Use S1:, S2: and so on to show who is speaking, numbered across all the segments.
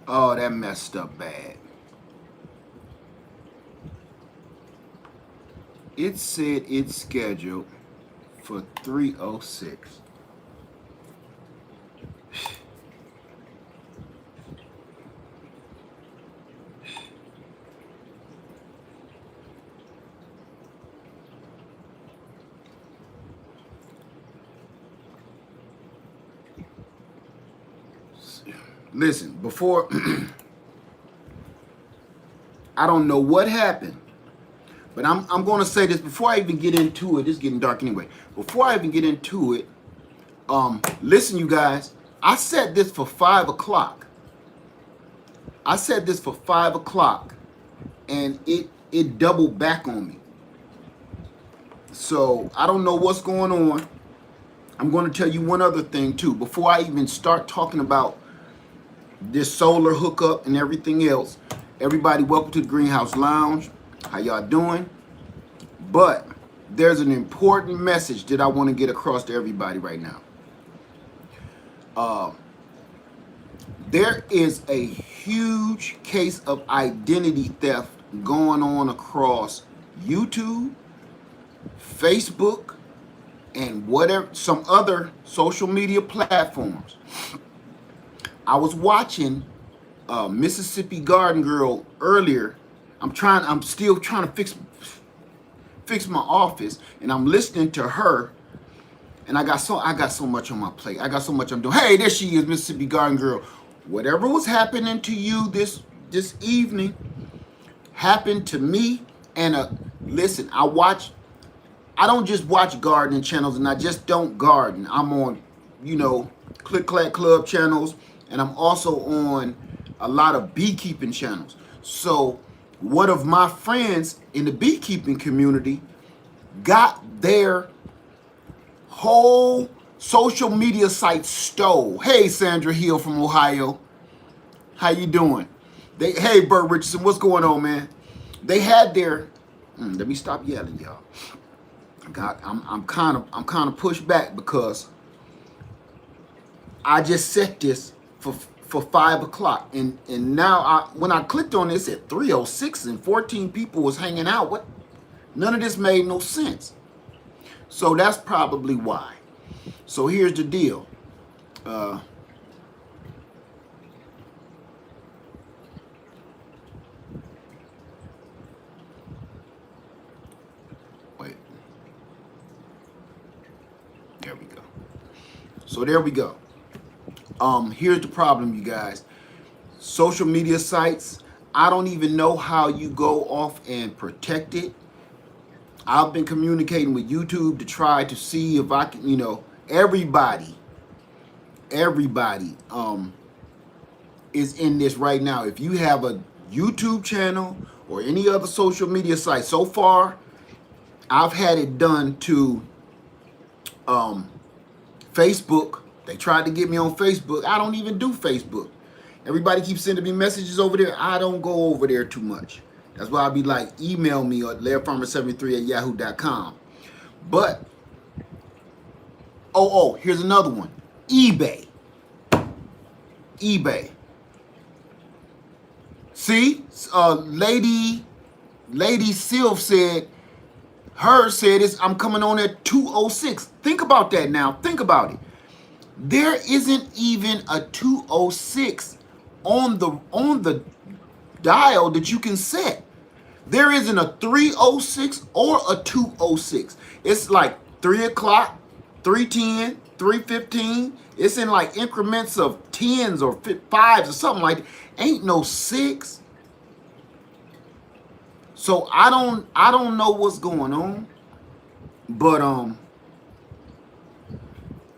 S1: Oh, that messed up bad. It said it's scheduled for 3:06. Listen, before I don't know what happened, but I'm going to say this before I even get into it. It's getting dark anyway. Before I even get into it, listen, you guys. I said this for 5 o'clock. I said this for 5 o'clock, and it doubled back on me. So I don't know what's going on. I'm going to tell you one other thing too before I even start talking about this solar hookup and everything else. Everybody, welcome to the Greenhouse Lounge. How y'all doing? But there's an important message that I want to get across to everybody right now. There is a huge case of identity theft going on across YouTube, Facebook, and whatever, some other social media platforms. I was watching Mississippi Garden Girl earlier. I'm still trying to fix my office, and I'm listening to her, and I got so much on my plate. I got so much I'm doing. Hey, there she is, Mississippi Garden Girl. Whatever was happening to you this evening happened to me. And listen, I don't just watch gardening channels, and I just don't garden. I'm on, Click Clack Club channels, and I'm also on a lot of beekeeping channels. So one of my friends in the beekeeping community got their whole social media site stole. Hey, Sandra Hill from Ohio. How you doing? Hey, Bert Richardson, what's going on, man? They had their let me stop yelling, y'all. I'm kind of pushed back because I just set this for 5 o'clock, and now when I clicked on this at 3:06 and 14 people was hanging out. What? None of this made no sense. So that's probably why. So here's the deal. Wait. There we go. So there we go. Here's the problem, you guys. Social media sites, I don't even know how you go off and protect it. I've been communicating with YouTube to try to see if I can, everybody is in this right now. If you have a YouTube channel or any other social media site, so far, I've had it done to Facebook. They tried to get me on Facebook. I don't even do Facebook. Everybody keeps sending me messages over there. I don't go over there too much. That's why I'll be like, email me at lairfarmer73@yahoo.com. But, here's another one. eBay. See, Lady Sylph said, I'm coming on at 2:06. Think about that now. Think about it. There isn't even a 2:06 on the dial that you can set. There isn't a 3:06 or a 2:06. It's like 3 o'clock, 3:10, 3:15. It's in like increments of tens or fives or something like that. Ain't no 6. So I don't know what's going on, but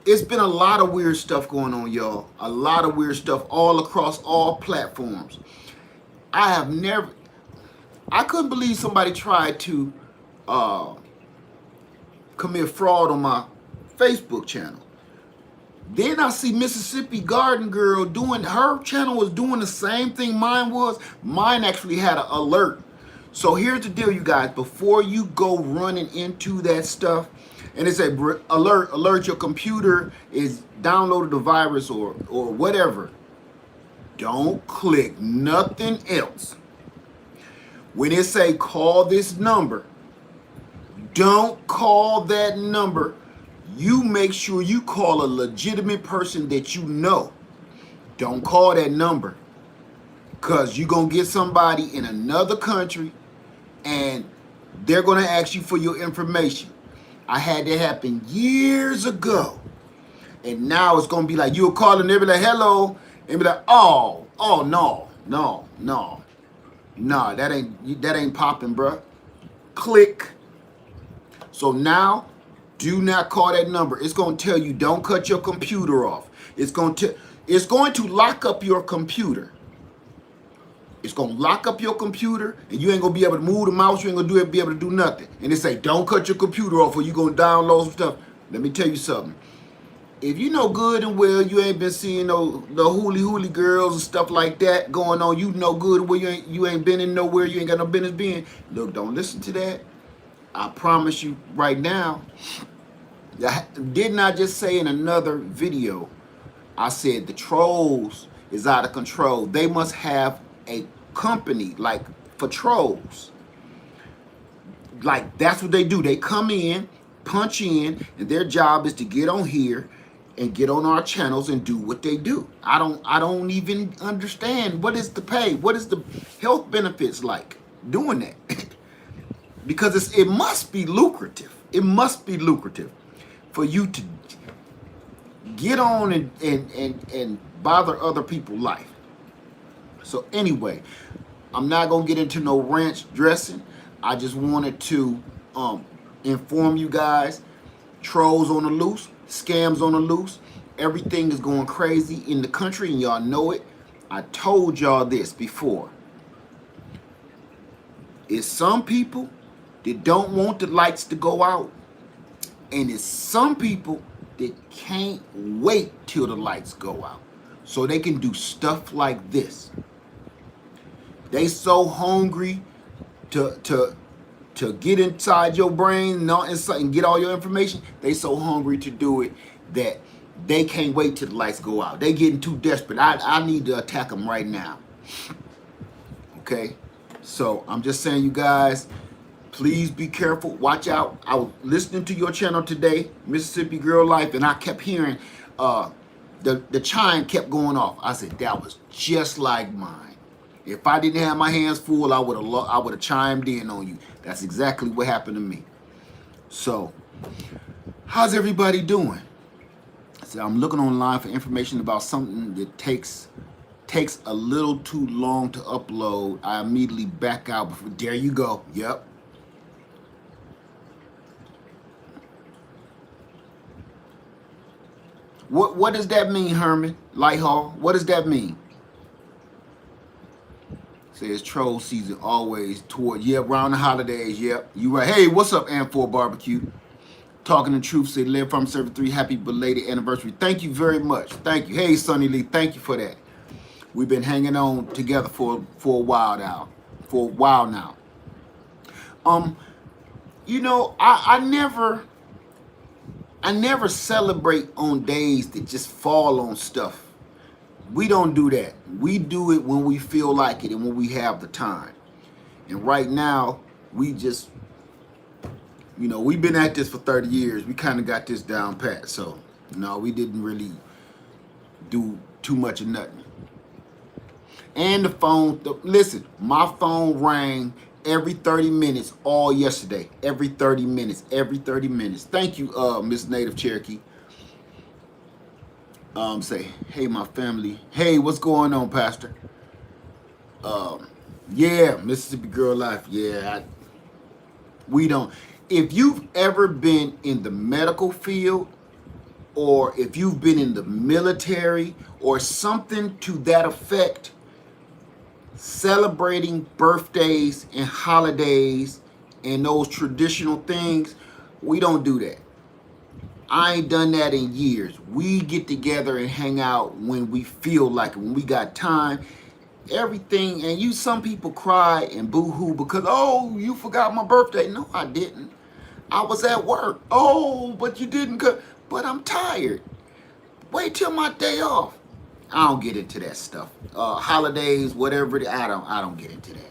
S1: it's been a lot of weird stuff going on, y'all. A lot of weird stuff all across all platforms. I couldn't believe somebody tried to commit fraud on my Facebook channel. Then I see Mississippi Garden Girl her channel was doing the same thing mine was. Mine actually had an alert. So here's the deal, you guys. Before you go running into that stuff, and it's a alert, your computer is downloaded the virus or whatever. Don't click nothing else. When it say call this number, don't call that number. You make sure you call a legitimate person that you know. Don't call that number, because you're going to get somebody in another country and they're going to ask you for your information. I had that happen years ago. And now it's going to be like, you'll call and they'll be like, hello. And be like, oh, no, that ain't popping, bruh. Click. So now, do not call that number. It's going to tell you, don't cut your computer off. It's going to lock up your computer. It's going to lock up your computer, and you ain't going to be able to move the mouse. You ain't going to be able to do nothing. And it say, don't cut your computer off or you're going to download some stuff. Let me tell you something. If you know good and well you ain't been seeing the hooly girls and stuff like that going on, you know good and well you ain't been in nowhere, you ain't got no business being. Look, don't listen to that. I promise you right now, didn't I just say in another video, I said the trolls is out of control. They must have a company like for trolls. Like, that's what they do. They come in, punch in, and their job is to get on here and get on our channels and do what they do. I don't even understand what is the pay, what is the health benefits like doing that. Because it must be lucrative. It must be lucrative for you to get on and bother other people's life. So anyway, I'm not gonna get into no ranch dressing. I just wanted to inform you guys, trolls on the loose, scams on the loose. Everything is going crazy in the country and y'all know it. I told y'all this before. It's some people that don't want the lights to go out. And it's some people that can't wait till the lights go out so they can do stuff like this. They so hungry to get inside your brain and get all your information. They so hungry to do it that they can't wait till the lights go out. They getting too desperate. I need to attack them right now. Okay? So I'm just saying, you guys, please be careful. Watch out. I was listening to your channel today, Mississippi Girl Life, and I kept hearing the chime kept going off. I said, that was just like mine. If I didn't have my hands full, I would have chimed in on you. That's exactly what happened to me. So, how's everybody doing? So I'm looking online for information about something that takes a little too long to upload. I immediately back out. There you go. Yep. What does that mean, Herman Lighthall? What does that mean? Says troll season always toward, around the holidays, yep. You right. Hey, what's up, Am4 Barbecue? Talking the truth, say live from Server 3, happy belated anniversary. Thank you very much. Thank you. Hey, Sonny Lee, thank you for that. We've been hanging on together for a while now. You know, I never celebrate on days that just fall on stuff. We don't do that. We do it when we feel like it and when we have the time. And right now, we just, you know, we've been at this for 30 years. We kind of got this down pat. So, no, we didn't really do too much of nothing. And the phone, listen, my phone rang every 30 minutes all yesterday. Every 30 minutes. Thank you, Miss Native Cherokee. Say, hey, my family. Hey, what's going on, Pastor? Yeah, Mississippi Girl Life. Yeah, we don't. If you've ever been in the medical field, or if you've been in the military, or something to that effect, celebrating birthdays and holidays and those traditional things, we don't do that. I ain't done that in years. We get together and hang out when we feel like it, when we got time. Everything, and some people cry and boo-hoo because, oh, you forgot my birthday. No, I didn't. I was at work. Oh, but you didn't come. But I'm tired. Wait till my day off. I don't get into that stuff. Holidays, whatever. I don't get into that.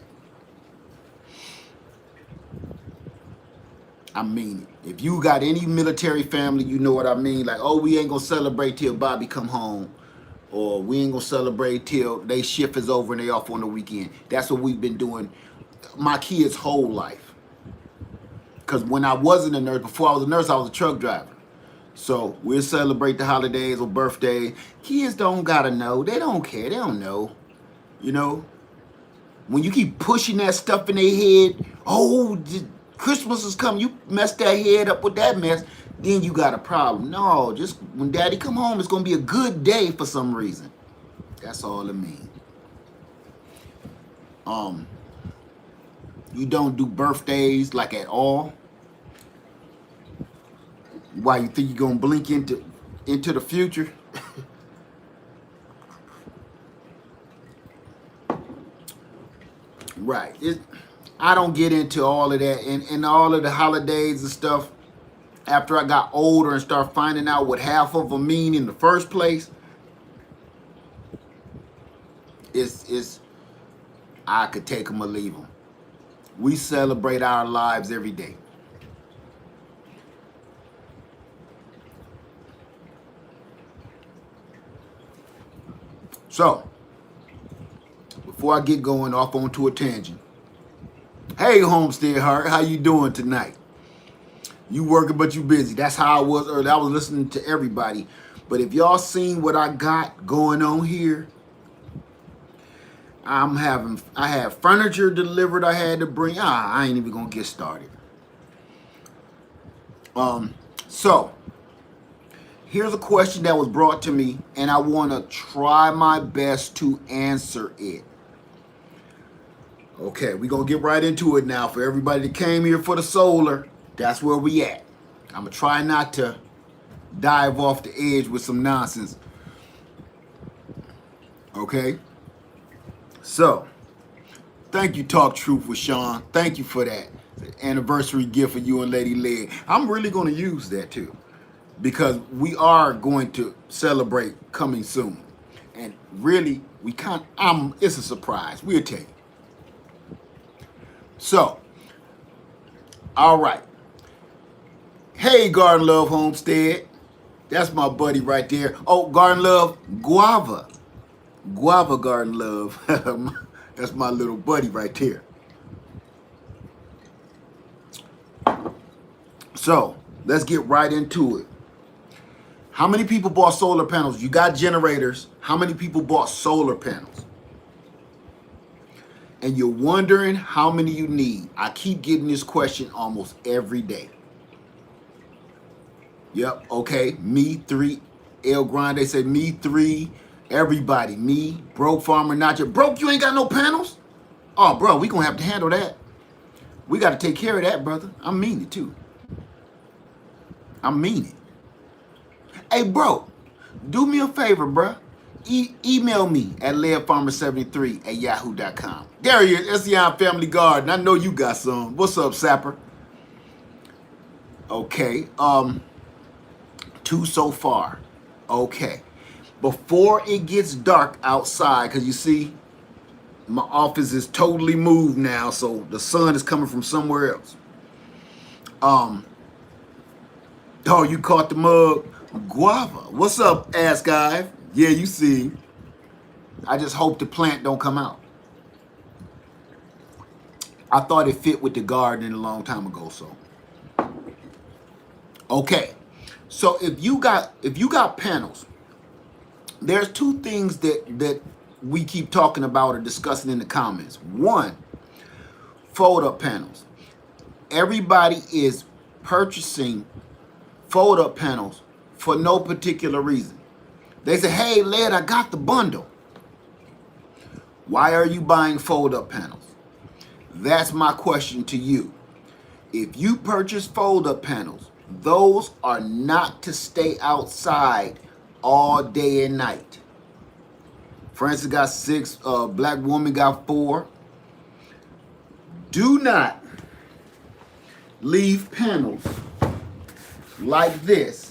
S1: I mean it. If you got any military family, you know what I mean. Like, oh, we ain't gonna celebrate till Bobby come home, or we ain't gonna celebrate till they shift is over and they off on the weekend. That's what we've been doing my kids' whole life. Because when I wasn't a nurse, before I was a nurse, I was a truck driver. So we'll celebrate the holidays or birthdays. Kids don't gotta know. They don't care. They don't know. You know, when you keep pushing that stuff in their head, oh, Christmas is coming. You mess that head up with that mess, then you got a problem. No, just when Daddy come home, it's gonna be a good day for some reason. That's all it means. You don't do birthdays like at all. Why, you think you're gonna blink into the future? Right. I don't get into all of that and all of the holidays and stuff. After I got older and start finding out what half of them mean in the first place, it's I could take them or leave them. We celebrate our lives every day. So, before I get going off onto a tangent, hey Homestead Heart, how you doing tonight? You working but you busy. That's how I was earlier. I was listening to everybody. But if y'all seen what I got going on here, I have furniture delivered I had to bring. I ain't even gonna get started. So here's a question that was brought to me, and I want to try my best to answer it. Okay, we're going to get right into it now. For everybody that came here for the solar, that's where we at. I'm going to try not to dive off the edge with some nonsense. Okay? So, thank you, Talk Truth with Sean. Thank you for that. Anniversary gift for you and Lady Leg. I'm really going to use that too, because we are going to celebrate coming soon. And really, it's a surprise. We'll tell you. So, all right. Hey, Garden Love Homestead. That's my buddy right there. Oh, Garden Love Guava. Guava Garden Love. That's my little buddy right there. So, let's get right into it. How many people bought solar panels? You got generators. How many people bought solar panels? And you're wondering how many you need. I keep getting this question almost every day. Yep, okay. Me, 3. El Grande say me, 3. Everybody, me. Broke farmer, not your broke. You ain't got no panels? Oh, bro, we gonna have to handle that. We got to take care of that, brother. I mean it, too. I mean it. Hey, bro, do me a favor, bro. Email me at leadfarmer73@yahoo.com. There he is, SCI Family Garden. I know you got some. What's up, Sapper? Okay, 2 so far. Okay. Before it gets dark outside, because you see, my office is totally moved now, so the sun is coming from somewhere else. Oh, you caught the mug? Guava. What's up, ass guy? Yeah, you see. I just hope the plant don't come out. I thought it fit with the garden a long time ago, so. Okay. So if you got panels, there's 2 things that we keep talking about or discussing in the comments. One, fold-up panels. Everybody is purchasing fold-up panels for no particular reason. They say, hey, Led, I got the bundle. Why are you buying fold-up panels? That's my question to you. If you purchase fold-up panels, those are not to stay outside all day and night. Francis got 6, Black Woman got 4. Do not leave panels like this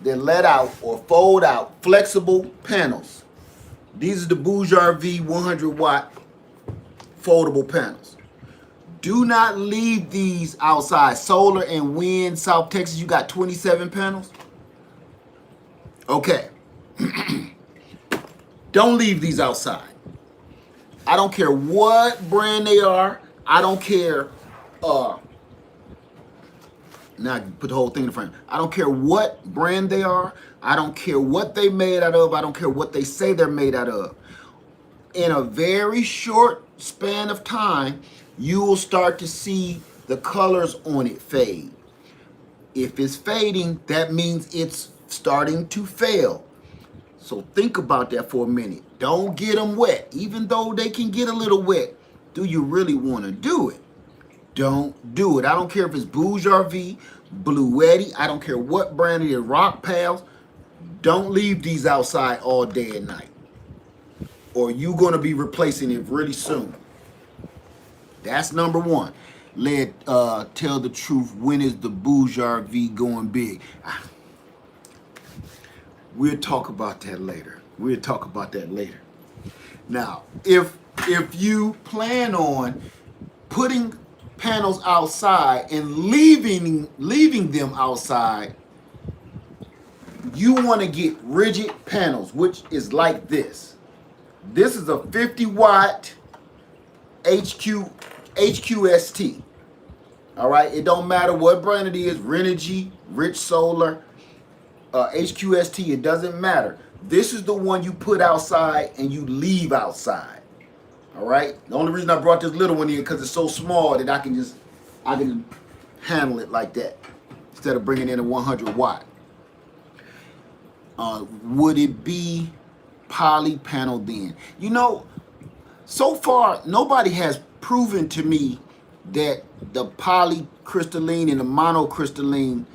S1: They're let out or fold out flexible panels. These are the Boujar V 100 watt foldable panels. Do not leave these outside. Solar and wind, South Texas, you got 27 panels. Okay. Don't leave these outside. I don't care what brand they are. I don't care. Now I put the whole thing in front. I don't care what brand they are. I don't care what they made out of. I don't care what they say they're made out of. In a very short span of time, you will start to see the colors on it fade. If it's fading, that means it's starting to fail. So think about that for a minute. Don't get them wet. Even though they can get a little wet, do you really want to do it? Don't do it. I don't care if it's Boujar V, Bluetti. I don't care what brand it is, Rock Pals. Don't leave these outside all day and night, or you're going to be replacing it really soon. That's number one. Tell the truth. When is the Boujar V going big? We'll talk about that later. We'll talk about that later. Now, if you plan on putting panels outside and leaving them outside, you want to get rigid panels, which is like this. This is a 50 watt HQST. All right, it don't matter what brand it is, Renogy, Rich Solar, HQST, it doesn't matter. This is the one you put outside and you leave outside. All right. The only reason I brought this little one in because it's so small that I can handle it like that instead of bringing in a 100 watt. Would it be poly panel then? You know, so far nobody has proven to me that the polycrystalline and the monocrystalline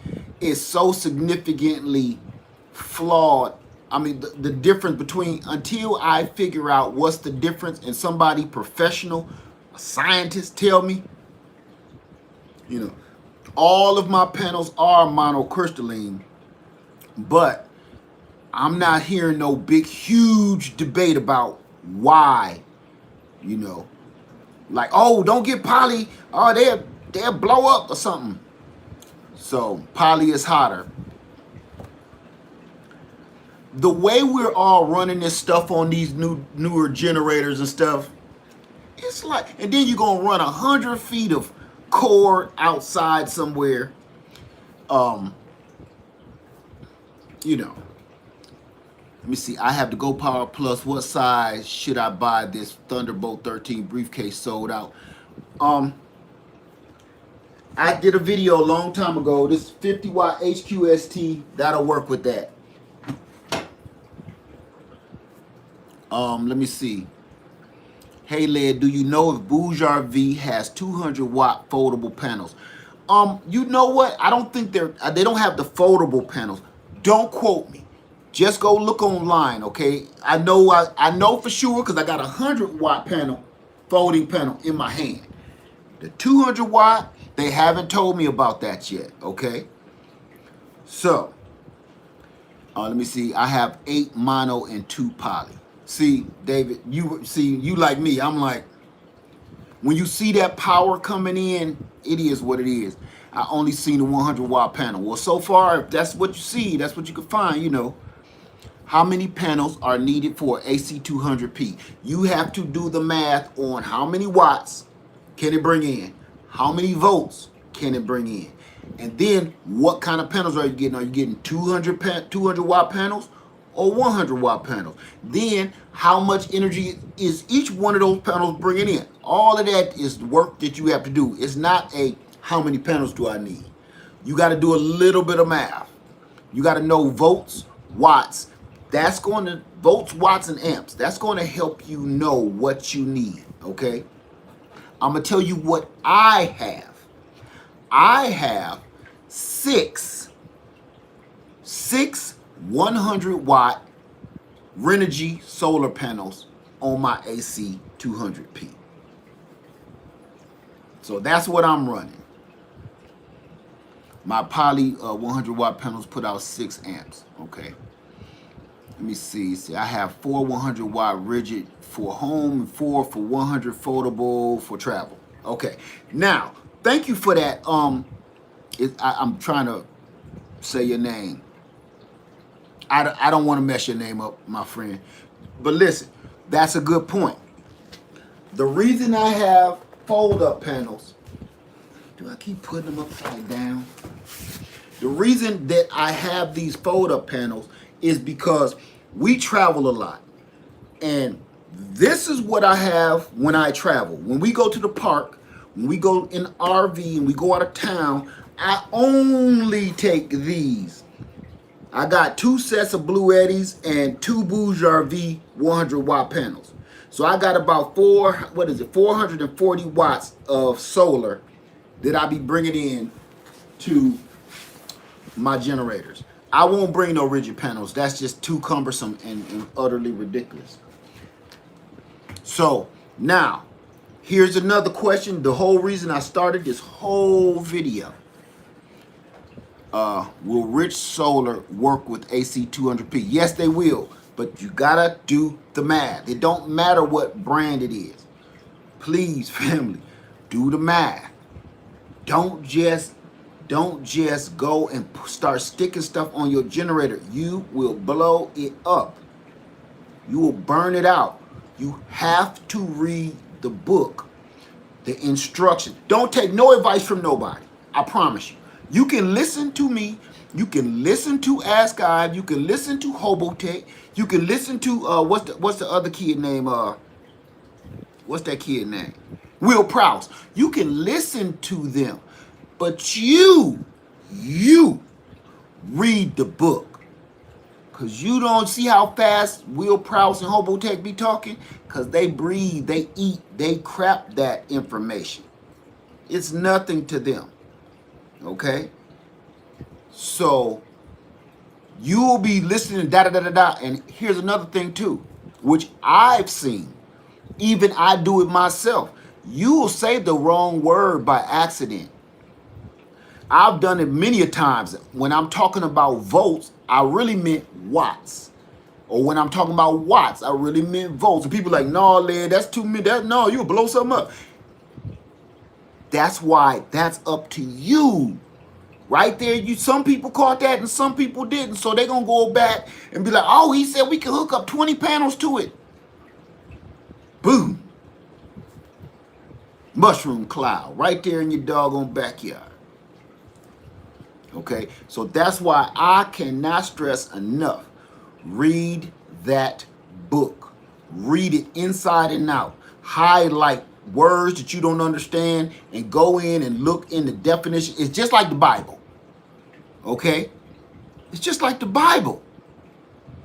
S1: is so significantly flawed. I mean, the difference between, until I figure out what's the difference and somebody professional, a scientist tell me, you know, all of my panels are monocrystalline, but I'm not hearing no big, huge debate about why, you know, like, oh, don't get poly, oh, they'll blow up or something. So poly is hotter. The way we're all running this stuff on these newer generators and stuff, it's like, and then you're gonna run 100 feet of cord outside somewhere. You know, let me see. I have the Go Power Plus. What size should I buy this Thunderbolt 13 briefcase? Sold out. I did a video a long time ago. This 50 watt HQST, that'll work with that. Let me see. Hey, Led, do you know if Boujar V has 200 watt foldable panels? You know what? I don't think they don't have the foldable panels. Don't quote me. Just go look online, okay? I know for sure because I got a 100 watt panel, folding panel in my hand. The 200 watt, they haven't told me about that yet, okay? So, let me see. I have 8 mono and 2 poly. See, David, you like me. I'm like, when you see that power coming in, it is what it is. I only seen a 100 watt panel. Well, so far, if that's what you see, that's what you can find, you know. How many panels are needed for AC 200p? You have to do the math on how many watts can it bring in? How many volts can it bring in? And then what kind of panels are you getting? Are you getting 200 watt panels or 100 watt panels? Then how much energy is each one of those panels bringing in? All of that is work that you have to do. It's not a how many panels do I need? You got to do a little bit of math. You got to know volts, watts. That's going to, volts, watts, and amps. That's going to help you know what you need, okay? I'm going to tell you what I have. I have six 100 watt Renogy solar panels on my AC 200p. So that's what I'm running. My poly 100 watt panels put out 6 amps. Okay. Let me see. See, I have 4 100 watt rigid for home and 4 for 100 foldable for travel. Okay. Now, thank you for that. I'm trying to say your name. I don't want to mess your name up, my friend. But listen, that's a good point. The reason I have fold-up panels, do I keep putting them upside down? The reason that I have these fold-up panels is because we travel a lot. And this is what I have when I travel. When we go to the park, when we go in RV and we go out of town, I only take these. I got 2 sets of Blue Eddies and 2 Bouge RV 100 watt panels. So I got about 440 watts of solar that I be bringing in to my generators. I won't bring no rigid panels. That's just too cumbersome and utterly ridiculous. So now, here's another question. The whole reason I started this whole video. Will rich solar work with AC 200p? Yes, they will, but you gotta do the math. It don't matter what brand it is. Please, family, do the math. Don't just go and start sticking stuff on your generator. You will blow it up. You will burn it out. You have to read the book, the instructions. Don't take no advice from nobody. I promise you. You can listen to me. You can listen to Ask Ive. You can listen to Hobotech. You can listen to what's the other kid name? What's that kid name? Will Prowse. You can listen to them, but you read the book, cause you don't see how fast Will Prowse and Hobotech be talking. Cause they breathe, they eat, they crap that information. It's nothing to them. Okay, so you will be listening to da. And here's another thing too, which I've seen. Even I do it myself. You will say the wrong word by accident. I've done it many a times. When I'm talking about volts, I really meant watts. Or when I'm talking about watts, I really meant volts. And people are like, no, Led, that's too many. No, you'll blow something up. That's why that's up to you. Right there, some people caught that and some people didn't. So they're going to go back and be like, oh, he said we can hook up 20 panels to it. Boom. Mushroom cloud right there in your doggone backyard. Okay, so that's why I cannot stress enough. Read that book. Read it inside and out. Highlight words that you don't understand and go in and look in the definition. It's just like the Bible. Okay? It's just like the Bible.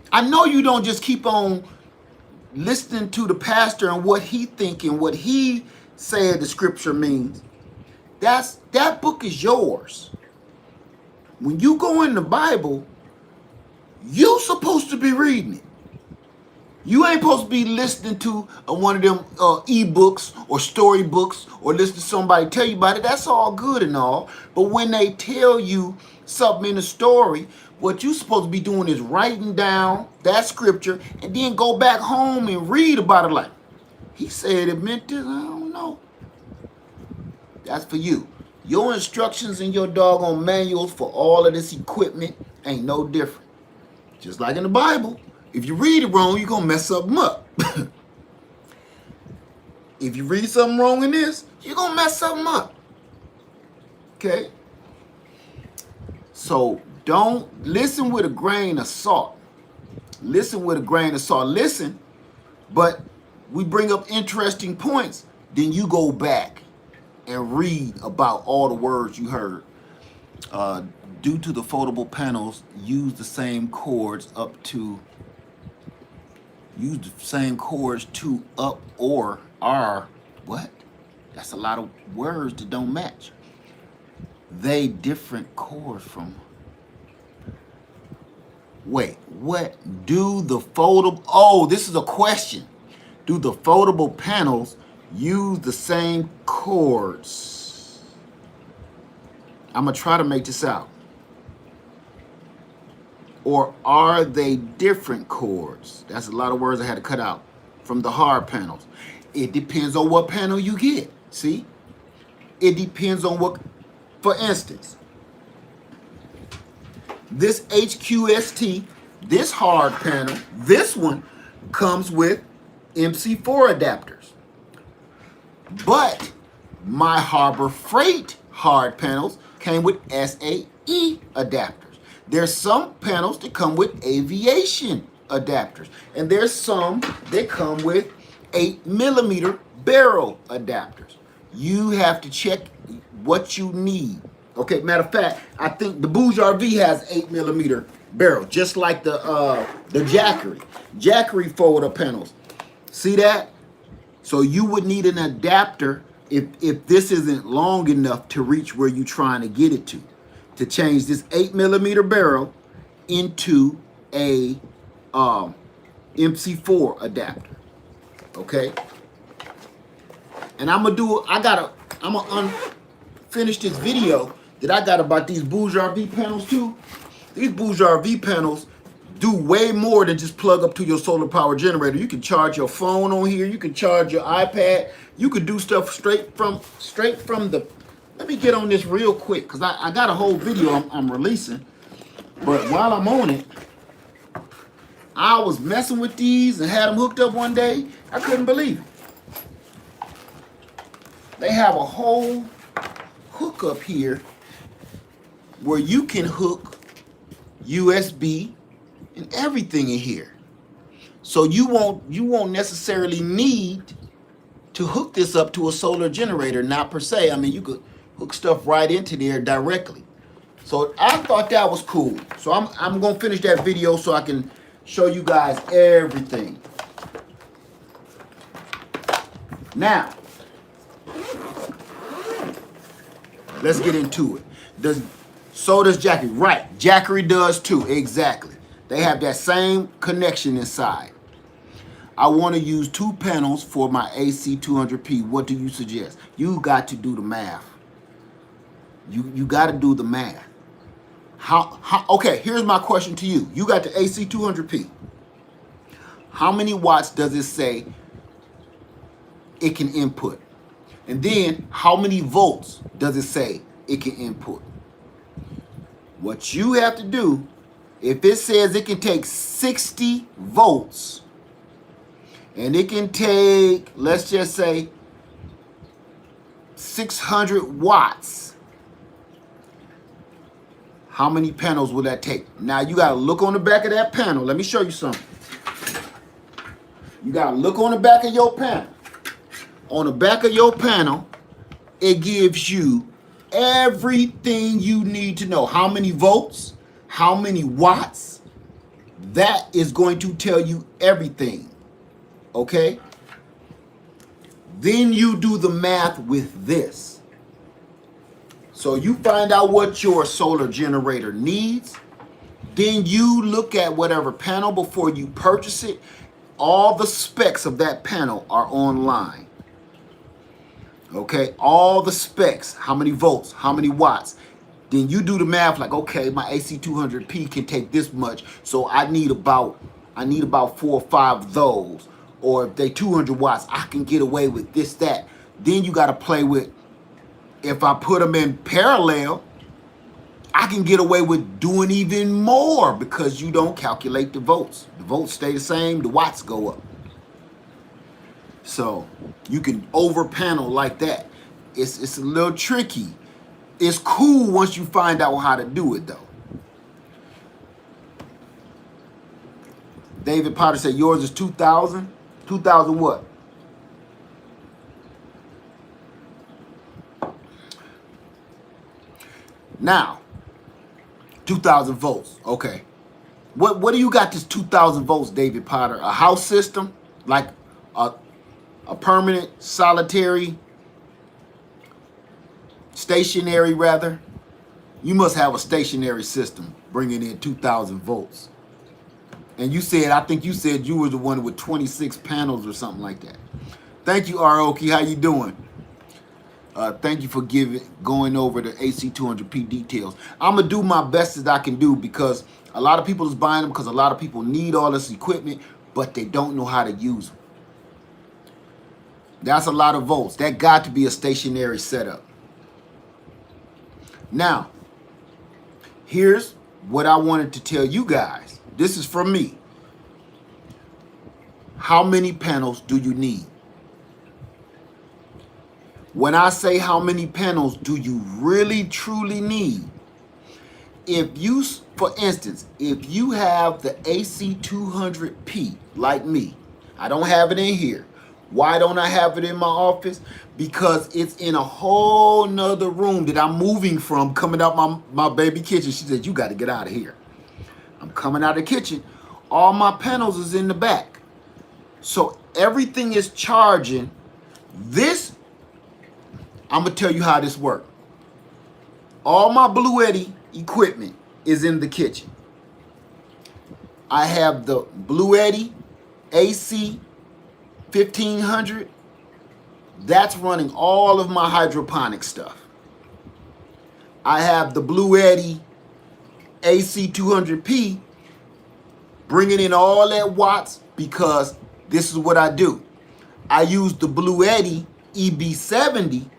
S1: I know you don't just keep on listening to the pastor and what he thinking, what he said the scripture means. That book is yours. When you go in the Bible, you're supposed to be reading it. You ain't supposed to be listening to one of them ebooks or storybooks or listen to somebody tell you about it. That's all good and all. But when they tell you something in the story, what you're supposed to be doing is writing down that scripture and then go back home and read about it like, he said it meant this. I don't know. That's for you. Your instructions and your doggone manuals for all of this equipment ain't no different. Just like in the Bible. If you read it wrong, you're going to mess something up. If you read something wrong in this, you're going to mess something up. Okay? So don't listen with a grain of salt. Listen with a grain of salt. Listen, but we bring up interesting points. Then you go back and read about all the words you heard. Due to the foldable panels, use the same cords to up or are what? That's a lot of words that don't match. They different cords from. Wait, what? Do the foldable? Oh, this is a question. Do the foldable panels use the same cords? I'm going to try to make this out. Or are they different cords? That's a lot of words I had to cut out from the hard panels. It depends on what panel you get. See? It depends on what, for instance, this HQST, this hard panel, this one comes with MC4 adapters. But my Harbor Freight hard panels came with SAE adapters. There's some panels that come with aviation adapters. And there's some that come with 8mm barrel adapters. You have to check what you need. Okay, matter of fact, I think the Bouge RV has 8mm barrel, just like the Jackery. Jackery forwarder panels. See that? So you would need an adapter if this isn't long enough to reach where you're trying to get it to change this 8mm barrel into a MC4 adapter. Okay? And I'm gonna unfinish this video that I got about these Bouge RV panels too. These Bouge RV panels do way more than just plug up to your solar power generator. You can charge your phone on here. You can charge your iPad. You could do stuff straight from the. Let me get on this real quick because I got a whole video I'm releasing. But while I'm on it, I was messing with these and had them hooked up one day. I couldn't believe it. They have a whole hookup here where you can hook USB and everything in here. So you won't necessarily need to hook this up to a solar generator, not per se. I mean, you could hook stuff right into there directly. So I thought that was cool. So I'm gonna finish that video so I can show you guys everything. Now, let's get into it. So does Jackery. Right, Jackery does too, exactly. They have that same connection inside. I want to use 2 panels for my AC200P. What do you suggest? You got to do the math. You got to do the math. Okay, here's my question to you. You got the AC200P. How many watts does it say it can input? And then how many volts does it say it can input? What you have to do, if it says it can take 60 volts and it can take, let's just say, 600 watts, how many panels will that take? Now you got to look on the back of that panel. Let me show you something. You got to look on the back of your panel. On the back of your panel, it gives you everything you need to know. How many volts, how many watts. That is going to tell you everything. Okay? Then you do the math with this. So you find out what your solar generator needs. Then you look at whatever panel before you purchase it. All the specs of that panel are online. Okay, all the specs, how many volts, how many watts. Then you do the math like, okay, my AC200P can take this much, so I need about 4 or 5 of those. Or if they 200 watts, I can get away with this, that. Then you got to play with, if I put them in parallel, I can get away with doing even more because you don't calculate the volts. The volts stay the same, the watts go up. So you can over panel like that. It's a little tricky. It's cool once you find out how to do it though. David Potter said yours is 2,000. 2,000 what? Now, 2,000 volts. Okay. What do you got this 2,000 volts, David Potter? A house system? Like a permanent, solitary, stationary rather? You must have a stationary system bringing in 2,000 volts. And you said, I think you said you were the one with 26 panels or something like that. Thank you, Aoki. How you doing? Thank you for going over the AC200P details. I'm gonna do my best as I can do, because a lot of people is buying them because a lot of people need all this equipment, but they don't know how to use them. That's a lot of volts. That got to be a stationary setup. Now, here's what I wanted to tell you guys. This is from me. How many panels do you need? When I say how many panels do you really truly need, if you, for instance, if you have the AC200P like me, I don't have it in here. Why don't I have it in my office? Because it's in a whole nother room that I'm moving from, coming out my baby kitchen. She said, you got to get out of here. I'm coming out of the kitchen. All my panels is in the back. So everything is charging. This, I'm going to tell you how this works. All my Blue Eddy equipment is in the kitchen. I have the Blue Eddy AC 1500. That's running all of my hydroponic stuff. I have the Blue Eddy AC 200P bringing in all that watts, because this is what I do. I use the Blue Eddy EB70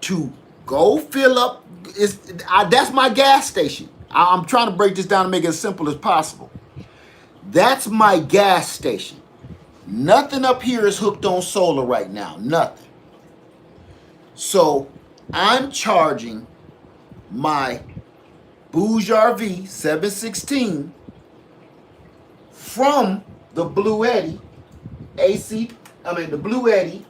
S1: to go fill up. That's my gas station. I'm trying to break this down and make it as simple as possible. That's my gas station. Nothing up here is hooked on solar right now. Nothing. So I'm charging my Bouge RV 716 from the Blue Eddy the Blue Eddy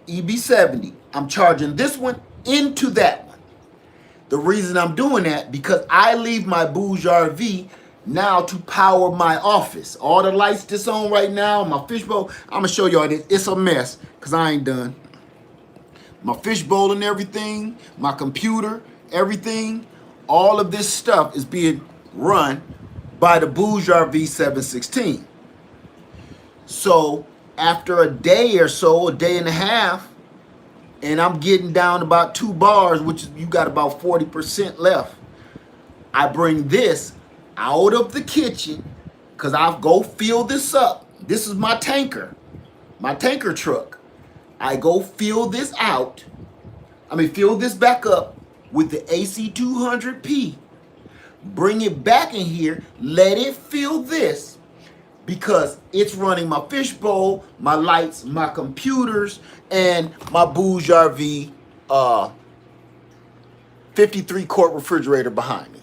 S1: EB70. I'm charging this one into that one. The reason I'm doing that, because I leave my Bouge RV now to power my office. All the lights that's on right now, my fishbowl, I'm gonna show y'all this. It's a mess because I ain't done. My fishbowl and everything, my computer, everything, all of this stuff is being run by the Bouge RV 716. So after a day or so, a day and a half, and I'm getting down about 2 bars, which is, you got about 40% left, I bring this out of the kitchen, because I'll go fill this up. This is my tanker truck. I go fill this out. Fill this back up with the AC200P. Bring it back in here, let it fill this, because it's running my fishbowl, my lights, my computers, and my Bouge RV 53-quart refrigerator behind me.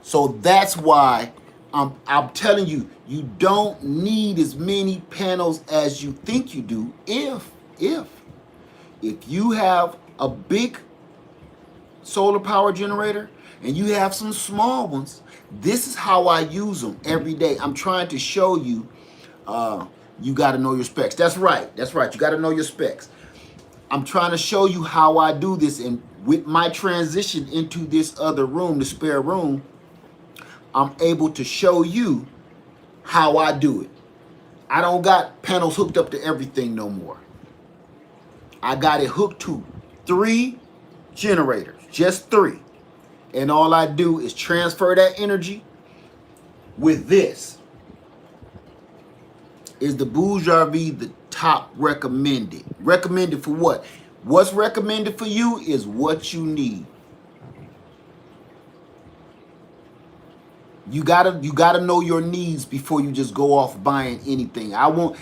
S1: So that's why I'm telling you, you don't need as many panels as you think you do. If you have a big solar power generator and you have some small ones, this is how I use them every day. I'm trying to show you, you got to know your specs. That's right. You got to know your specs. I'm trying to show you how I do this. And with my transition into this other room, the spare room, I'm able to show you how I do it. I don't got panels hooked up to everything no more. I got it hooked to 3 generators, just 3. And all I do is transfer that energy with this. Is the Bouge RV the top recommended? Recommended for what? What's recommended for you is what you need. You gotta know your needs before you just go off buying anything. I love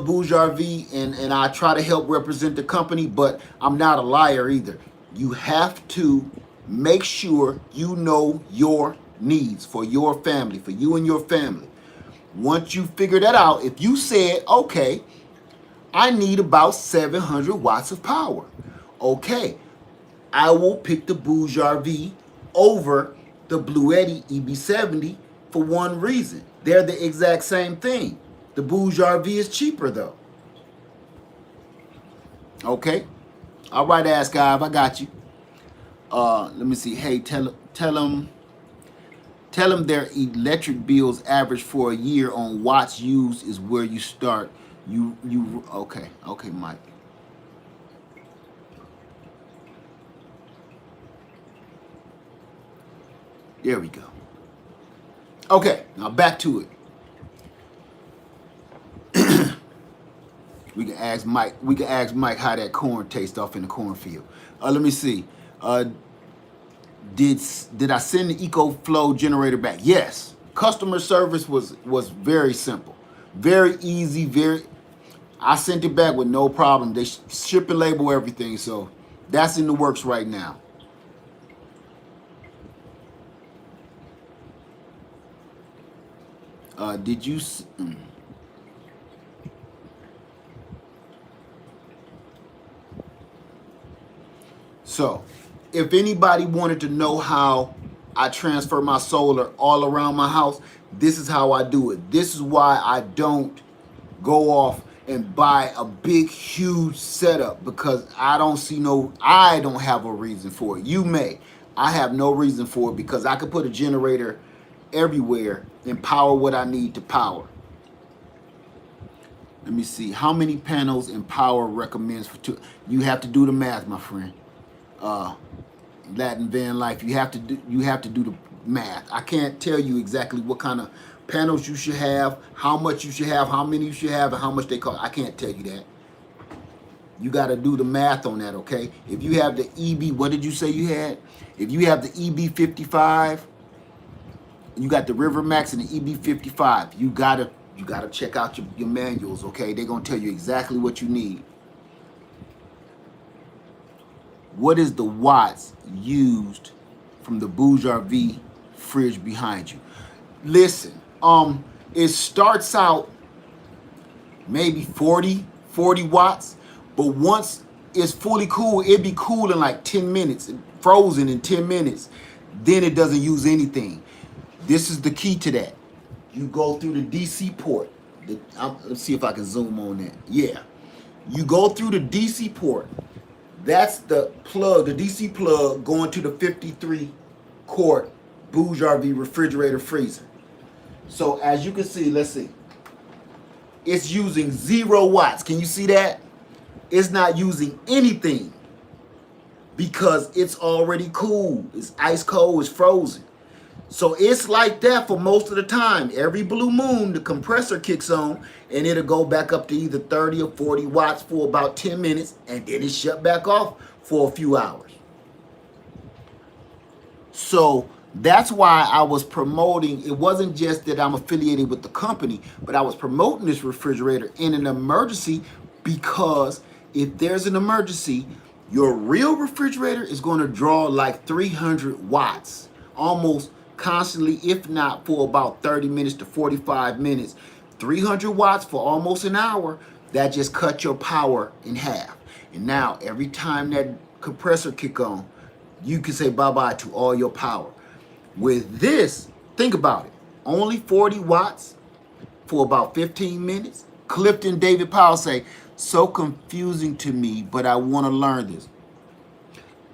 S1: Bouge RV and I try to help represent the company, but I'm not a liar either. You have to make sure you know your needs for your family, for you and your family. Once you figure that out, if you said, okay, I need about 700 watts of power. Okay, I will pick the Bouge RV over the Blue Eddy EB70 for one reason. They're the exact same thing. The Bouge RV is cheaper though. Okay. All right, Ass Guy, I got you. Let me see. Hey, tell them their electric bills average for a year on watts used is where you start Okay, Mike. There we go. Okay, now back to it. We can ask Mike. We can ask Mike how that corn tastes off in the cornfield. Let me see. Uh, did I send the EcoFlow generator back? Yes. Customer service was very simple, very easy. I sent it back with no problem. They ship and label everything, so that's in the works right now. Did you? So, if anybody wanted to know how I transfer my solar all around my house, this is how I do it. This is why I don't go off and buy a big, huge setup, because I don't have a reason for it. You may. I have no reason for it because I could put a generator everywhere and power what I need to power. Let me see. How many panels and power recommends for two? You have to do the math, my friend. Latin van life. You have to do the math. I can't tell you exactly what kind of panels you should have, how much you should have, how many you should have, and how much they cost. I can't tell you that. You got to do the math on that, okay? If you have the EB, what did you say you had? If you have the EB55, you got the River Max and the EB55, you gotta check out your manuals, okay? They're gonna tell you exactly what you need. What is the watts used from the Bouge fridge behind you? Listen, it starts out maybe 40 watts, but once it's fully cool, it'd be cool in like 10 minutes, frozen in 10 minutes. Then it doesn't use anything. This is the key to that. You go through the DC port. Let's see if I can zoom on that. Yeah. You go through the DC port. That's the plug, the DC plug going to the 53 quart Bouge RV refrigerator freezer. So as you can see, let's see. It's using 0 watts. Can you see that? It's not using anything because it's already cool. It's ice cold, it's frozen. So it's like that for most of the time. Every blue moon, the compressor kicks on and it'll go back up to either 30 or 40 watts for about 10 minutes and then it shut back off for a few hours. So that's why I was promoting. It wasn't just that I'm affiliated with the company, but I was promoting this refrigerator in an emergency, because if there's an emergency, your real refrigerator is going to draw like 300 watts almost constantly, if not for about 30 minutes to 45 minutes. 300 watts for almost an hour, that just cut your power in half. And now every time that compressor kick on, you can say bye-bye to all your power. With this, think about it, only 40 watts for about 15 minutes. Clifton David Powell say, so confusing to me, but I want to learn this.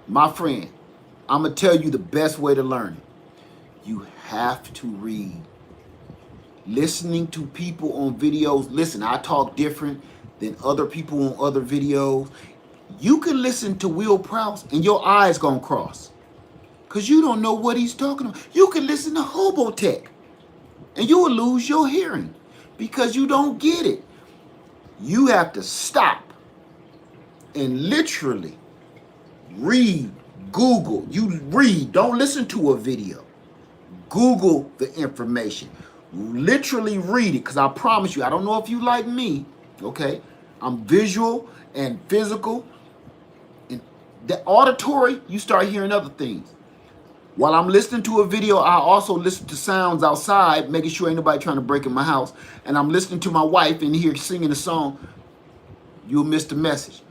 S1: My friend, I'm going to tell you the best way to learn it. You have to read. Listening to people on videos. Listen, I talk different than other people on other videos. You can listen to Will Prowse and your eyes gonna cross, because you don't know what he's talking about. You can listen to Hobotech and you will lose your hearing because you don't get it. You have to stop and literally read, Google. You read, don't listen to a video. Google the information. Literally read it, because I promise you, I don't know if you like me, okay? I'm visual and physical. And the auditory, you start hearing other things. While I'm listening to a video, I also listen to sounds outside, making sure ain't nobody trying to break in my house. And I'm listening to my wife in here singing a song. You'll miss the message.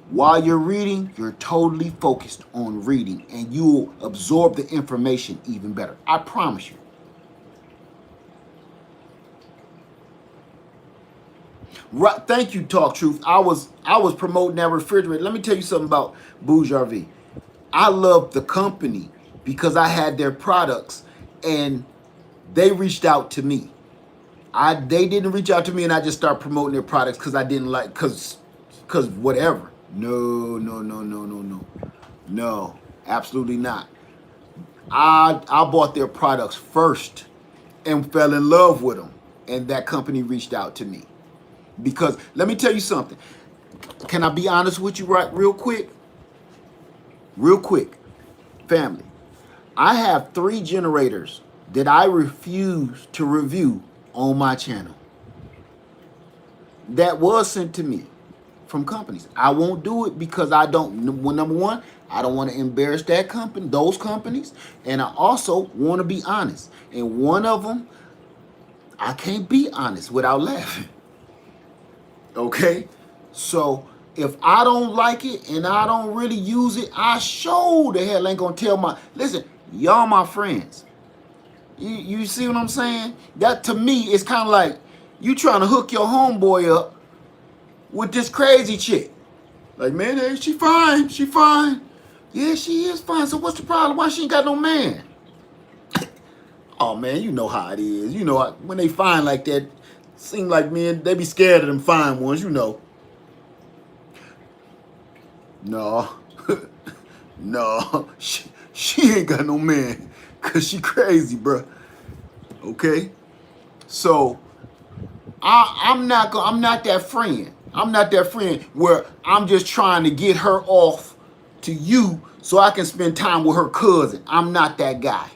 S1: While you're reading, you're totally focused on reading, and you'll absorb the information even better. I promise you. Right, thank you, Talk Truth. I was promoting that refrigerator. Let me tell you something about Bouge RV. I love the company because I had their products and they reached out to me. They didn't reach out to me and I just started promoting their products because I didn't like cause whatever. No, no, no, no, no, no. No, absolutely not. I bought their products first and fell in love with them. And that company reached out to me. Because let me tell you something. Can I be honest with you right real quick? Real quick. Family. I have 3 generators that I refuse to review on my channel. That was sent to me from companies. I won't do it because I don't, well, number one, I don't want to embarrass that company, those companies, and I also want to be honest. And one of them, I can't be honest without laughing. Okay? So if I don't like it and I don't really use it, I sure the hell ain't gonna tell my, listen, y'all my friends. You see what I'm saying? That to me is kind of like you trying to hook your homeboy up with this crazy chick. Like, man, hey, she fine. She fine. Yeah, she is fine. So what's the problem? Why she ain't got no man? Oh, man, you know how it is. You know, when they fine like that, seem like, man, they be scared of them fine ones, you know. No. No. She ain't got no man. Because she crazy, bruh. Okay? So, I'm not that friend. I'm not that friend where I'm just trying to get her off to you so I can spend time with her cousin. I'm not that guy.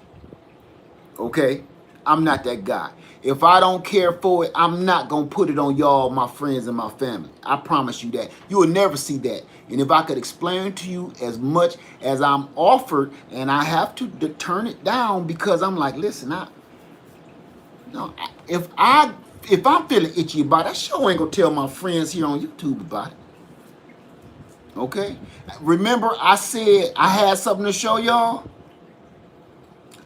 S1: Okay? I'm not that guy. If I don't care for it, I'm not going to put it on y'all, my friends and my family. I promise you that. You will never see that. And if I could explain to you as much as I'm offered, and I have to turn it down because I'm like, listen, if I'm feeling itchy about it, I sure ain't going to tell my friends here on YouTube about it. Okay? Remember I said I had something to show y'all?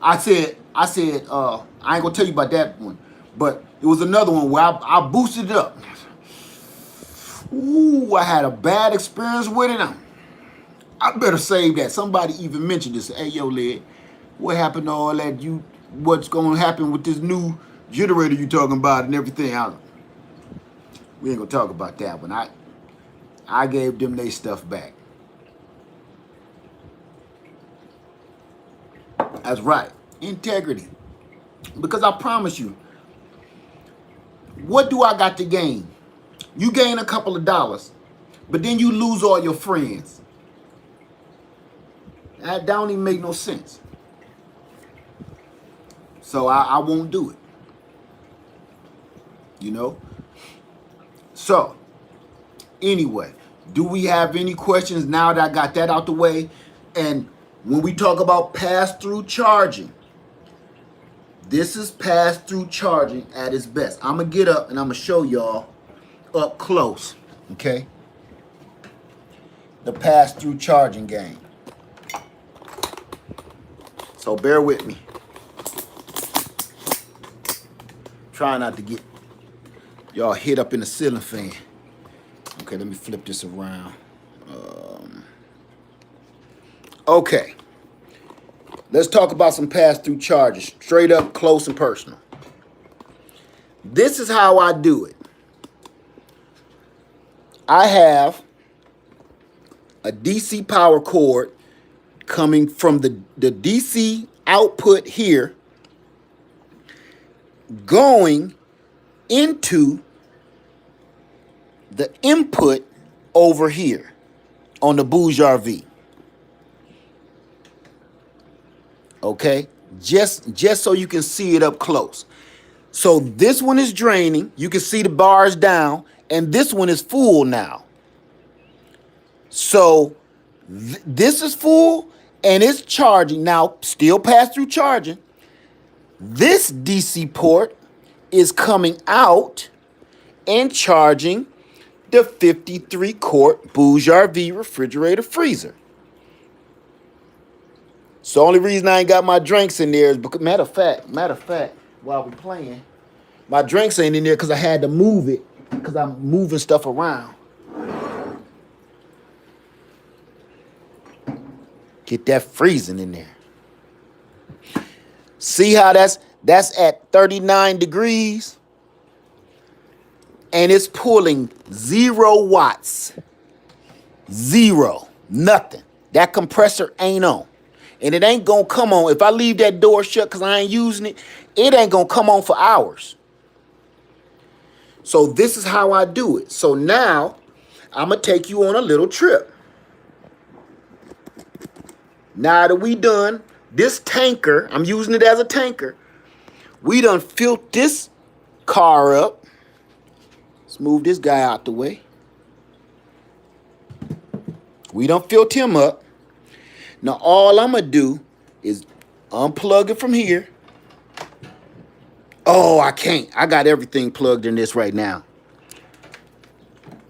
S1: I said, I ain't gonna tell you about that one, but it was another one where I boosted it up. Ooh, I had a bad experience with it. I better save that. Somebody even mentioned this. Hey, yo, Led, what happened to all that? What's gonna happen with this new generator you talking about and everything? We ain't gonna talk about that one. I gave them their stuff back. That's right. Integrity. Because I promise you, what do I got to gain? You gain a couple of dollars, but then you lose all your friends. That don't even make no sense. So I won't do it. You know? So, anyway, do we have any questions now that I got that out the way? And when we talk about pass-through charging, this is pass-through charging at its best. I'm going to get up and I'm going to show y'all up close, okay? The pass-through charging game. So bear with me. Try not to get y'all hit up in the ceiling fan. Okay, let me flip this around. Okay. Let's talk about some pass-through charges. Straight up, close, and personal. This is how I do it. I have a DC power cord coming from the DC output here going into the input over here on the Bouge RV. Okay? Just so you can see it up close. So this one is draining. You can see the bars down. And this one is full now. So this is full and it's charging. Now, still pass-through charging. This DC port is coming out and charging the 53-quart Bouge RV refrigerator freezer. So the only reason I ain't got my drinks in there is because, matter of fact, while we playing, my drinks ain't in there because I had to move it because I'm moving stuff around. Get that freezing in there. See how that's at 39 degrees? and it's pulling 0 watts. Zero. Nothing. That compressor ain't on. And it ain't gonna come on. If I leave that door shut because I ain't using it, it ain't gonna come on for hours. So this is how I do it. So now I'm gonna take you on a little trip. Now that we done this tanker, I'm using it as a tanker. We done filled this car up. Let's move this guy out the way. We done filled him up. Now all I'm gonna do is unplug it from here. Oh, I can't. I got everything plugged in this right now.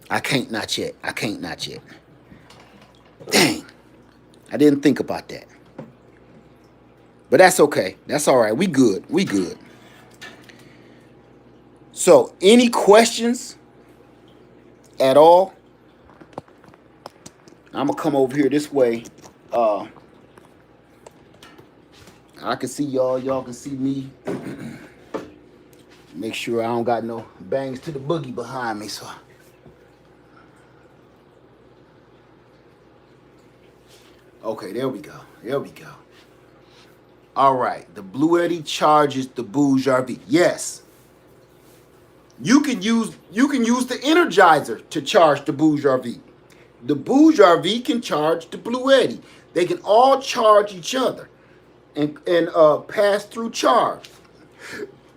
S1: I can't not yet. I can't not yet. Dang. I didn't think about that. But that's okay. That's all right. We good. We good. So, any questions at all? I'm going to come over here this way. I can see y'all. Y'all can see me. Make sure I don't got no bangs to the boogie behind me. So, okay, there we go. There we go. All right, the Blue Eddy charges the Bouge RV. Yes, you can use the Energizer to charge the Bouge RV. The Bouge RV can charge the Blue Eddy. They can all charge each other and pass through charge.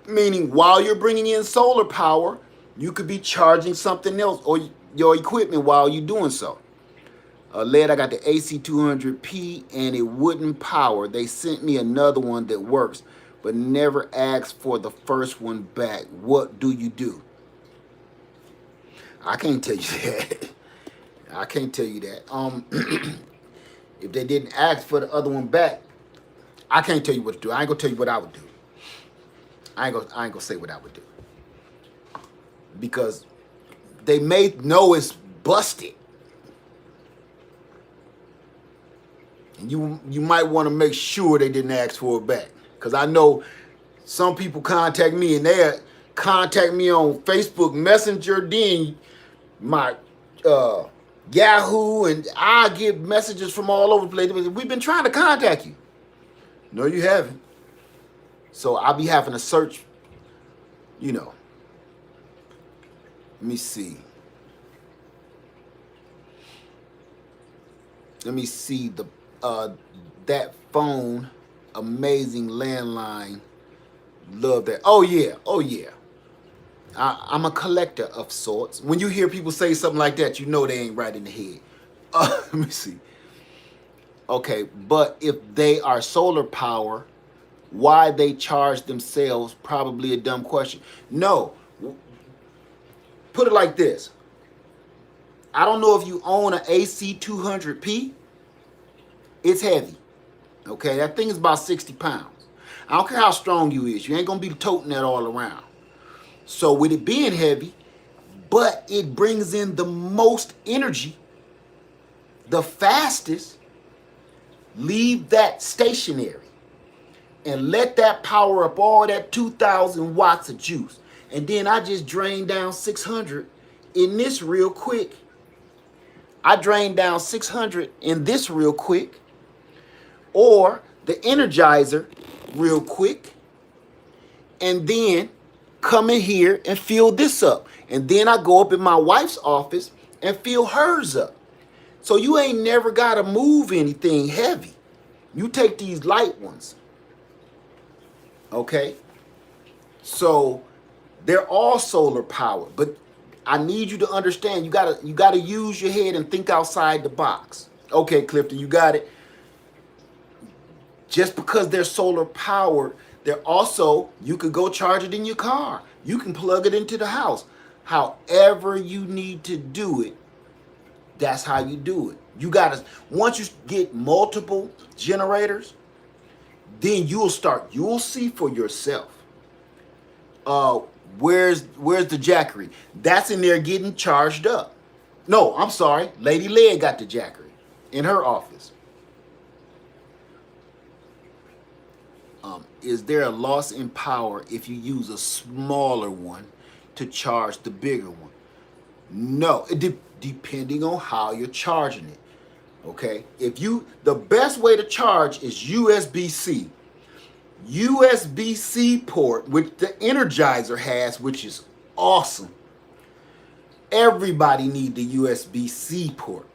S1: Meaning, while you're bringing in solar power, you could be charging something else or your equipment while you're doing so. Led, I got the AC200P and it wouldn't power. They sent me another one that works, but never asked for the first one back. What do you do? I can't tell you that. I can't tell you that. If they didn't ask for the other one back, I can't tell you what to do. I ain't gonna tell you what I would do. I ain't gonna say what I would do. Because they may know it's busted. And you might want to make sure they didn't ask for it back. Because I know some people contact me and they contact me on Facebook Messenger, then my Yahoo, and I get messages from all over the place. We've been trying to contact you. No, you haven't. So I'll be having to search, you know. Let me see. Let me see the that phone, amazing landline. Love that. Oh yeah, oh yeah. I'm a collector of sorts. When you hear people say something like that, you know they ain't right in the head. Let me see. Okay, but if they are solar power, why they charge themselves? Probably a dumb question. No. Put it like this. I don't know if you own an AC200P. It's heavy. Okay, that thing is about 60 pounds. I don't care how strong you is. You ain't going to be toting that all around. So with it being heavy, but it brings in the most energy, the fastest, leave that stationary and let that power up all that 2,000 watts of juice. And then I just drain down 600 in this real quick. I drain down 600 in this real quick. Or the Energizer real quick. And then come in here and fill this up. And then I go up in my wife's office and fill hers up. So you ain't never got to move anything heavy. You take these light ones. Okay? So they're all solar powered, but I need you to understand you gotta use your head and think outside the box. Okay, Clifton, you got it. Just because they're solar powered, they're also, you could go charge it in your car. You can plug it into the house. However you need to do it, that's how you do it. You gotta, once you get multiple generators, then you'll see for yourself. Where's the Jackery? That's in there getting charged up. No, I'm sorry. Lady Lead got the Jackery in her office. Is there a loss in power if you use a smaller one? to charge the bigger one. No, depending on how you're charging it. Okay, the best way to charge is USB-C. USB-C port, which the Energizer has, which is awesome. Everybody needs the USB-C port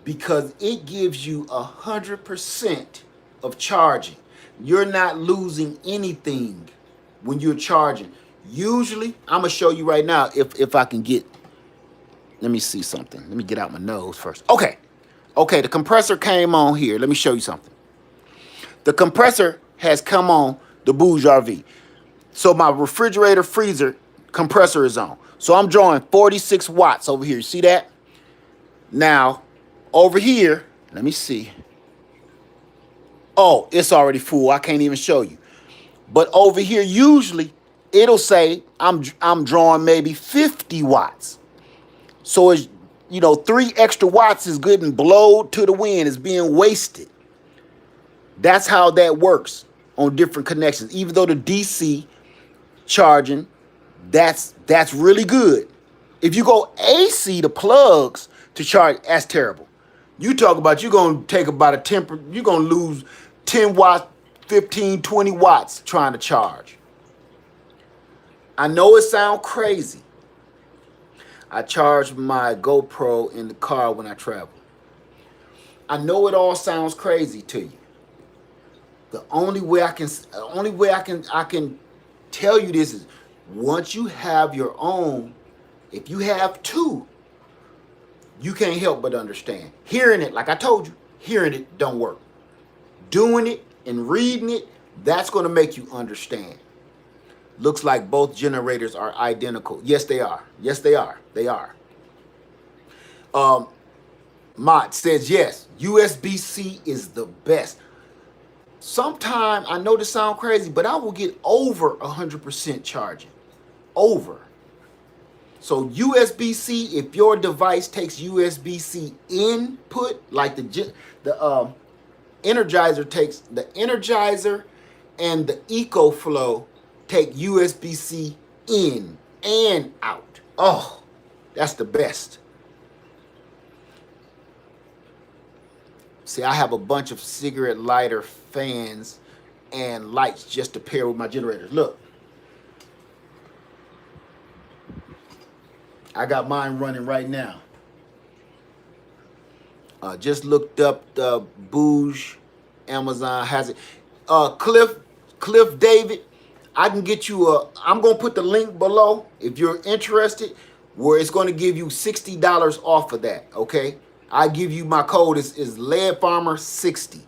S1: because it gives you 100% of charging. You're not losing anything when you're charging. Usually, I'm gonna show you right now if I can get. Let me see something. Let me get out my nose first. Okay, the compressor came on here. Let me show you something. The compressor has come on the Bouge RV. So my refrigerator freezer compressor is on. So I'm drawing 46 watts over here. You see that? Now, over here, let me see. Oh, it's already full. I can't even show you. But over here, usually, it'll say I'm drawing maybe 50 watts. So it's, 3 extra watts is getting blown to the wind. It's being wasted. That's how that works on different connections. Even though the DC charging, that's really good. If you go AC, the plugs to charge, that's terrible. You talk about you're going to take about you're going to lose 10 watts, 15, 20 watts trying to charge. I know it sounds crazy. I charge my GoPro in the car when I travel. I know it all sounds crazy to you. The only way I can tell you this is once you have your own, if you have two, you can't help but understand. Hearing it, like I told you, hearing it don't work. Doing it and reading it, that's going to make you understand. Looks like both generators are identical. Yes, they are. Yes, they are. They are. Mott says yes, USB-C is the best. Sometimes, I know this sounds crazy, but I will get over 100% charging. Over. So USB-C, if your device takes USB-C input, like the Energizer takes, the Energizer and the EcoFlow take USB-C in and out. Oh, that's the best. See, I have a bunch of cigarette lighter fans and lights just to pair with my generators. Look. I got mine running right now. Just looked up the Bouge. Amazon has it. Cliff David, I can get you I'm going to put the link below if you're interested, where it's going to give you $60 off of that, okay? I give you my code is Lead Farmer 60.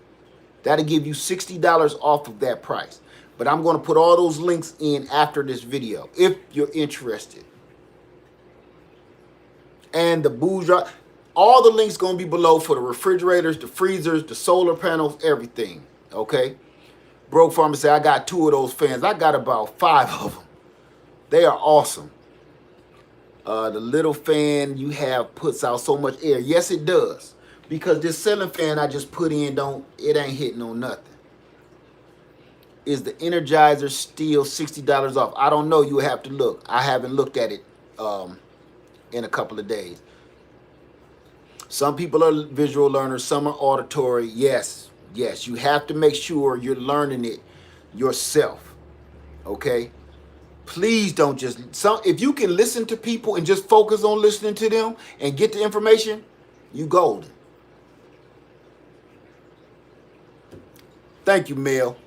S1: That'll give you $60 off of that price. But I'm going to put all those links in after this video if you're interested. And the Bouge, all the links going to be below for the refrigerators, the freezers, the solar panels, everything, okay? Broke Farmer said, I got 2 of those fans. I got about 5 of them. They are awesome. The little fan you have puts out so much air. Yes, it does. Because this ceiling fan I just put in, it ain't hitting on nothing. Is the Energizer still $60 off? I don't know. You have to look. I haven't looked at it in a couple of days. Some people are visual learners. Some are auditory. Yes. Yes. You have to make sure you're learning it yourself. Okay? Please don't just... if you can listen to people and just focus on listening to them and get the information, you golden. Thank you, Mel.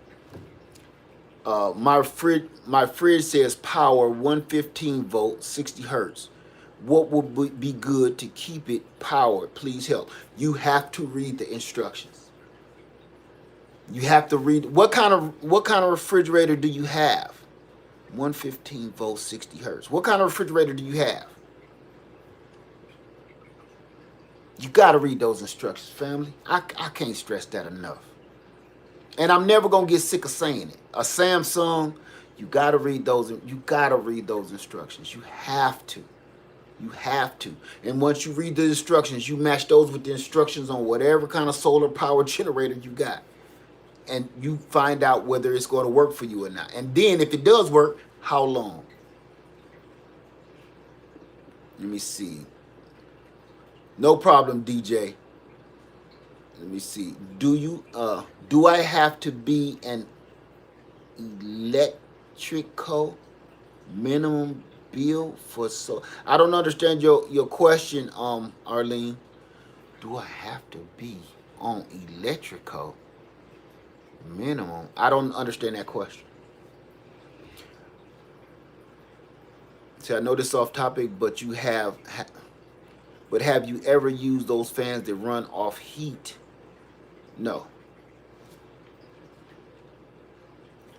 S1: My fridge says power 115 volt, 60 hertz. What would be good to keep it powered? Please help. You have to read the instructions. You have to read. What kind of refrigerator do you have? 115 volt, 60 hertz. What kind of refrigerator do you have? You got to read those instructions, family. I can't stress that enough. And I'm never going to get sick of saying it. A Samsung, you got to read those. You got to read those instructions. You have to. You have to. And once you read the instructions, you match those with the instructions on whatever kind of solar power generator you got. And you find out whether it's going to work for you or not. And then if it does work, how long? Let me see. No problem, DJ. Let me see. Do I have to be an electrical minimum bill for so? I don't understand your question, Arlene. Do I have to be on electrical minimum? I don't understand that question. See, I know this off topic, but but have you ever used those fans that run off heat? No.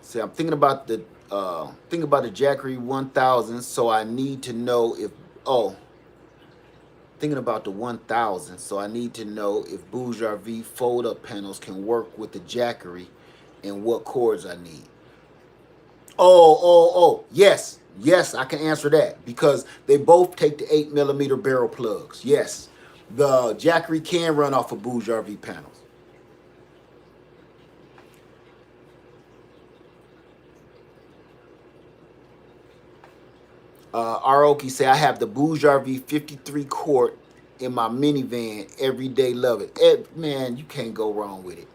S1: See, I'm thinking about the Jackery 1000, so I need to know if thinking about the 1000, so I need to know if Bourgeois V fold-up panels can work with the Jackery and what cords I need. Yes, I can answer that because they both take the 8mm barrel plugs. Yes, the Jackery can run off of Bourgeois V panels. Aroki say I have the Bourgeois V 53 quart in my minivan every day. Love it. Man, you can't go wrong with it.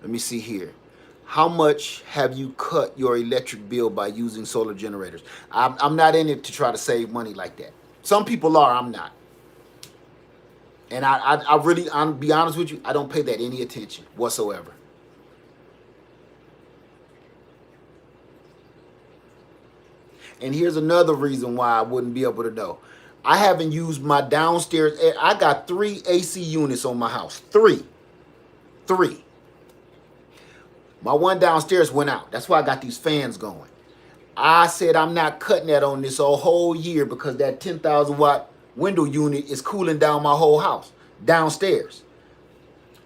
S1: Let me see here. How much have you cut your electric bill by using solar generators? I'm not in it to try to save money like that. Some people are, I'm not. And I'm be honest with you, I don't pay that any attention whatsoever. And here's another reason why I wouldn't be able to know. I haven't used my downstairs. I got 3 AC units on my house. Three. My one downstairs went out. That's why I got these fans going. I said I'm not cutting that on this a whole year because that 10,000 watt window unit is cooling down my whole house downstairs.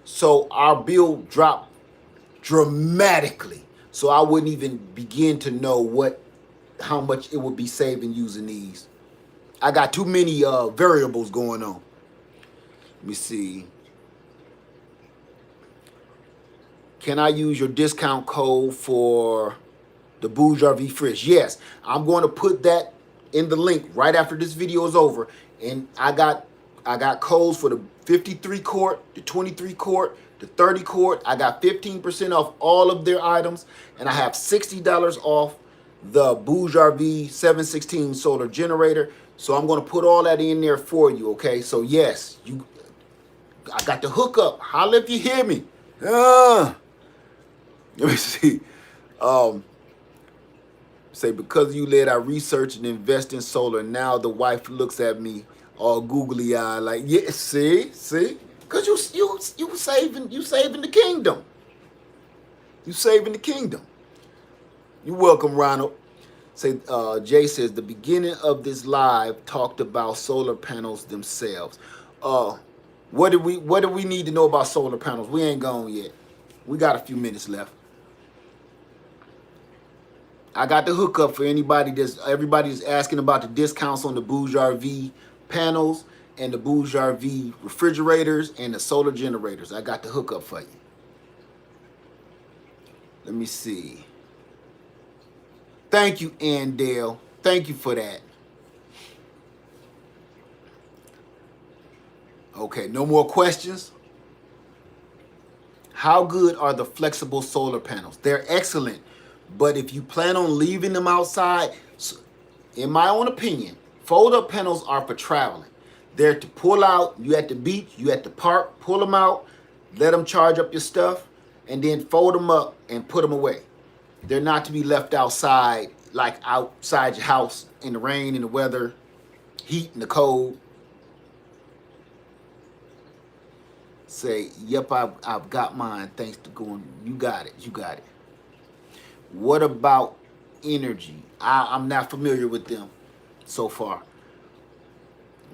S1: So our bill dropped dramatically. So I wouldn't even begin to know how much it would be saving using these. I got too many variables going on. Let me see. Can I use your discount code for the Bourgeois V fridge? Yes, I'm going to put that in the link right after this video is over. And I got codes for the 53 quart, the 23 quart, the 30 quart. I got 15% off all of their items, and I have $60 off the Bourgeois V 716 solar generator. So I'm going to put all that in there for you, okay? So yes, I got the hookup. Holla if you hear me. Let me see. Say, because you let I research and invest in solar, now the wife looks at me all googly eyed like, yeah, see? Because you saving the kingdom. You saving the kingdom. You're welcome, Ronald. Say, Jay says, the beginning of this live talked about solar panels themselves. What do we need to know about solar panels? We ain't gone yet. We got a few minutes left. I got the hookup for everybody's asking about the discounts on the Bourgeois V panels and the Bourgeois V refrigerators and the solar generators. I got the hookup for you. Let me see. Thank you, Andale. Thank you for that. Okay, no more questions. How good are the flexible solar panels? They're excellent. But if you plan on leaving them outside, in my own opinion, fold-up panels are for traveling. They're to pull out. You at the beach, you at the park, pull them out, let them charge up your stuff, and then fold them up and put them away. They're not to be left outside, like outside your house in the rain, in the weather, heat, and the cold. Say, yep, I've got mine. Thanks to going. You got it. What about energy? I'm not familiar with them so far.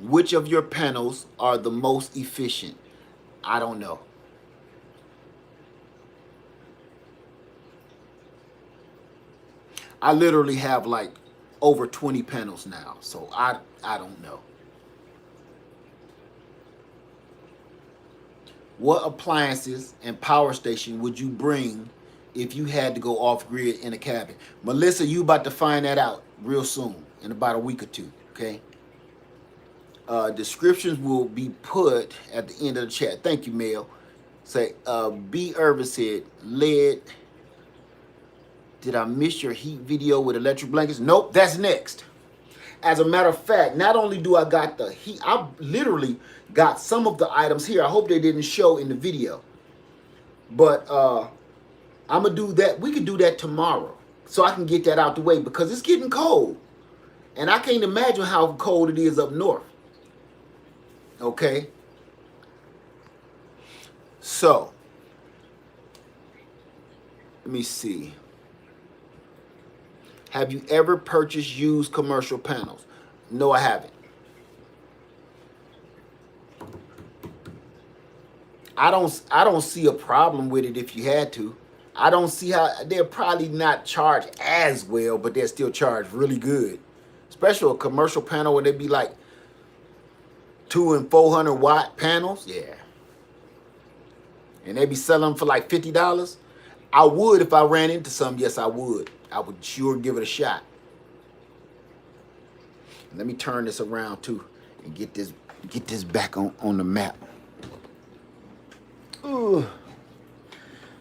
S1: Which of your panels are the most efficient? I don't know. I literally have like over 20 panels now, so I don't know. What appliances and power station would you bring if you had to go off grid in a cabin? Melissa, you about to find that out real soon, in about a week or two, okay? Descriptions will be put at the end of the chat. Thank you, Mel. Say, B. Irvin said, lead. Did I miss your heat video with electric blankets? Nope, that's next. As a matter of fact, not only do I got the heat, I literally got some of the items here. I hope they didn't show in the video. But I'm going to do that. We can do that tomorrow so I can get that out the way because it's getting cold. And I can't imagine how cold it is up north. Okay? So, let me see. Have you ever purchased used commercial panels? No, I haven't. I don't see a problem with it if you had to. I don't see how they're probably not charged as well, but they're still charged really good. Especially a commercial panel where they be like 200 and 400 watt panels. Yeah. And they be selling them for like $50. I would if I ran into some. Yes, I would. I would sure give it a shot. Let me turn this around too and get this back on the map. Ooh.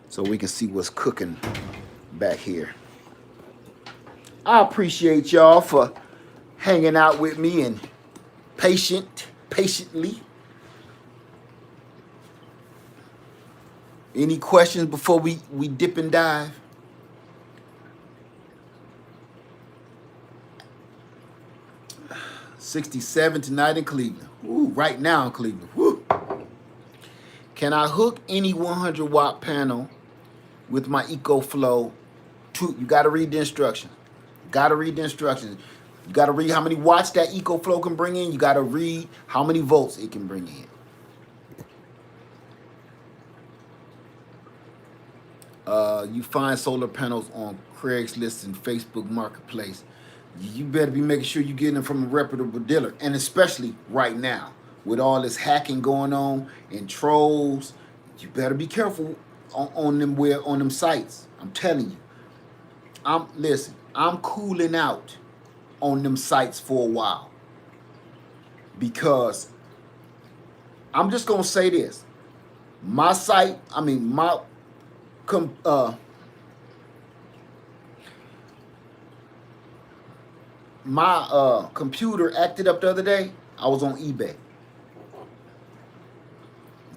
S1: So we can see what's cooking back here. I appreciate y'all for hanging out with me and patiently. Any questions before we dip and dive? $67 tonight in Cleveland. Ooh, right now in Cleveland. Woo. Can I hook any 100 watt panel with my EcoFlow? You got to read the instructions. You got to read the instructions. You got to read how many watts that EcoFlow can bring in. You got to read how many volts it can bring in. You find solar panels on Craigslist and Facebook Marketplace. You better be making sure you're getting them from a reputable dealer. And especially right now, with all this hacking going on and trolls, you better be careful on them sites. I'm telling you. Listen, I'm cooling out on them sites for a while. Because I'm just gonna say this. My site, my computer acted up the other day. I was on eBay.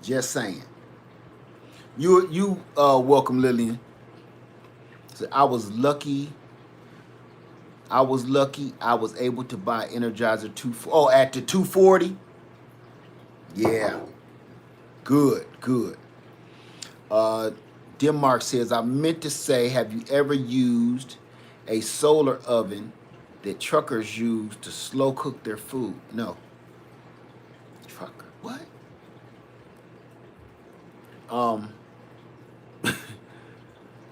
S1: Just saying. You welcome, Lillian. So I was lucky. I was able to buy Energizer 2. Oh, at the 240. Yeah. Good. Denmark says, I meant to say, have you ever used a solar oven that truckers use to slow cook their food? No. Trucker. What?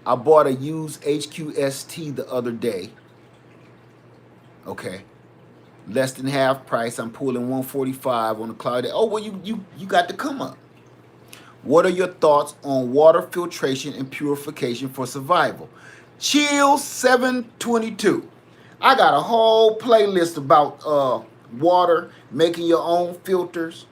S1: I bought a used HQST the other day. Okay. Less than half price. I'm pulling 145 on the cloud. Oh, well, you got to come up. What are your thoughts on water filtration and purification for survival? Chill 722. I got a whole playlist about water, making your own filters,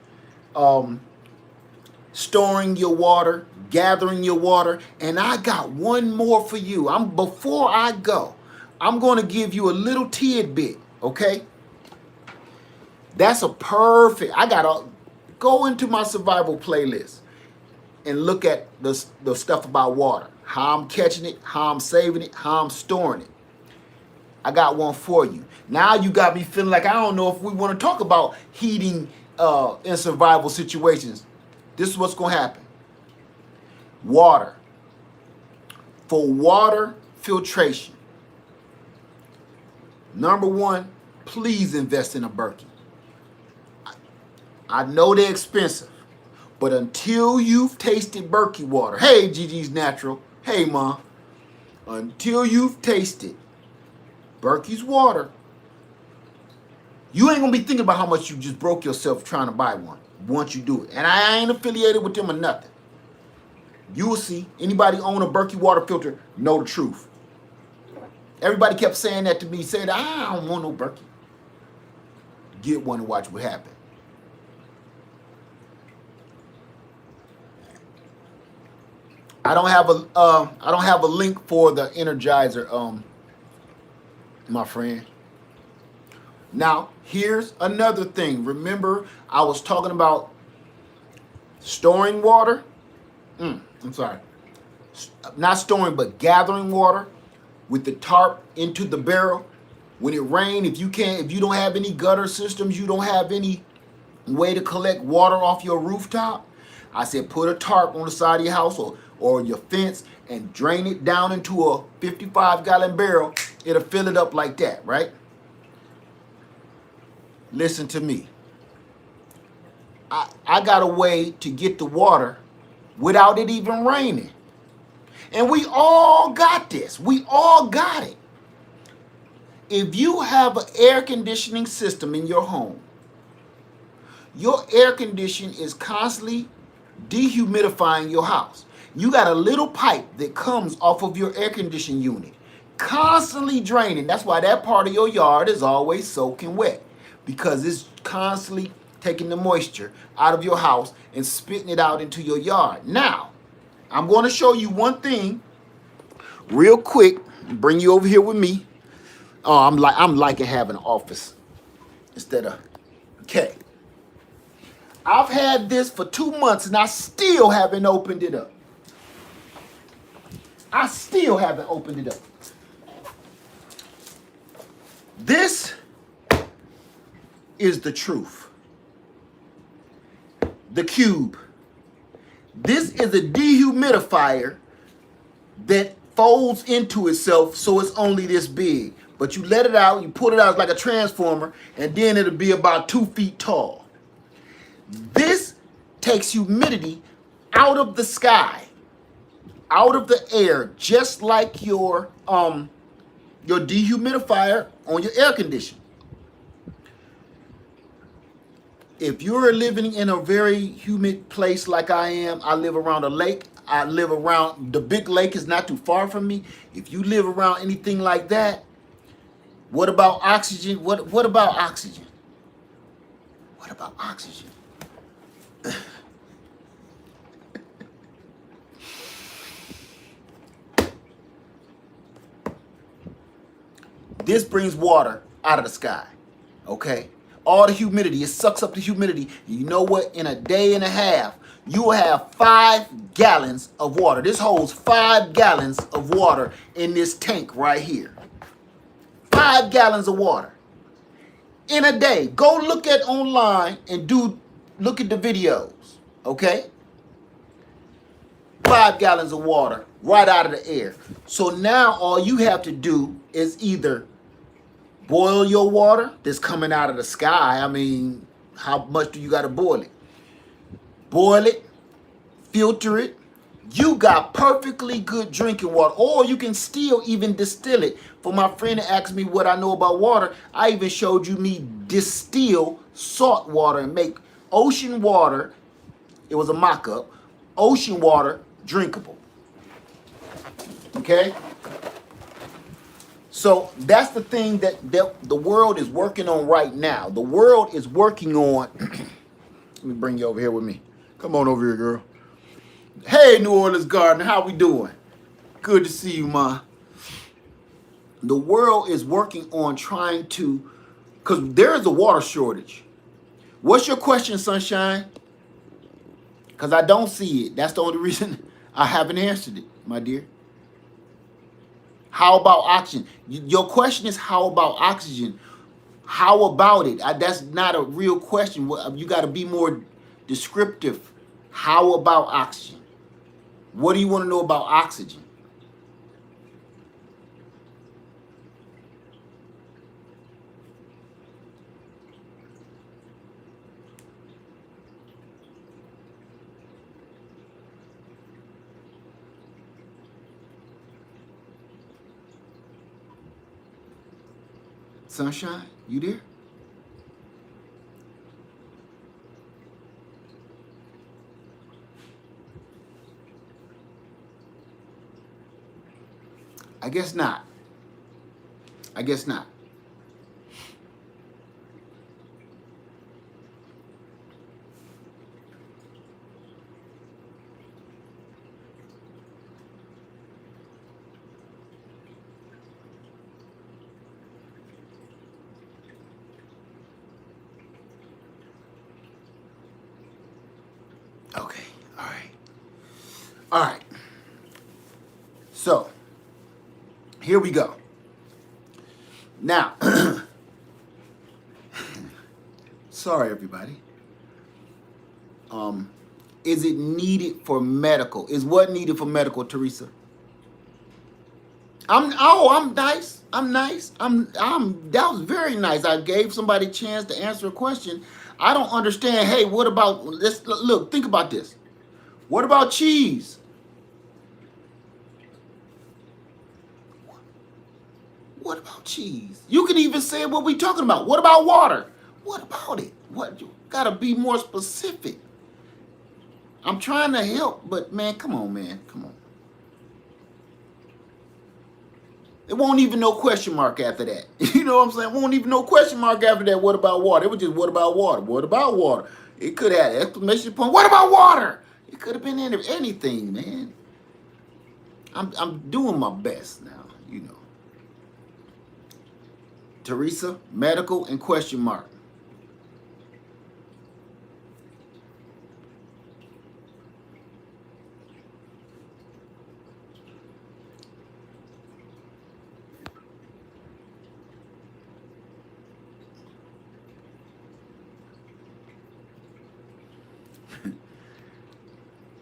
S1: storing your water, gathering your water, and I got one more for you. Before I go, I'm going to give you a little tidbit, okay? That's a perfect. I got to go into my survival playlist and look at the stuff about water, how I'm catching it, how I'm saving it, how I'm storing it. I got one for you. Now you got me feeling like I don't know if we want to talk about heating in survival situations. This is what's going to happen. Water. For water filtration, number one, please invest in a Berkey. I know they're expensive, but until you've tasted Berkey water, hey, Gigi's Natural, hey, Ma, until you've tasted Berkey's water, you ain't gonna be thinking about how much you just broke yourself trying to buy one once you do it. And I ain't affiliated with them or nothing. You will see. Anybody own a Berkey water filter know the truth. Everybody kept saying that to me, saying, I don't want no Berkey. Get one and watch what happens. I don't have a link for the Energizer, my friend. Now, here's another thing. Remember, I was talking about storing water? I'm sorry. Not storing, but gathering water with the tarp into the barrel. When it rains, if you don't have any gutter systems, you don't have any way to collect water off your rooftop, I said put a tarp on the side of your house or your fence and drain it down into a 55-gallon barrel. It'll fill it up like that, right? Listen to me. I got a way to get the water without it even raining. And we all got this. We all got it. If you have an air conditioning system in your home, your air condition is constantly dehumidifying your house. You got a little pipe that comes off of your air conditioning unit, constantly draining. That's why that part of your yard is always soaking wet, because it's constantly taking the moisture out of your house and spitting it out into your yard. Now, I'm going to show you one thing real quick. Bring you over here with me. Oh, I'm liking having an office instead of okay. I've had this for 2 months and I still haven't opened it up. I still haven't opened it up. This is the truth. The cube. This is a dehumidifier that folds into itself so it's only this big. But you let it out, you put it out like a transformer, and then it'll be about 2 feet tall. This takes humidity out of the sky, out of the air, just like your dehumidifier on your air conditioner. If you're living in a very humid place like I am, I live around a lake. I live around, the big lake is not too far from me. If you live around anything like that, what about oxygen? What about oxygen? What about oxygen? This brings water out of the sky, okay? All the humidity, it sucks up the humidity. You know what? In a day and a half, you will have 5 gallons of water. This holds 5 gallons of water in this tank right here. 5 gallons of water in a day. Go look at online and look at the videos, okay? 5 gallons of water right out of the air. So now all you have to do is either boil your water that's coming out of the sky. I mean, how much do you got to boil it? Boil it, filter it. You got perfectly good drinking water. Or you can still even distill it. For my friend that asked me what I know about water, I even showed you me distill salt water and make ocean water, it was a mock-up, ocean water drinkable. Okay? So that's the thing that the world is working on right now. The world is working on, let me bring you over here with me. Come on over here, girl. Hey, New Orleans Gardener, how we doing? Good to see you, ma. The world is working on trying to, because there is a water shortage. What's your question, Sunshine? Because I don't see it. That's the only reason I haven't answered it, my dear. How about oxygen? Your question is how about oxygen? How about it? That's not a real question. You got to be more descriptive. How about oxygen? What do you want to know about oxygen? Sunshine, you there? I guess not. I guess not. Okay. All right. All right. So here we go. Now, sorry everybody. Is it needed for medical? Is what needed for medical, Teresa? I'm nice. I'm nice. That was very nice. I gave somebody a chance to answer a question. I don't understand. Hey, what about this? Look, think about this. What about cheese? What about cheese? You can even say what we talking about. What about water? What about it? What, you gotta be more specific. I'm trying to help, but man, come on, man. Come on. It won't even no question mark after that. You know what I'm saying? It won't even no question mark after that. What about water? It was just what about water? What about water? It could have exclamation point. What about water? It could have been anything, man. I'm doing my best now, you know. Teresa, medical and question mark.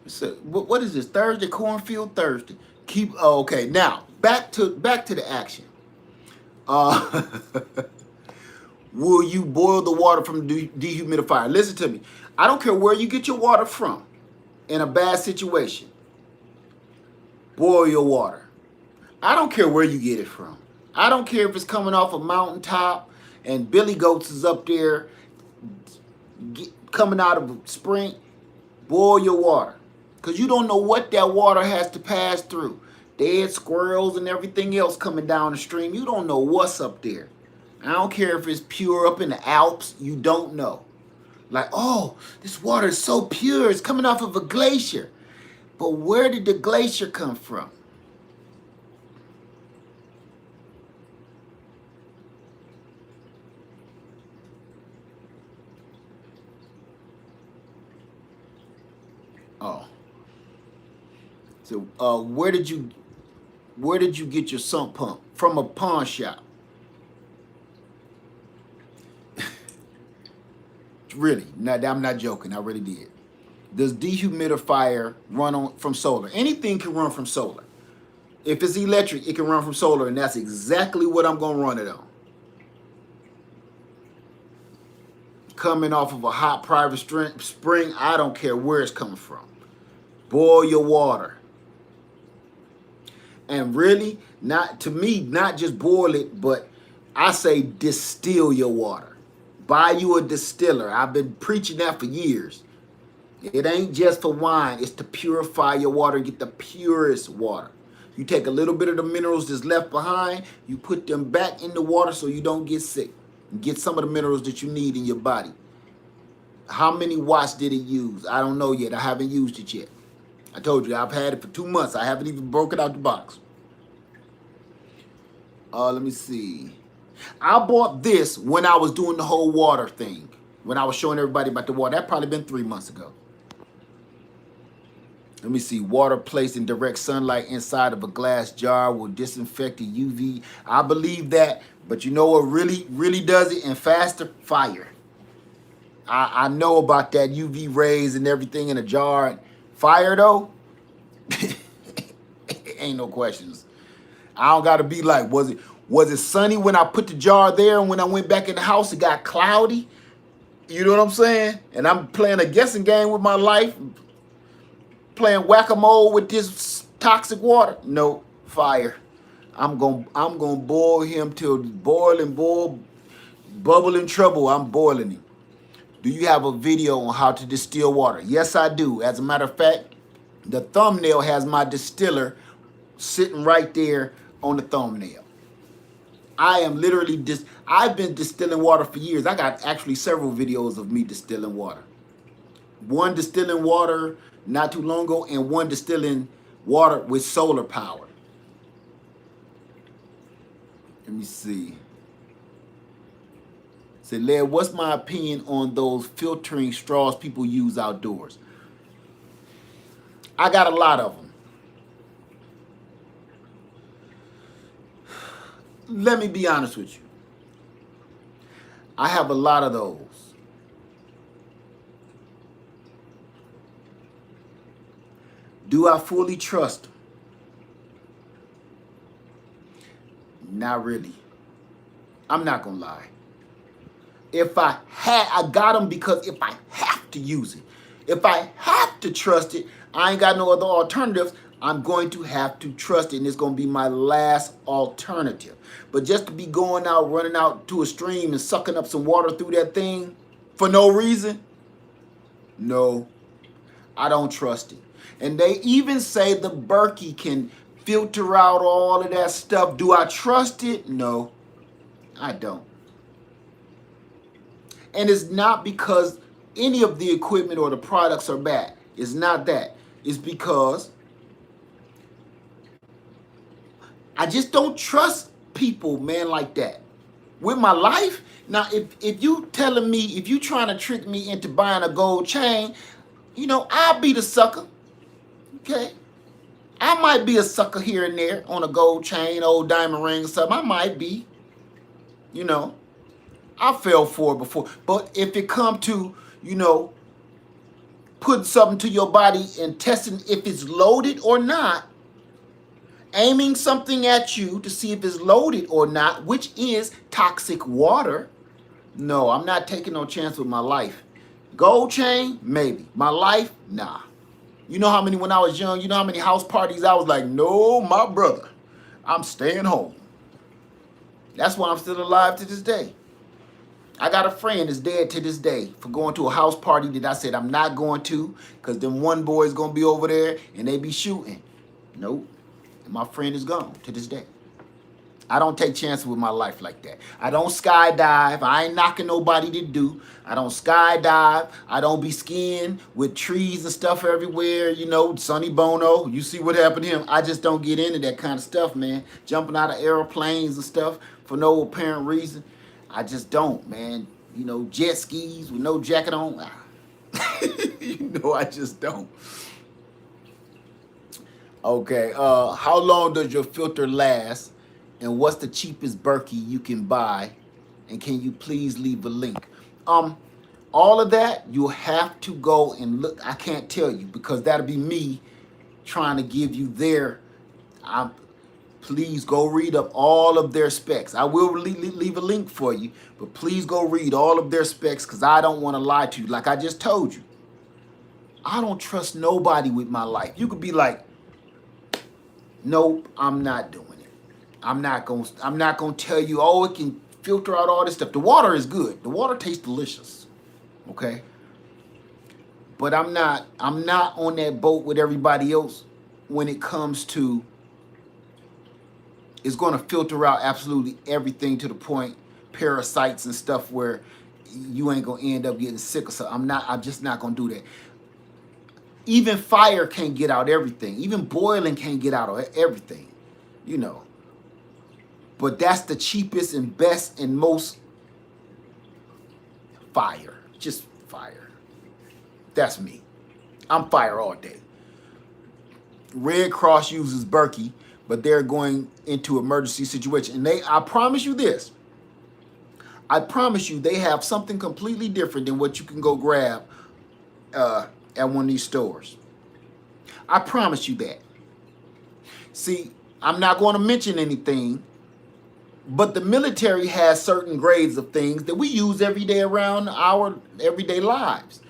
S1: So what is this? Thursday, cornfield Thursday. Okay. Now back to the action. Uh, will you boil the water from the dehumidifier? Listen to me. I don't care where you get your water from. In a bad situation, boil your water. I don't care where you get it from. I don't care if it's coming off a mountaintop and Billy Goats is up there coming out of a spring. Boil your water. Because you don't know what that water has to pass through. Dead squirrels and everything else coming down the stream. You don't know what's up there. I don't care if it's pure up in the Alps. You don't know. Like, oh, this water is so pure. It's coming off of a glacier. But where did the glacier come from? Oh. So where did you get your sump pump? From a pawn shop. Really? No, I'm not joking. I really did. Does dehumidifier run from solar? Anything can run from solar. If it's electric, it can run from solar, and that's exactly what I'm going to run it on. Coming off of a hot private spring, I don't care where it's coming from. Boil your water. And really, not just boil it, but I say distill your water. Buy you a distiller. I've been preaching that for years. It ain't just for wine. It's to purify your water and get the purest water. You take a little bit of the minerals that's left behind, you put them back in the water so you don't get sick. Get some of the minerals that you need in your body. How many watts did it use? I don't know yet. I haven't used it yet. I told you, I've had it for 2 months. I haven't even broke it out the box. Let me see. I bought this when I was doing the whole water thing. When I was showing everybody about the water. That probably been 3 months ago. Let me see. Water placed in direct sunlight inside of a glass jar will disinfect the UV. I believe that. But you know what really does it? And faster? Fire. I know about that UV rays and everything in a jar. Fire though? Ain't no questions. I don't got to be like, was it sunny when I put the jar there, and when I went back in the house it got cloudy? You know what I'm saying? And I'm playing a guessing game with my life, playing whack-a-mole with this toxic water. No, fire. I'm gonna boil him till boiling, bubbling trouble. I'm boiling him. Do you have a video on how to distill water? Yes, I do. As a matter of fact, the thumbnail has my distiller sitting right there on the thumbnail. I am literally I've been distilling water for years. I got actually several videos of me distilling water. One distilling water not too long ago, and one distilling water with solar power. Let me see. Say, Laird, what's my opinion on those filtering straws people use outdoors? I got a lot of them. Let me be honest with you. I have a lot of those. Do I fully trust them? Not really. I'm not gonna lie. If I got them because if I have to use it, if I have to trust it, I ain't got no other alternatives. I'm going to have to trust it, and it's going to be my last alternative. But just to be going out, running out to a stream and sucking up some water through that thing for no reason, no, I don't trust it. And they even say the Berkey can filter out all of that stuff. Do I trust it? No, I don't. And it's not because any of the equipment or the products are bad. It's not that. It's because I just don't trust people, man, like that. With my life, now if you telling me, if you trying to trick me into buying a gold chain, you know, I'll be the sucker. Okay? I might be a sucker here and there on a gold chain, old diamond ring or something. I might be. You know. I fell for it before. But if it come to, you know, putting something to your body and testing if it's loaded or not, aiming something at you to see if it's loaded or not, which is toxic water, no, I'm not taking no chance with my life. Gold chain, maybe. My life, nah. You know how many, when I was young, you know how many house parties I was like, no, my brother, I'm staying home. That's why I'm still alive to this day. I got a friend that's dead to this day for going to a house party that I said I'm not going to because them one boy's going to be over there and they be shooting. Nope. And my friend is gone to this day. I don't take chances with my life like that. I don't skydive. I ain't knocking nobody to do. I don't skydive. I don't be skiing with trees and stuff everywhere. You know, Sonny Bono. You see what happened to him. I just don't get into that kind of stuff, man. Jumping out of airplanes and stuff for no apparent reason. I just don't, man. You know, jet skis with no jacket on. You know, I just don't. Okay, how long does your filter last? And what's the cheapest Berkey you can buy? And can you please leave a link? All of that, you'll have to go and look. I can't tell you because that'll be me trying to give you their... Please go read up all of their specs. I will leave a link for you, but please go read all of their specs because I don't want to lie to you. Like I just told you, I don't trust nobody with my life. You could be like, nope, I'm not doing it. I'm not gonna tell you, oh, it can filter out all this stuff. The water is good. The water tastes delicious. Okay? But I'm not on that boat with everybody else when it comes to it's going to filter out absolutely everything to the point parasites and stuff where you ain't going to end up getting sick or something. I'm just not going to do that. Even fire can't get out everything. Even boiling can't get out everything, you know. But that's the cheapest and best and most fire. Just fire. That's me. I'm fire all day. Red Cross uses Berkey, but they're going into emergency situation. And I promise you this. I promise you they have something completely different than what you can go grab at one of these stores. I promise you that. See, I'm not going to mention anything, but the military has certain grades of things that we use every day around our everyday lives.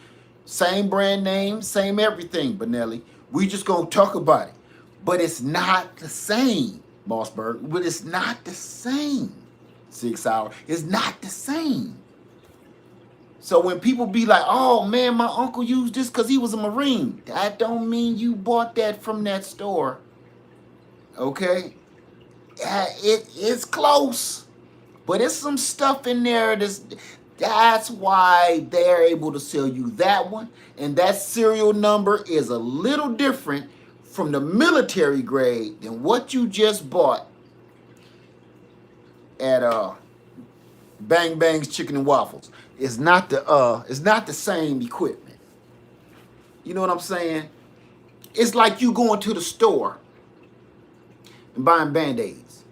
S1: Same brand name, same everything, Benelli. We just going to talk about it. But it's not the same, Mossberg. But it's not the same, 6 Hour. It's not the same. So when people be like, oh, man, my uncle used this because he was a Marine. That don't mean you bought that from that store. Okay? It's close. But it's some stuff in there that's why they're able to sell you that one. And that serial number is a little different from the military grade than what you just bought at Bang Bang's Chicken and Waffles. It's not the same equipment. You know what I'm saying? It's like you going to the store and buying Band-Aids.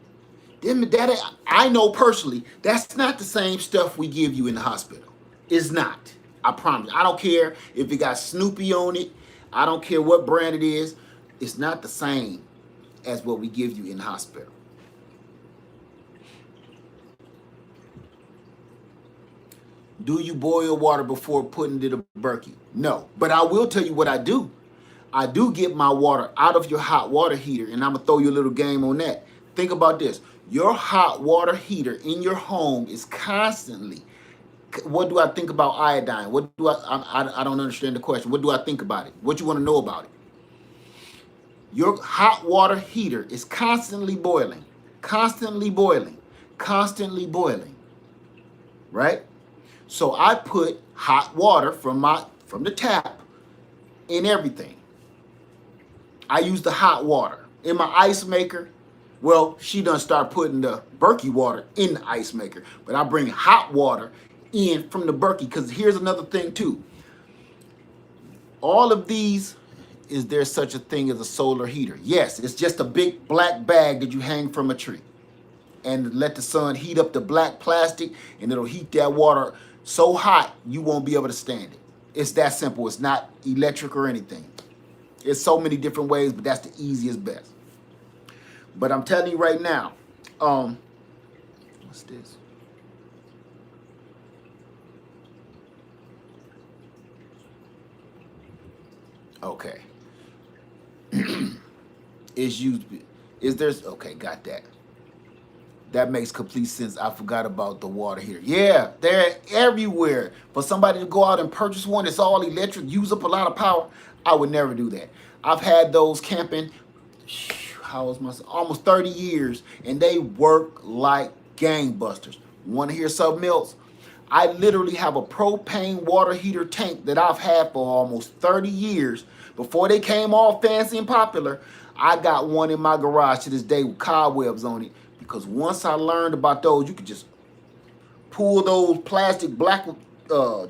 S1: I know personally, that's not the same stuff we give you in the hospital. It's not. I promise. I don't care if it got Snoopy on it. I don't care what brand it is. It's not the same as what we give you in the hospital. Do you boil water before putting it in a Berkey? No. But I will tell you what I do. I do get my water out of your hot water heater, and I'm going to throw you a little game on that. Think about this. Your hot water heater in your home is constantly, what do I think about iodine? What do I don't understand the question. What do I think about it? What you want to know about it? Your hot water heater is constantly boiling, constantly boiling, constantly boiling, right? So I put hot water from the tap in everything. I use the hot water in my ice maker. Well, she done start putting the Berkey water in the ice maker, but I bring hot water in from the Berkey, because here's another thing too. All of these, is there such a thing as a solar heater? Yes, it's just a big black bag that you hang from a tree and let the sun heat up the black plastic, and it'll heat that water so hot you won't be able to stand it. It's that simple. It's not electric or anything. It's so many different ways, but that's the easiest best. But I'm telling you right now, what's this? Okay. Okay, got that. That makes complete sense. I forgot about the water heater. Yeah, they're everywhere. For somebody to go out and purchase one that's all electric, use up a lot of power, I would never do that. I've had those camping, almost 30 years, and they work like gangbusters. Want to hear something else? I literally have a propane water heater tank that I've had for almost 30 years. Before they came all fancy and popular, I got one in my garage to this day with cobwebs on it. Because once I learned about those, you could just pull those plastic black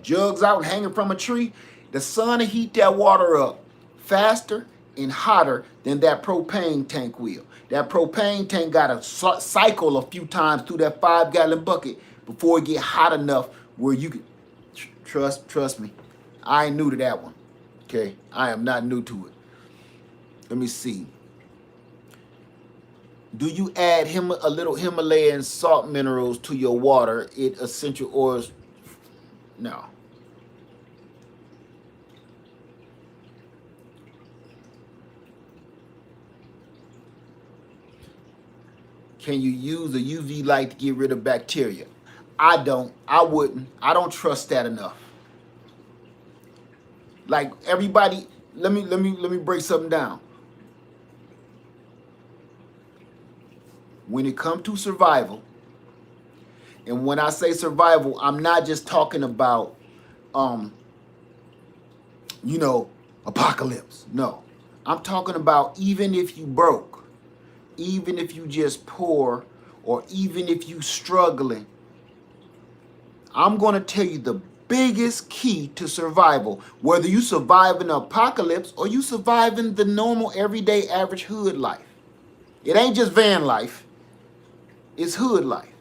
S1: jugs out and hang it from a tree. The sun will heat that water up faster and hotter than that propane tank will. That propane tank got to cycle a few times through that 5-gallon bucket before it get hot enough where you can trust me. I ain't new to that one. Okay, I am not new to it. Let me see. Do you add a little Himalayan salt minerals to your water? It essential oils? No. Can you use a UV light to get rid of bacteria? I don't. I wouldn't. I don't trust that enough. Like everybody, let me break something down. When it comes to survival, and when I say survival, I'm not just talking about apocalypse. No. I'm talking about even if you broke, even if you just poor, or even if you struggling, I'm going to tell you the biggest key to survival, whether you survive in an apocalypse or you survive in the normal, everyday, average hood life. It ain't just van life. It's hood life.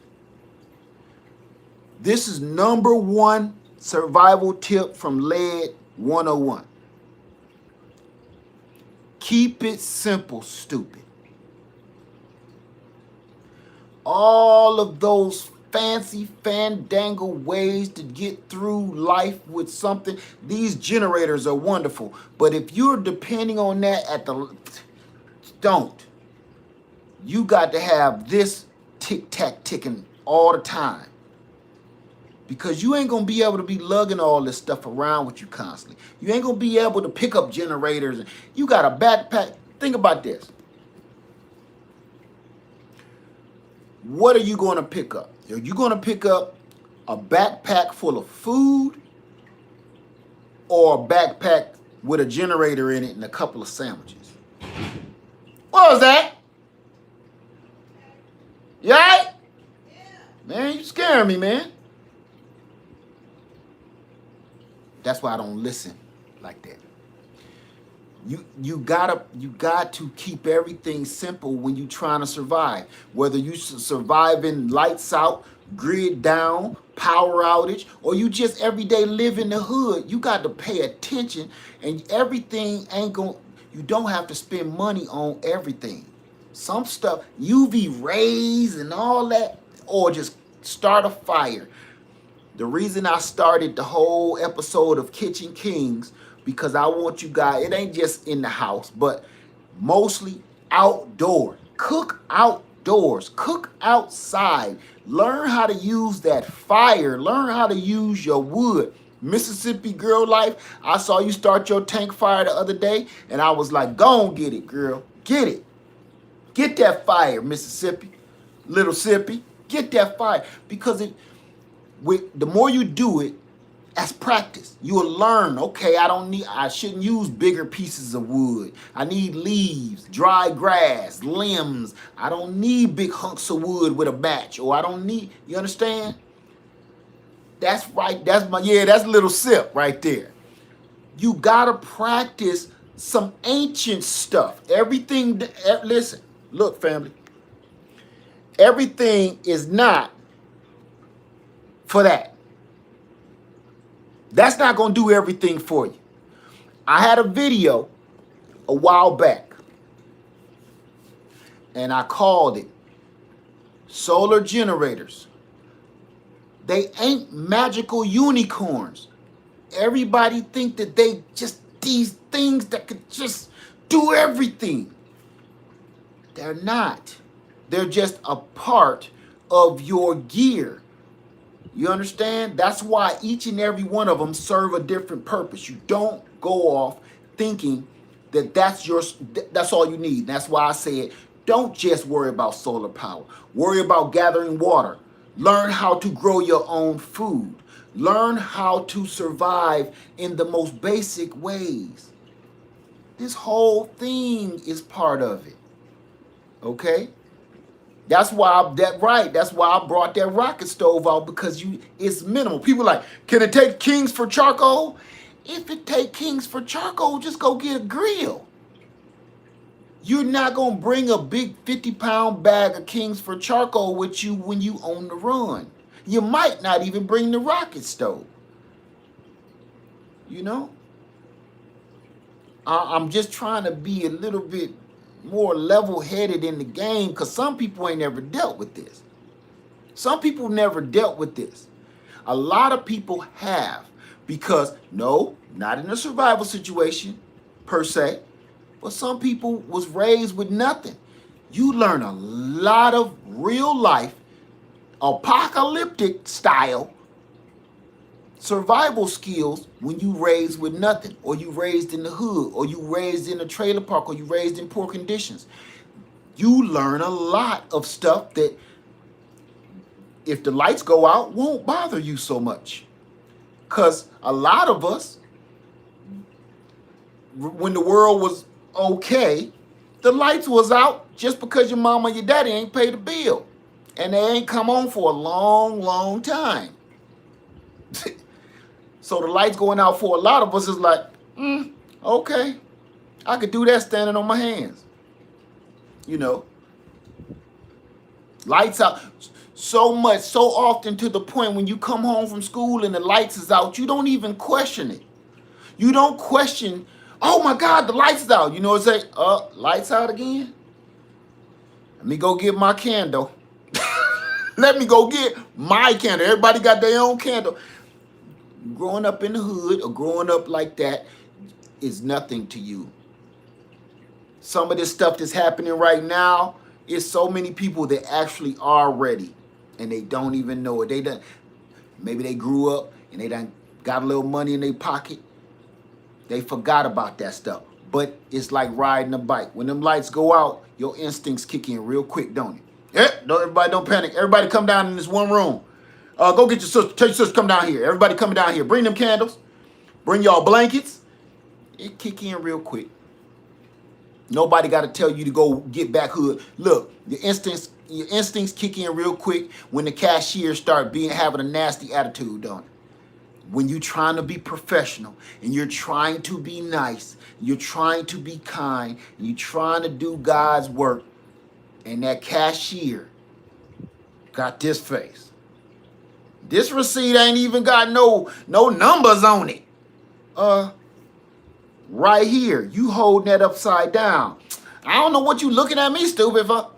S1: This is number one survival tip from Lead 101. Keep it simple, stupid. All of those fancy fandangle ways to get through life with something, these generators are wonderful. But if you're depending on that don't. You got to have this tic-tac ticking all the time. Because you ain't going to be able to be lugging all this stuff around with you constantly. You ain't going to be able to pick up generators. You got a backpack. Think about this. What are you going to pick up? Are you going to pick up a backpack full of food or a backpack with a generator in it and a couple of sandwiches? What was that? You all right? Yeah. Man, you scaring me, man. That's why I don't listen like that. You got to keep everything simple when you trying to survive. Whether you surviving lights out, grid down, power outage, or you just everyday live in the hood, you got to pay attention. And everything ain't going. You don't have to spend money on everything. Some stuff, UV rays and all that, or just start a fire. The reason I started the whole episode of Kitchen Kings, because I want you guys, it ain't just in the house, but mostly outdoors. Cook outdoors. Cook outside. Learn how to use that fire. Learn how to use your wood. Mississippi Girl Life, I saw you start your tank fire the other day, and I was like, go on, get it, girl. Get it. Get that fire, Mississippi. Little Sippy. Get that fire. Because the more you do it, as practice, you will learn, okay, I shouldn't use bigger pieces of wood. I need leaves, dry grass, limbs. I don't need big hunks of wood with a match, or I don't need, you understand? That's right, that's Little Sip right there. You gotta practice some ancient stuff. Everything, listen, look, family. Everything is not for that. That's not going to do everything for you. I had a video a while back, and I called it Solar Generators. They ain't magical unicorns. Everybody think that they just these things that could just do everything. They're not. They're just a part of your gear. You understand? That's why each and every one of them serve a different purpose. You don't go off thinking that that's all you need. That's why I said, don't just worry about solar power. Worry about gathering water. Learn how to grow your own food. Learn how to survive in the most basic ways. This whole thing is part of it. Okay? That's why That's why I brought that rocket stove out, because it's minimal. People are like, can it take Kings for charcoal? If it take Kings for charcoal, just go get a grill. You're not gonna bring a big 50-pound bag of Kings for charcoal with you when you on the run. You might not even bring the rocket stove. You know? I'm just trying to be a little bit more level-headed in the game, because some people ain't never dealt with this. Some people never dealt with this. A lot of people have, because no, not in a survival situation per se, but some people was raised with nothing. You learn a lot of real life, apocalyptic style survival skills when you raised with nothing, or you raised in the hood, or you raised in a trailer park, or you raised in poor conditions. You learn a lot of stuff that, if the lights go out, won't bother you so much. Because a lot of us, when the world was okay, the lights was out just because your mama or your daddy ain't paid the bill. And they ain't come on for a long, long time. So the lights going out for a lot of us is like, okay, I could do that standing on my hands. You know, lights out so much, so often, to the point when you come home from school and the lights is out, you don't even question it. You don't question, oh my God, the lights is out. You know what I'm saying? Lights out again? Let me go get my candle. Let me go get my candle. Everybody got their own candle. Growing up in the hood, or growing up like that, is nothing to you. Some of this stuff that's happening right now, is so many people that actually are ready, and they don't even know it. Maybe they grew up and they done got a little money in their pocket. They forgot about that stuff. But it's like riding a bike. When them lights go out, your instincts kick in real quick, don't it? Yeah, everybody don't panic. Everybody come down in this one room. Go get your sister. Tell your sister come down here. Everybody coming down here. Bring them candles. Bring y'all blankets. It kick in real quick. Nobody got to tell you to go get back hood. Look, your instincts kick in real quick when the cashier start having a nasty attitude on it. when you're trying to be professional and you're trying to be nice, you're trying to be kind, and you're trying to do God's work, and that cashier got this face. This receipt ain't even got no numbers on it. Right here, you holding that upside down. I don't know what you looking at me stupid for.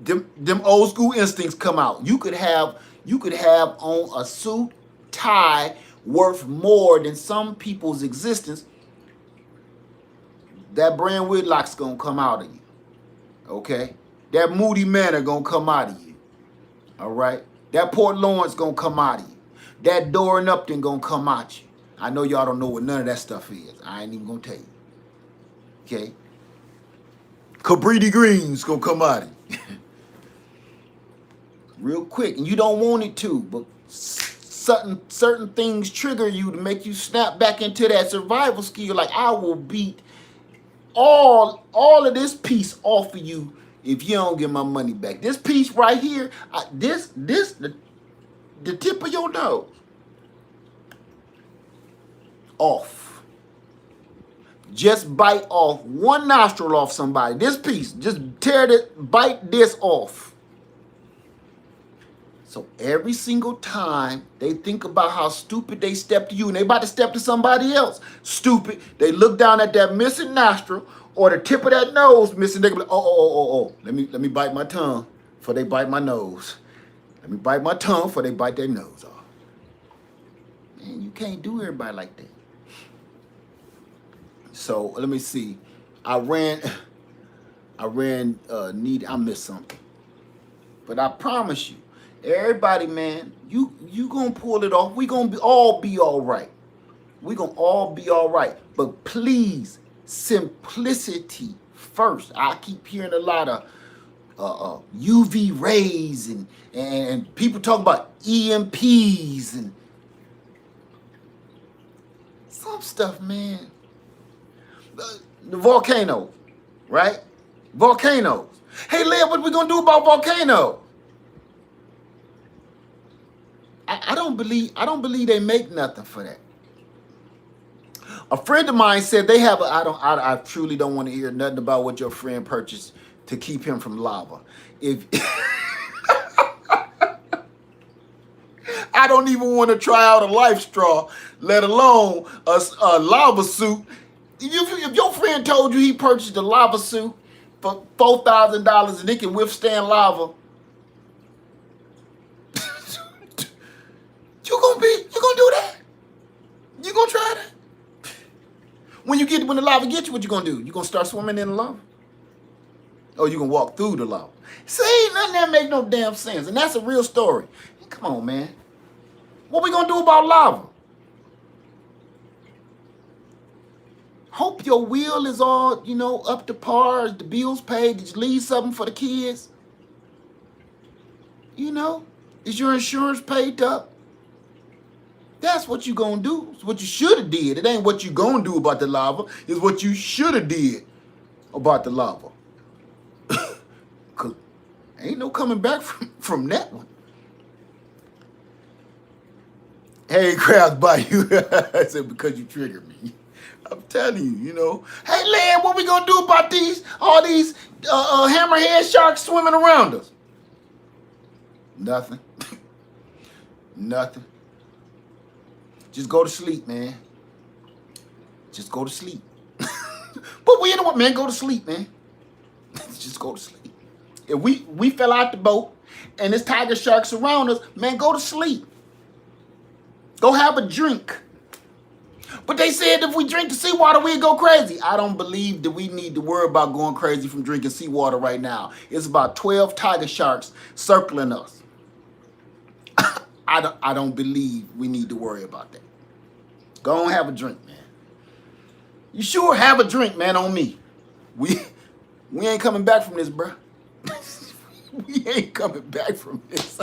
S1: Them old school instincts come out. You could have on a suit, tie worth more than some people's existence. That Brand Whitlock's gonna come out of you. Okay? That Moody Manor gonna come out of you. All right? That Port Lawrence gonna come out of you. That Door and Upton gonna come out you. I know y'all don't know what none of that stuff is. I ain't even gonna tell you. Okay? Cabrini Green's gonna come out of you. Real quick. And you don't want it to, but certain things trigger you to make you snap back into that survival skill. Like, I will beat all of this piece off of you if you don't get my money back. This piece right here, the tip of your nose, off. Just bite off one nostril off somebody. This piece, just bite this off. So every single time they think about how stupid they step to you and they about to step to somebody else, stupid, they look down at that missing nostril or the tip of that nose missing. They go like, let me bite my tongue before they bite my nose. Let me bite my tongue before they bite their nose off. Man, you can't do everybody like that. So let me see. I missed something. But I promise you, everybody, man, you gonna pull it off. We gonna all be all right. We gonna all be all right. But please, simplicity first. I keep hearing a lot of UV rays and people talk about EMPs and some stuff, man. The volcano, right? Volcanoes. Hey, Leah, what we gonna do about volcanoes? I don't believe they make nothing for that. A friend of mine said they have I truly don't want to hear nothing about what your friend purchased to keep him from lava. If I don't even want to try out a life straw, let alone a lava suit. If your friend told you he purchased a lava suit for $4,000 and it can withstand lava, you gonna do that? You gonna try that? When the lava gets you, what you gonna do? You gonna start swimming in the lava? Or you gonna walk through the lava? See, nothing that make no damn sense. And that's a real story. Come on, man. What we gonna do about lava? Hope your will is all, up to par. The bills paid. Did you leave something for the kids? Is your insurance paid up? That's what you gonna do. It's what you should have did. It ain't what you gonna do about the lava. It's what you should have did about the lava. Cause ain't no coming back from that one. Hey, crabs by you. I said, because you triggered me. I'm telling you, Hey, Lad, what we gonna do about all these hammerhead sharks swimming around us? Nothing. Nothing. Just go to sleep, man. Just go to sleep. But you know what, man? Go to sleep, man. Just go to sleep. If we fell out the boat and there's tiger sharks around us, man, go to sleep. Go have a drink. But they said if we drink the seawater, we'd go crazy. I don't believe that we need to worry about going crazy from drinking seawater right now. It's about 12 tiger sharks circling us. I don't believe we need to worry about that. Go on, have a drink, man. You sure have a drink, man, on me. We ain't coming back from this, bro. We ain't coming back from this.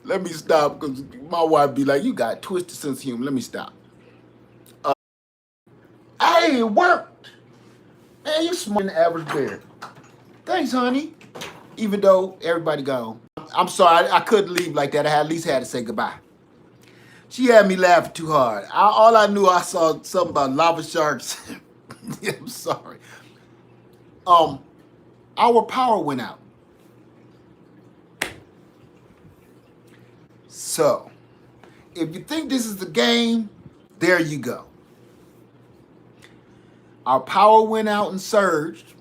S1: Let me stop, because my wife be like, you got a twisted sense of humor. Let me stop. Hey, it worked. Man, you smart than the average bear. Thanks, honey. Even though everybody gone. I'm sorry, I couldn't leave like that. I at least had to say goodbye. She had me laughing too hard. All I knew, I saw something about lava sharks. I'm sorry. Um, our power went out. So, if you think this is the game, there you go. Our power went out and surged,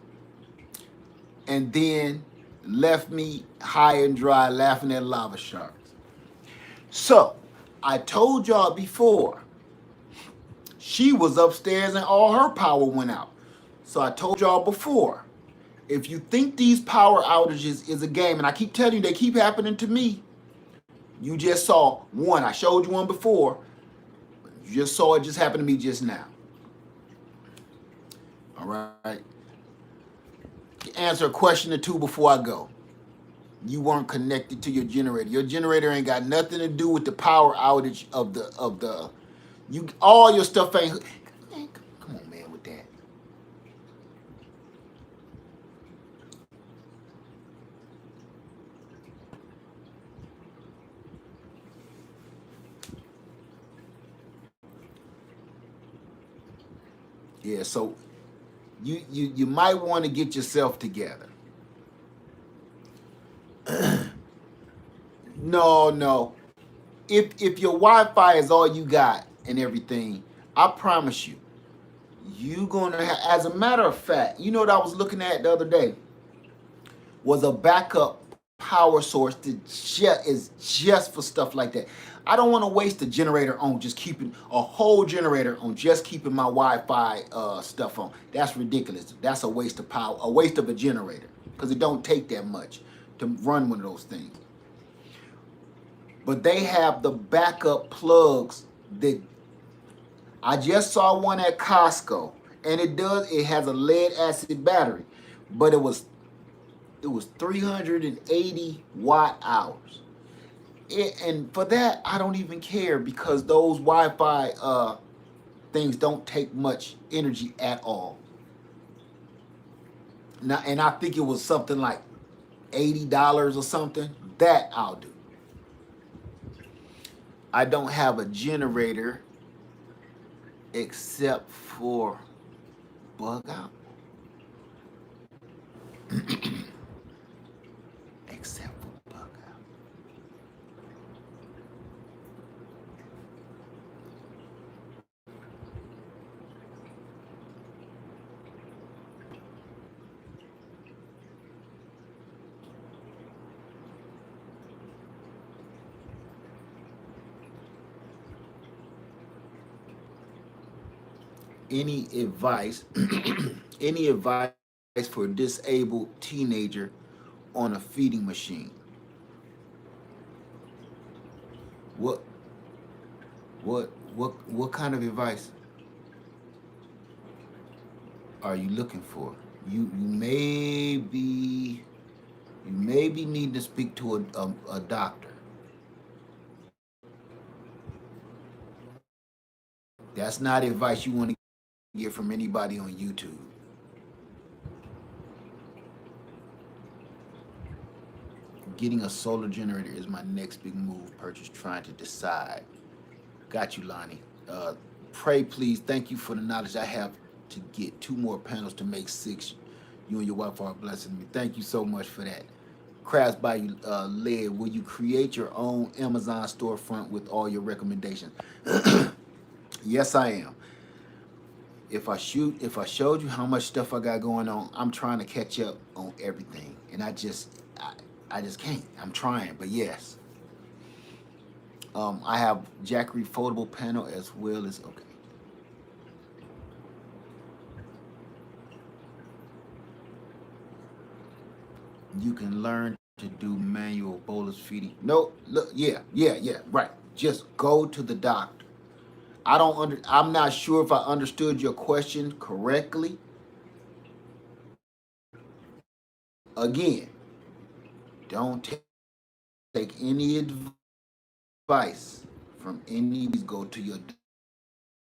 S1: and then left me high and dry laughing at lava sharks. So, I told y'all before, she was upstairs and all her power went out. So I told y'all before, if you think these power outages is a game, and I keep telling you they keep happening to me, you just saw one. I showed you one before. You just saw it just happen to me just now. All right. Answer a question or two before I go. You weren't connected to your generator. Your generator ain't got nothing to do with the power outage of the you all your stuff ain't. Man, come on, man, with that. Yeah, so you might want to get yourself together. No. If your Wi-Fi is all you got and everything, I promise you gonna have, as a matter of fact, you know what I was looking at the other day was a backup power source that is just for stuff like that. I don't want to waste a generator on just keeping a whole generator on just keeping my Wi-Fi stuff on. That's ridiculous. That's a waste of power, a waste of a generator, because it don't take that much to run one of those things. But they have the backup plugs that I just saw one at Costco, and it has a lead acid battery, but it was 380 watt hours. And for that, I don't even care, because those Wi-Fi things don't take much energy at all. Now, and I think it was something like $80 or something. That I'll do. I don't have a generator except for bug out. Except for bug out. Any advice? Any advice for a disabled teenager on a feeding machine? What what kind of advice are you looking for? You may be needing to speak to a doctor. That's not advice you want to get from anybody on YouTube. Getting a solar generator is my next big move purchase, trying to decide. Got you, Lonnie. Pray, please. Thank you for the knowledge. I have to get 2 more panels to make 6. You and your wife are blessing me. Thank you so much for that. Crafts by you, Led. Will you create your own Amazon storefront with all your recommendations? Yes, I am. If I showed you how much stuff I got going on, I'm trying to catch up on everything, and I just can't. I'm trying, but yes. I have Jackery foldable panel as well as okay. You can learn to do manual bolus feeding. No, look, yeah, right. Just go to the doctor. I'm not sure if I understood your question correctly. Again, don't take any advice from any. Go to your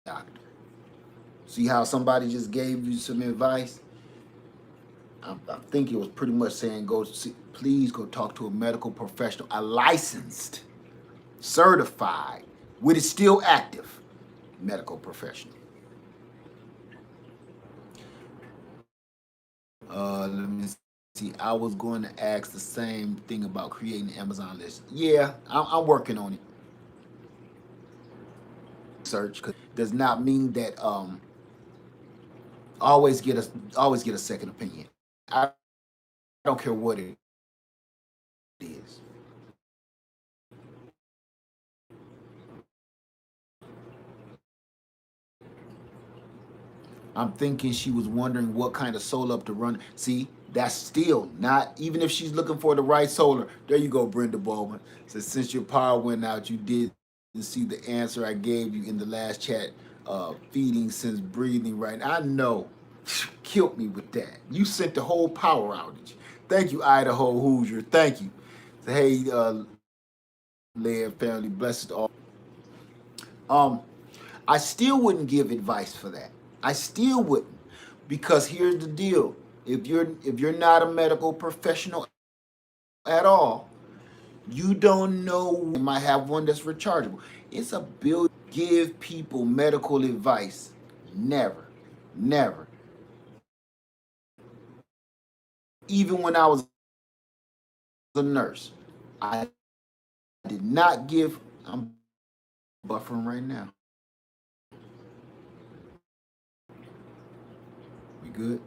S1: doctor. See how somebody just gave you some advice? I think it was pretty much saying go see. please go talk to a medical professional, a licensed, certified, with it still active medical professional. Let me see. I was going to ask the same thing about creating an Amazon list. Yeah, I'm working on it. Search does not mean that always get a second opinion. I don't care what it is. I'm thinking she was wondering what kind of solar up to run. See, that's still not, even if she's looking for the right solar. There you go, Brenda Baldwin. So since your power went out, you did see the answer I gave you in the last chat. Feeding since breathing right now. I know. Killed me with that. You sent the whole power outage. Thank you, Idaho Hoosier. Thank you. So, hey, Leah family, blessed all. I still wouldn't give advice for that. I still wouldn't, because here's the deal: if you're not a medical professional at all, you don't know. You might have one that's rechargeable. It's a bill. Give people medical advice. Never, never. Even when I was a nurse, I did not give. I'm buffering right now. We good?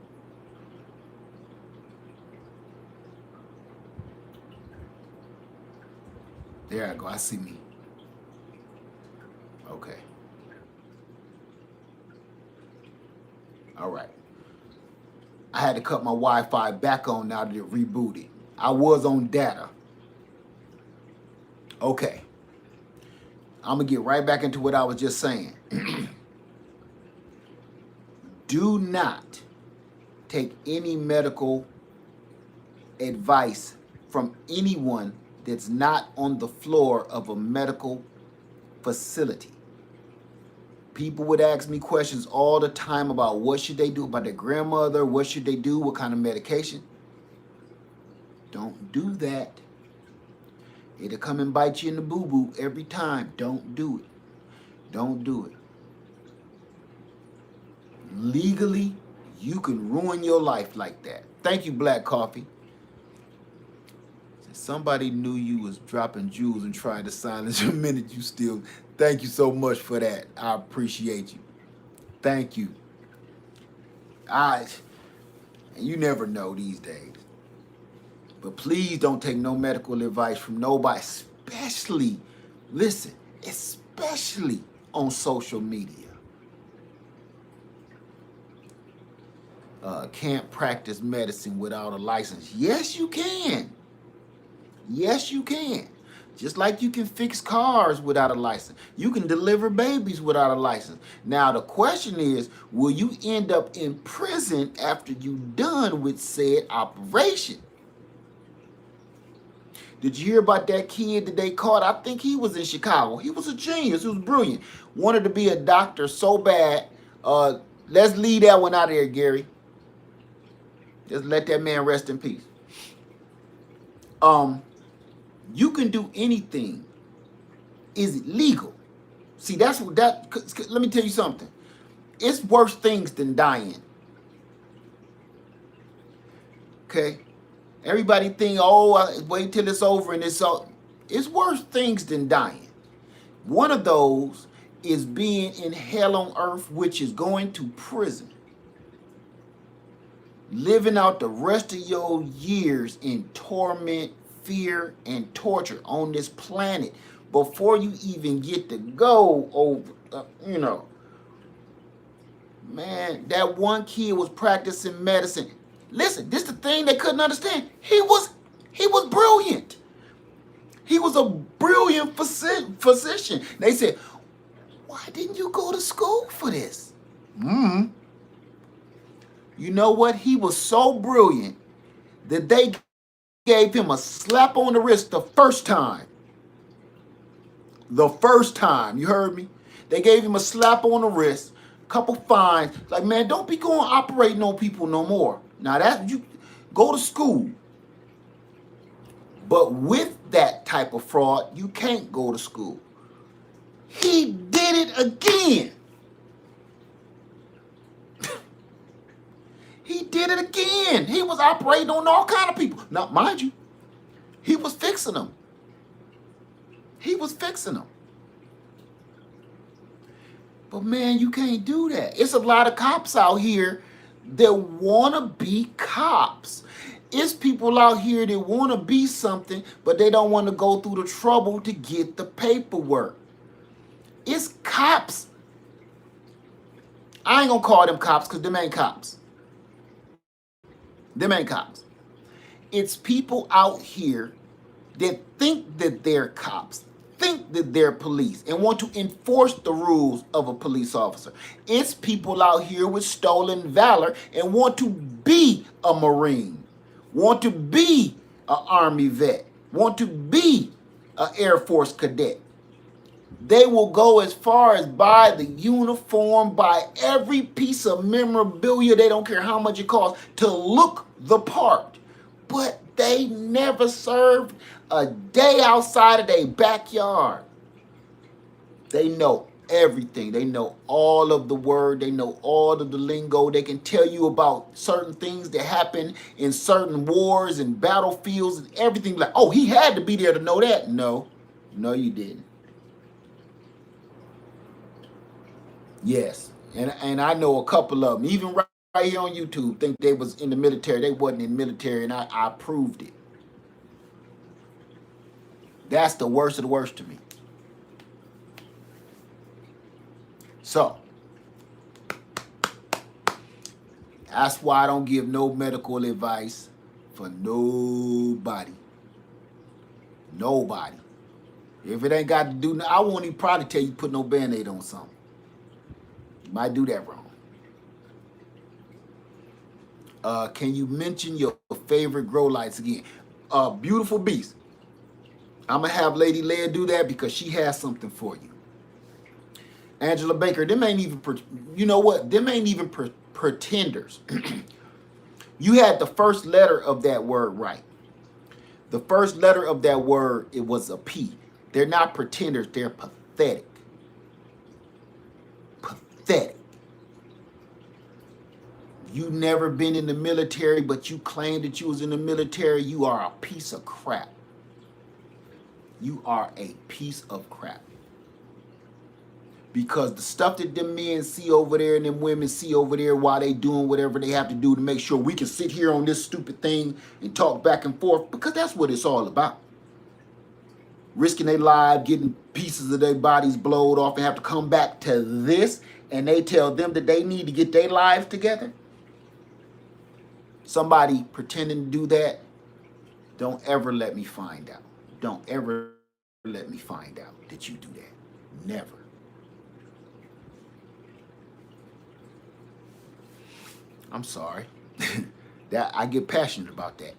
S1: There I go. I see me. Okay. All right. I had to cut my Wi-Fi back on now that it rebooted. I was on data. Okay. I'm going to get right back into what I was just saying. Do not take any medical advice from anyone that's not on the floor of a medical facility. People would ask me questions all the time about what should they do about their grandmother, what should they do, what kind of medication. Don't do that. It'll come and bite you in the boo-boo every time. Don't do it. Don't do it. Legally, you can ruin your life like that. Thank you, Black Coffee. Somebody knew you was dropping jewels and trying to silence your minute you still. Thank you so much for that. I appreciate you. Thank you. You never know these days. But please don't take no medical advice from nobody, especially, listen, especially on social media. Can't practice medicine without a license. Yes, you can. Yes, you can. Just like you can fix cars without a license. You can deliver babies without a license. Now, the question is, will you end up in prison after you're done with said operation? Did you hear about that kid that they caught? I think he was in Chicago. He was a genius. He was brilliant. Wanted to be a doctor so bad. Let's leave that one out of there, Gary. Just let that man rest in peace. You can do anything. Is it legal? See, that's what that. Let me tell you something. It's worse things than dying. Okay, everybody think, oh, wait till it's over and it's all. It's worse things than dying. One of those is being in hell on earth, which is going to prison. Living out the rest of your years in torment, fear, and torture on this planet before you even get to go over, Man, that one kid was practicing medicine. Listen, this is the thing they couldn't understand. He was brilliant. He was a brilliant physician. They said, why didn't you go to school for this? You know what? He was so brilliant that they gave him a slap on the wrist the first time. The first time, you heard me? They gave him a slap on the wrist, couple fines. Like, man, don't be going operating on people no more. Now that you go to school. But with that type of fraud, you can't go to school. He did it again. He did it again. He was operating on all kind of people. Now, mind you, he was fixing them. He was fixing them. But man, you can't do that. It's a lot of cops out here that want to be cops. It's people out here that want to be something, but they don't want to go through the trouble to get the paperwork. It's cops. I ain't going to call them cops because them ain't cops. Them ain't cops. It's people out here that think that they're cops, think that they're police, and want to enforce the rules of a police officer. It's people out here with stolen valor and want to be a Marine, want to be an Army vet, want to be an Air Force cadet. They will go as far as buy the uniform, buy every piece of memorabilia, they don't care how much it costs, to look the part. But they never served a day outside of their backyard. They know everything. They know all of the word. They know all of the lingo. They can tell you about certain things that happen in certain wars and battlefields and everything. Like, oh, he had to be there to know that. No, you didn't. Yes, and I know a couple of them, even right here on YouTube, think they was in the military. They wasn't in the military, and I proved it. That's the worst of the worst to me. So, that's why I don't give no medical advice for nobody. Nobody. If it ain't got to do, I won't even probably tell you put no Band-Aid on something. You might do that wrong. Can you mention your favorite grow lights again? Beautiful Beast. I'm going to have Lady Leia do that because she has something for you. Angela Baker, them ain't even, you know what? Them ain't even pretenders. You had the first letter of that word right. The first letter of that word, it was a P. They're not pretenders. They're pathetic. Pathetic. You never been in the military, but you claim that you was in the military. You are a piece of crap. You are a piece of crap. Because the stuff that them men see over there and them women see over there while they doing whatever they have to do to make sure we can sit here on this stupid thing and talk back and forth, because that's what it's all about. Risking their lives, getting pieces of their bodies blowed off and have to come back to this, and they tell them that they need to get their lives together. Somebody pretending to do that, don't ever let me find out. Don't ever let me find out that you do that. Never. I'm sorry. That I get passionate about that.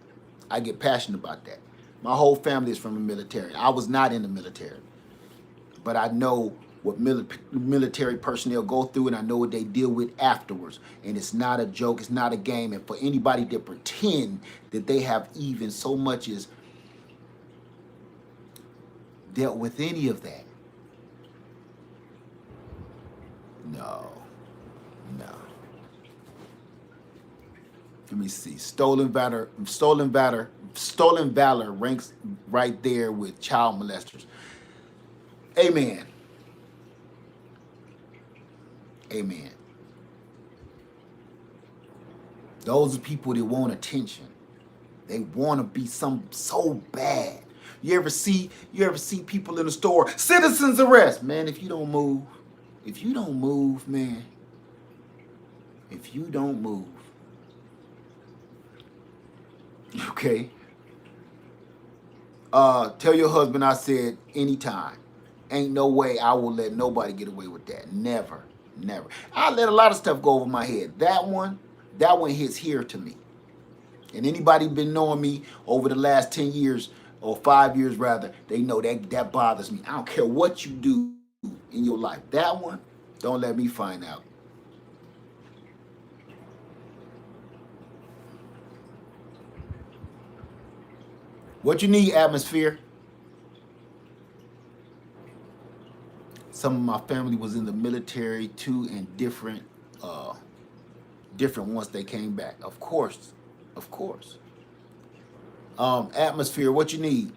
S1: I get passionate about that. My whole family is from the military. I was not in the military, but I know what military personnel go through, and I know what they deal with afterwards. And it's not a joke. It's not a game. And for anybody to pretend that they have even so much as dealt with any of that, no. Let me see. Stolen valor ranks right there with child molesters. Amen. Amen. Those are people that want attention. They want to be so bad. You ever see people in the store, citizens arrest. Man, if you don't move, man, if you don't move, okay? Tell your husband I said anytime. Ain't no way I will let nobody get away with that. Never. I let a lot of stuff go over my head. That one hits here to me. And anybody been knowing me over the last 10 years, or 5 years rather, they know that bothers me. I don't care what you do in your life. That one, don't let me find out. What you need, atmosphere? Some of my family was in the military too, and uh, different once they came back. Of course, of course. Atmosphere, what you need?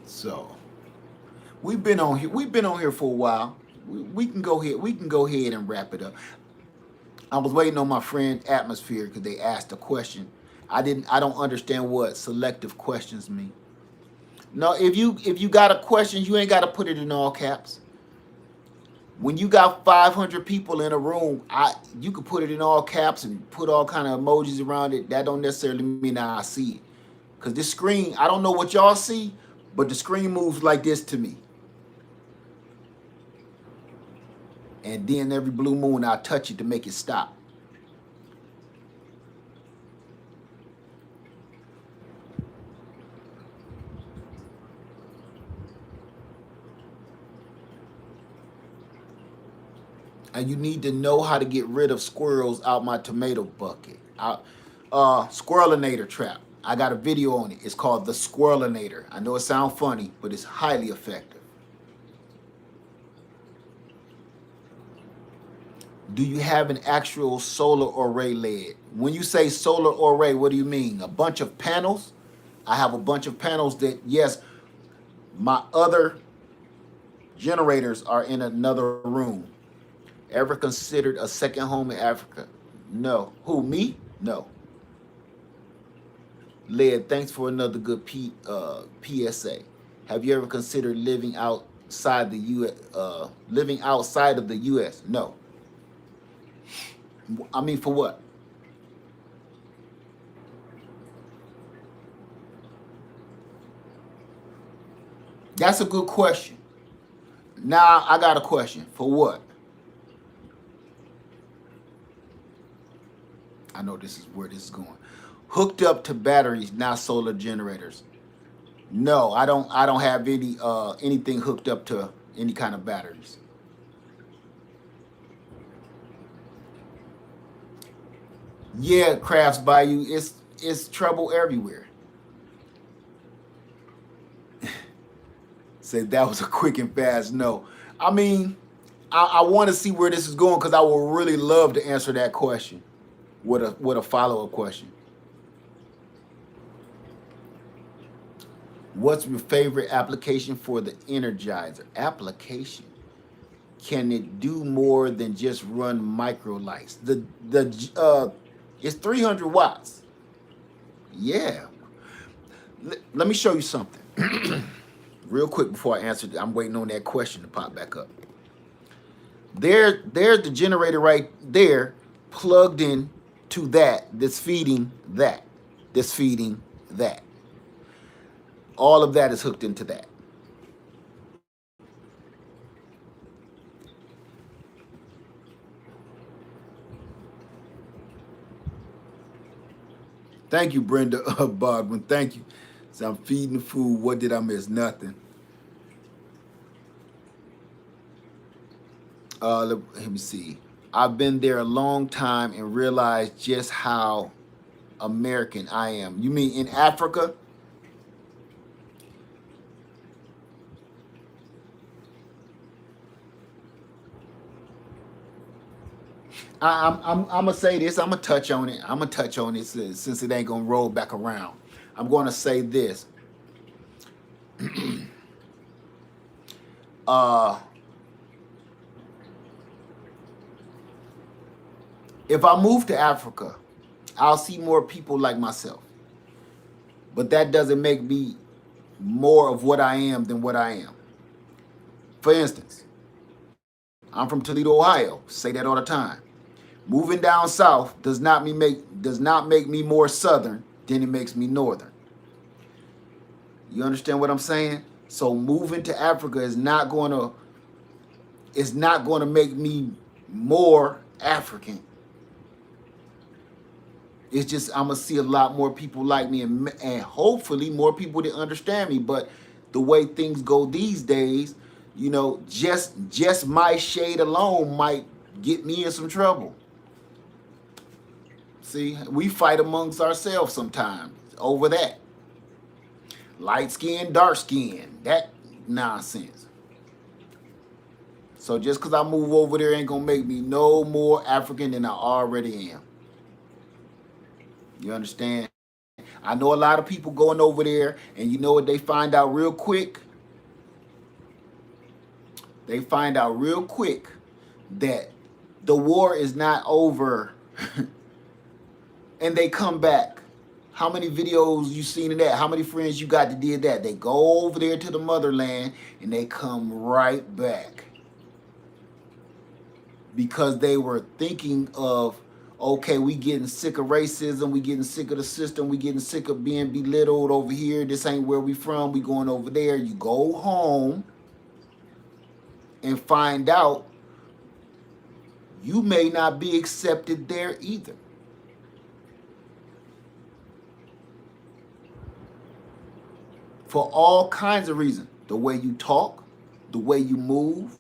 S1: So we've been on here. We've been on here for a while. We can go ahead. We can go ahead and wrap it up. I was waiting on my friend Atmosphere because they asked a question. I didn't. I don't understand what selective questions mean. No, if you got a question, you ain't got to put it in all caps. When you got 500 people in a room, you could put it in all caps and put all kind of emojis around it. That don't necessarily mean I see it. Cause this screen, I don't know what y'all see, but the screen moves like this to me. And then every blue moon, I touch it to make it stop. And you need to know how to get rid of squirrels out my tomato bucket. Squirrelinator trap. I got a video on it. It's called the Squirrelinator. I know it sounds funny, but it's highly effective. Do you have an actual solar array LED? When you say solar array, what do you mean? A bunch of panels? I have a bunch of panels that, yes, my other generators are in another room. Ever considered a second home in Africa? No. Who, me? No. Led, thanks for another good PSA. Have you ever considered living outside the living outside of the U.S.? No. I mean, for what? That's a good question. Now I got a question. For what? I know this is where this is going. Hooked up to batteries, not solar generators. No, I don't have anything hooked up to any kind of batteries. Yeah, Crafts Bayou, it's trouble everywhere. Said that was a quick and fast no. I mean, I want to see where this is going because I would really love to answer that question with a follow-up question. What's your favorite application for the Energizer? Application. Can it do more than just run micro lights? It's 300 watts. Yeah. Let me show you something. Real quick before I answer it. I'm waiting on that question to pop back up. There's the generator right there plugged in to that's feeding that. That's feeding that. All of that is hooked into that. Thank you, Brenda Bodwin. Thank you. So I'm feeding the food. What did I miss? Nothing. Let me see. I've been there a long time and realized just how American I am. You mean in Africa? I'm gonna say this. I'm gonna touch on it. I'm gonna touch on it since it ain't gonna roll back around. I'm gonna say this. uh, if I move to Africa, I'll see more people like myself. But that doesn't make me more of what I am than what I am. For instance, I'm from Toledo, Ohio. Say that all the time. Moving down south does not make me more southern than it makes me northern. You understand what I'm saying? So moving to Africa is not going to make me more African. It's just I'm gonna see a lot more people like me, and hopefully more people that understand me. But the way things go these days, you know, just my shade alone might get me in some trouble. See, we fight amongst ourselves sometimes over that light skin, dark skin, that nonsense. So just because I move over there ain't gonna make me no more African than I already am. You understand? I know a lot of people going over there, and you know what they find out real quick? They find out real quick that the war is not over, and they come back. How many videos you seen of that? How many friends you got that did that? They go over there to the motherland, and they come right back. Because they were thinking of, okay, we getting sick of racism, we getting sick of the system, we getting sick of being belittled over here. This ain't where we from. We going over there. You go home and find out you may not be accepted there either. For all kinds of reasons. The way you talk, the way you move,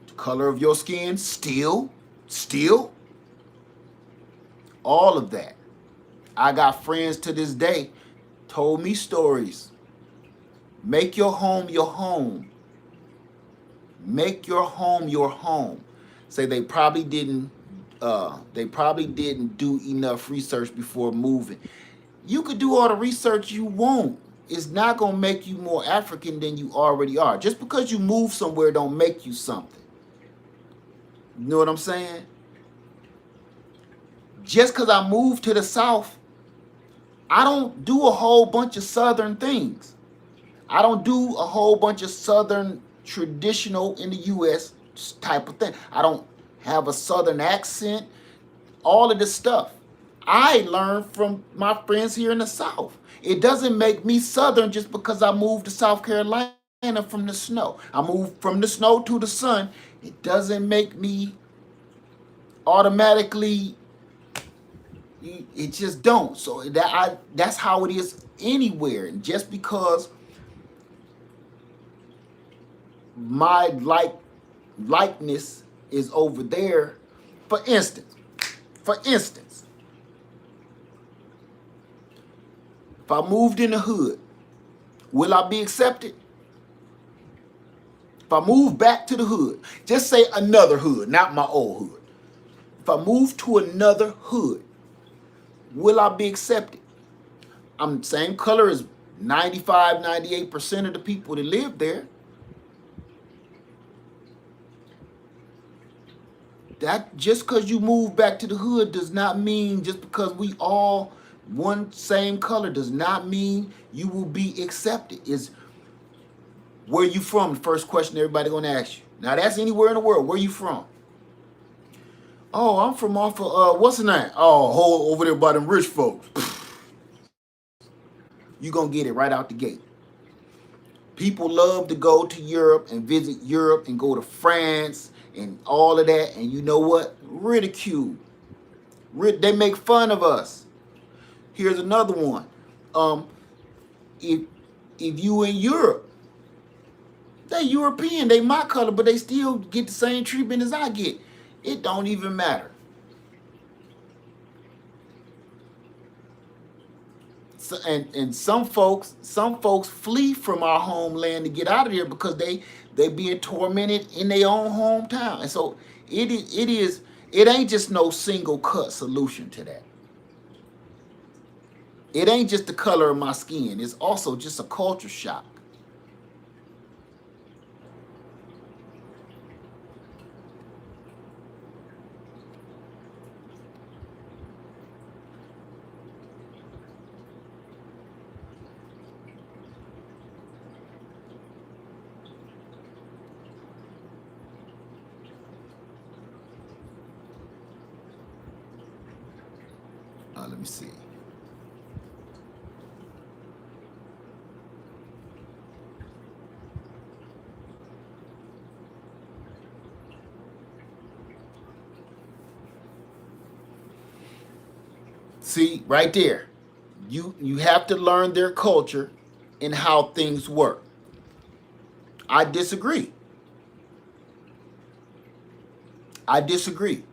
S1: the color of your skin, still, all of that. I got friends to this day told me stories. Make your home your home. Make your home your home. Say they probably didn't do enough research before moving. You could do all the research you want. It's not gonna make you more African than you already are. Just because you move somewhere don't make you something. You know what I'm saying? Just because I moved to the South, I don't do a whole bunch of Southern things. I don't do a whole bunch of Southern traditional in the U.S. type of thing. I don't have a Southern accent, all of this stuff. I learned from my friends here in the South. It doesn't make me Southern just because I moved to South Carolina from the snow. I moved from the snow to the sun. It doesn't make me automatically, it just don't. So that's how it is anywhere. And just because my likeness is over there, for instance, if I moved in the hood, will I be accepted? If I move back to the hood, just say another hood, not my old hood. If I move to another hood, will I be accepted? I'm the same color as 95, 98% of the people that live there. That just because you move back to the hood does not mean, just because we all one same color does not mean you will be accepted. Is where you from? The first question everybody gonna ask you. Now that's anywhere in the world. Where you from? Oh, I'm from off of what's the name? Oh, over there by them rich folks. You gonna get it right out the gate. People love to go to Europe and visit Europe and go to France and all of that. And you know what? Ridicule. They make fun of us. Here's another one. If you in Europe, they European, they my color, but they still get the same treatment as I get. It don't even matter. So, and some folks flee from our homeland to get out of here because they being tormented in their own hometown. And so it ain't just no single cut solution to that. It ain't just the color of my skin. It's also just a culture shock. Let me see. See, right there. You have to learn their culture and how things work. I disagree. I disagree.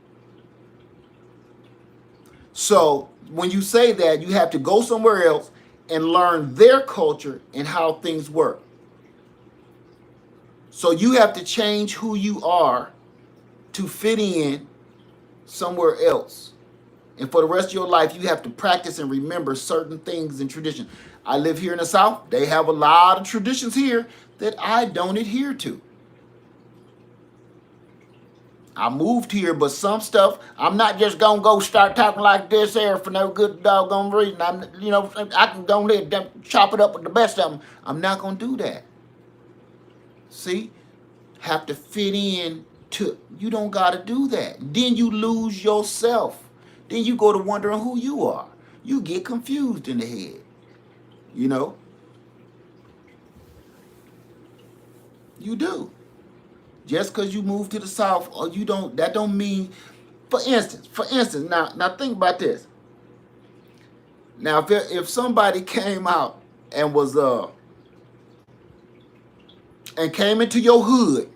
S1: So when you say that, you have to go somewhere else and learn their culture and how things work. So you have to change who you are to fit in somewhere else. And for the rest of your life, you have to practice and remember certain things and traditions. I live here in the South. They have a lot of traditions here that I don't adhere to. I moved here, but some stuff, I'm not just going to go start talking like this here for no good doggone reason. I can go ahead and chop it up with the best of them. I'm not going to do that. See? Have to fit in to, you don't got to do that. Then you lose yourself. Then you go to wondering who you are. You get confused in the head. You know? You do. Just because you move to the South or you don't, that don't mean, for instance, now think about this. Now, if somebody came out and was, and came into your hood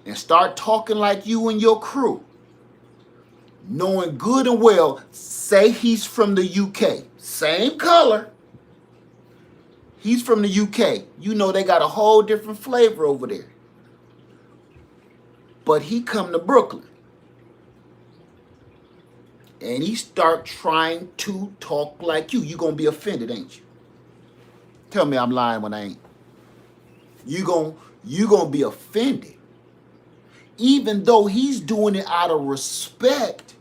S1: and start talking like you and your crew, knowing good and well, say he's from the UK, same color, he's from the UK, you know they got a whole different flavor over there. But he come to Brooklyn and he start trying to talk like you gonna be offended, ain't you? Tell me I'm lying when I ain't. You gonna be offended. Even though he's doing it out of respect,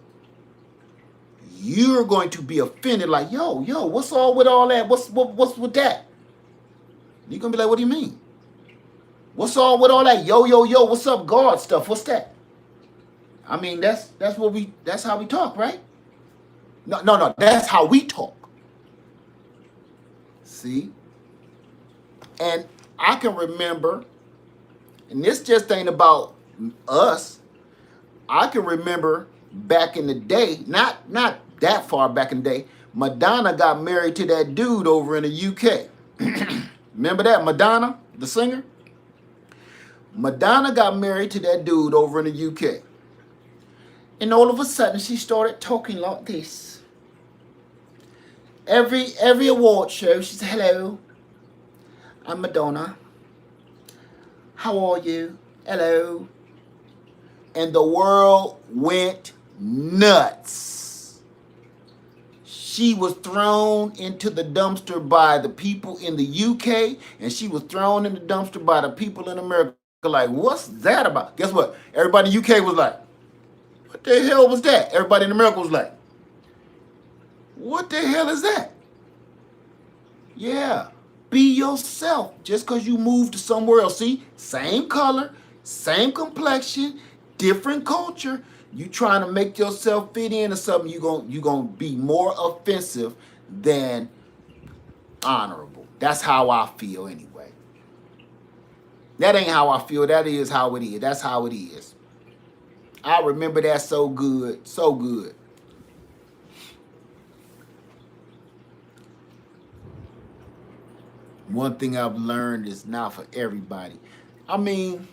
S1: you're going to be offended like, yo, what's all with all that? What's with that? You're gonna be like, what do you mean? What's all with all that? Yo, what's up, God stuff? What's that? I mean, that's how we talk, right? No, that's how we talk. See? And I can remember, and this just ain't about us. I can remember back in the day, not that far back in the day, Madonna got married to that dude over in the UK. Remember that, Madonna, the singer? Madonna got married to that dude over in the UK. And all of a sudden, she started talking like this. Every award show, she said, hello, I'm Madonna. How are you? Hello. And the world went nuts. She was thrown into the dumpster by the people in the UK, and she was thrown in the dumpster by the people in America. Like, what's that about? Guess what? Everybody in the UK was like, what the hell was that? Everybody in America was like, what the hell is that? Yeah. Be yourself. Just because you moved to somewhere else. See, same color, same complexion, different culture. You trying to make yourself fit into something, you gonna be more offensive than honorable. That's how I feel anyway. That ain't how I feel. That is how it is. That's how it is. I remember that so good. So good. One thing I've learned is not for everybody. I mean,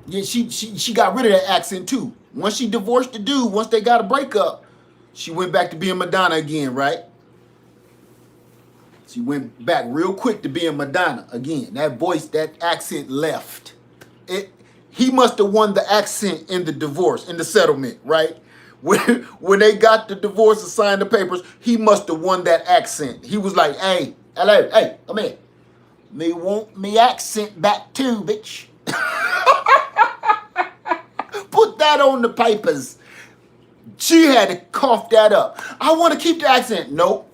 S1: yeah, she got rid of that accent too. Once she divorced the dude, once they got a breakup, she went back to being Madonna again, right? She went back real quick to being Madonna again. That voice, that accent left. He must have won the accent in the divorce, in the settlement, right? When they got the divorce and signed the papers, he must have won that accent. He was like, hey, hello, hey, come here. Me want me accent back too, bitch. Put that on the papers. She had to cough that up. I want to keep the accent. No.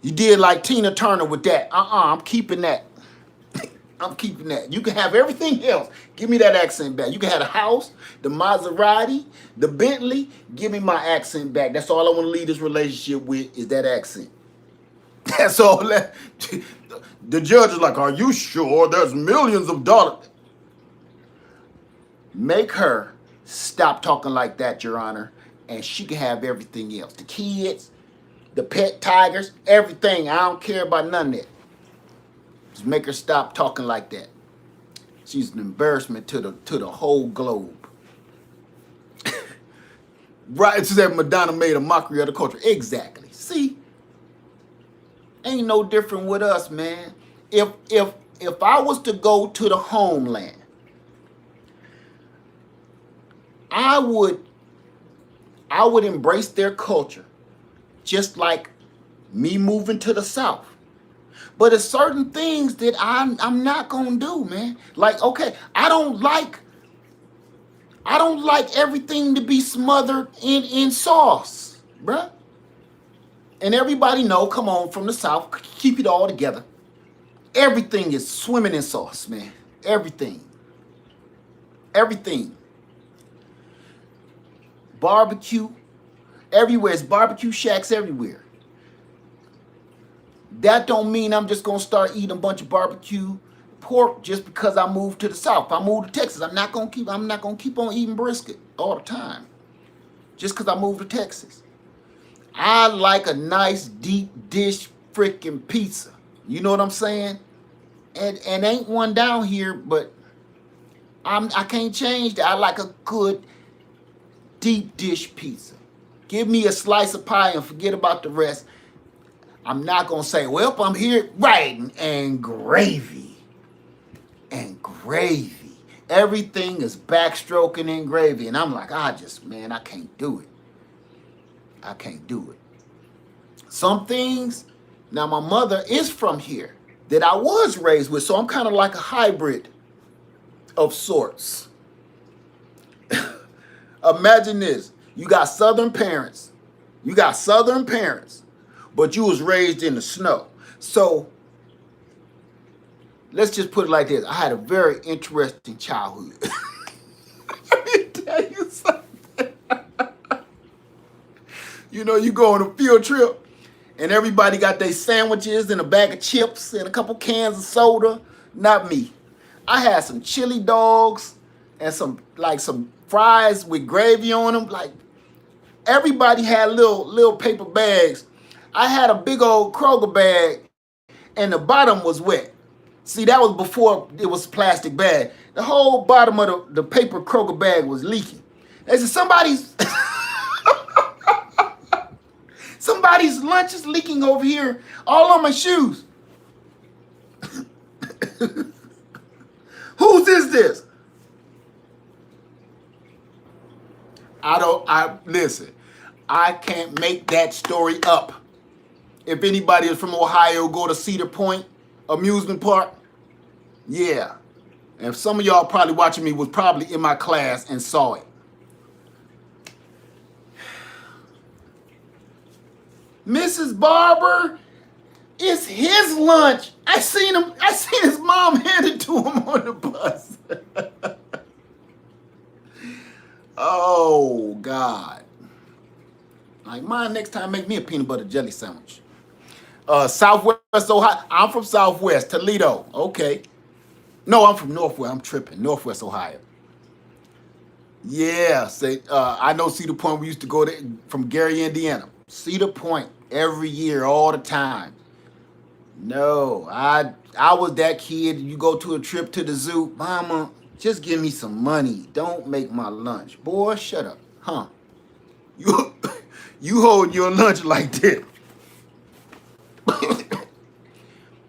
S1: You did like Tina Turner with that. I'm keeping that. I'm keeping that. You can have everything else. Give me that accent back. You can have the house, the Maserati, the Bentley. Give me my accent back. That's all I want to leave this relationship with is that accent. That's all that. The judge is like, are you sure there's millions of dollars? Make her stop talking like that, Your Honor, and she can have everything else. The kids, the pet tigers, everything. I don't care about none of that. Just make her stop talking like that. She's an embarrassment to the whole globe. Right, it's that Madonna made a mockery of the culture. Exactly. See, ain't no different with us, man. If I was to go to the homeland, I would embrace their culture, just like me moving to the South. But there's certain things that I'm not gonna do, man. Like, okay, I don't like everything to be smothered in sauce, bruh. And everybody know, come on, from the South, keep it all together. Everything is swimming in sauce, man. Everything. Everything. Barbecue. Everywhere. It's barbecue shacks everywhere. That don't mean I'm just gonna start eating a bunch of barbecue pork just because I moved to the South. If I moved to Texas, I'm not gonna keep on eating brisket all the time. Just because I moved to Texas. I like a nice deep dish freaking pizza. You know what I'm saying? And ain't one down here, but I can't change that. I like a good deep dish pizza. Give me a slice of pie and forget about the rest. I'm not gonna say, well, I'm here, right? And gravy. And gravy. Everything is backstroking in gravy. And I'm like, I can't do it. I can't do it. Some things, now my mother is from here that I was raised with, so I'm kind of like a hybrid of sorts. Imagine this. You got Southern parents. But you was raised in the snow. So let's just put it like this. I had a very interesting childhood. Let me tell you something. You know, you go on a field trip and everybody got their sandwiches and a bag of chips and a couple cans of soda. Not me. I had some chili dogs and some fries with gravy on them. Like, everybody had little paper bags. I had a big old Kroger bag and the bottom was wet. See, that was before it was plastic bag. The whole bottom of the paper Kroger bag was leaking. They said, somebody's lunch is leaking over here all on my shoes. Whose is this? Listen, I can't make that story up. If anybody is from Ohio, go to Cedar Point amusement park. Yeah. And some of y'all probably watching me was probably in my class and saw it. Mrs. Barber, it's his lunch. I seen his mom hand it to him on the bus. Oh, God. Like, mine next time, make me a peanut butter jelly sandwich. Southwest Ohio. I'm from Southwest, Toledo. Okay. No, I'm from Northwest. I'm tripping. Northwest Ohio. Yeah. I know Cedar Point. We used to go there from Gary, Indiana. Cedar Point every year, all the time. No, I was that kid. You go to a trip to the zoo. Mama, just give me some money. Don't make my lunch. Boy, shut up. Huh? You hold your lunch like this.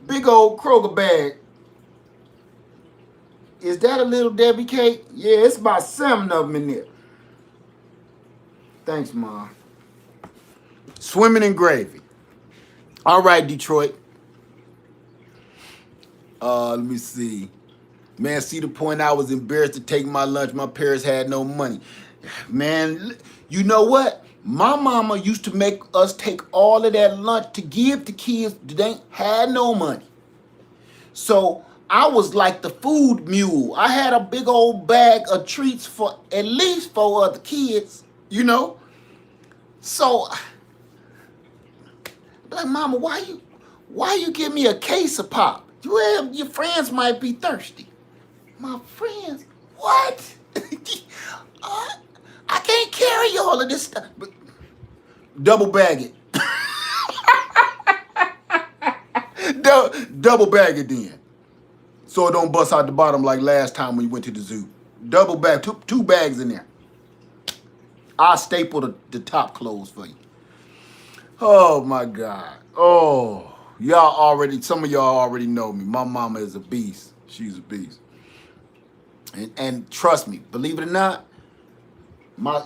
S1: Big old Kroger bag. Is that a little Debbie cake? Yeah, it's about 7 of them in there. Thanks, Mom. Swimming in gravy. All right, Detroit. Let me see. Man, see the point, I was embarrassed to take my lunch. My parents had no money. Man, you know what? My mama used to make us take all of that lunch to give to kids that ain't had no money. So I was like the food mule. I had a big old bag of treats for at least 4 other kids, you know? So, like, Mama, why you give me a case of pop? Your friends might be thirsty. My friends? What? I can't carry all of this stuff. But double bag it. Double bag it then. So it don't bust out the bottom like last time when you went to the zoo. Double bag, two bags in there. I'll staple the top closed for you. Oh my God. Oh, some of y'all already know me. My mama is a beast. She's a beast. And trust me, believe it or not,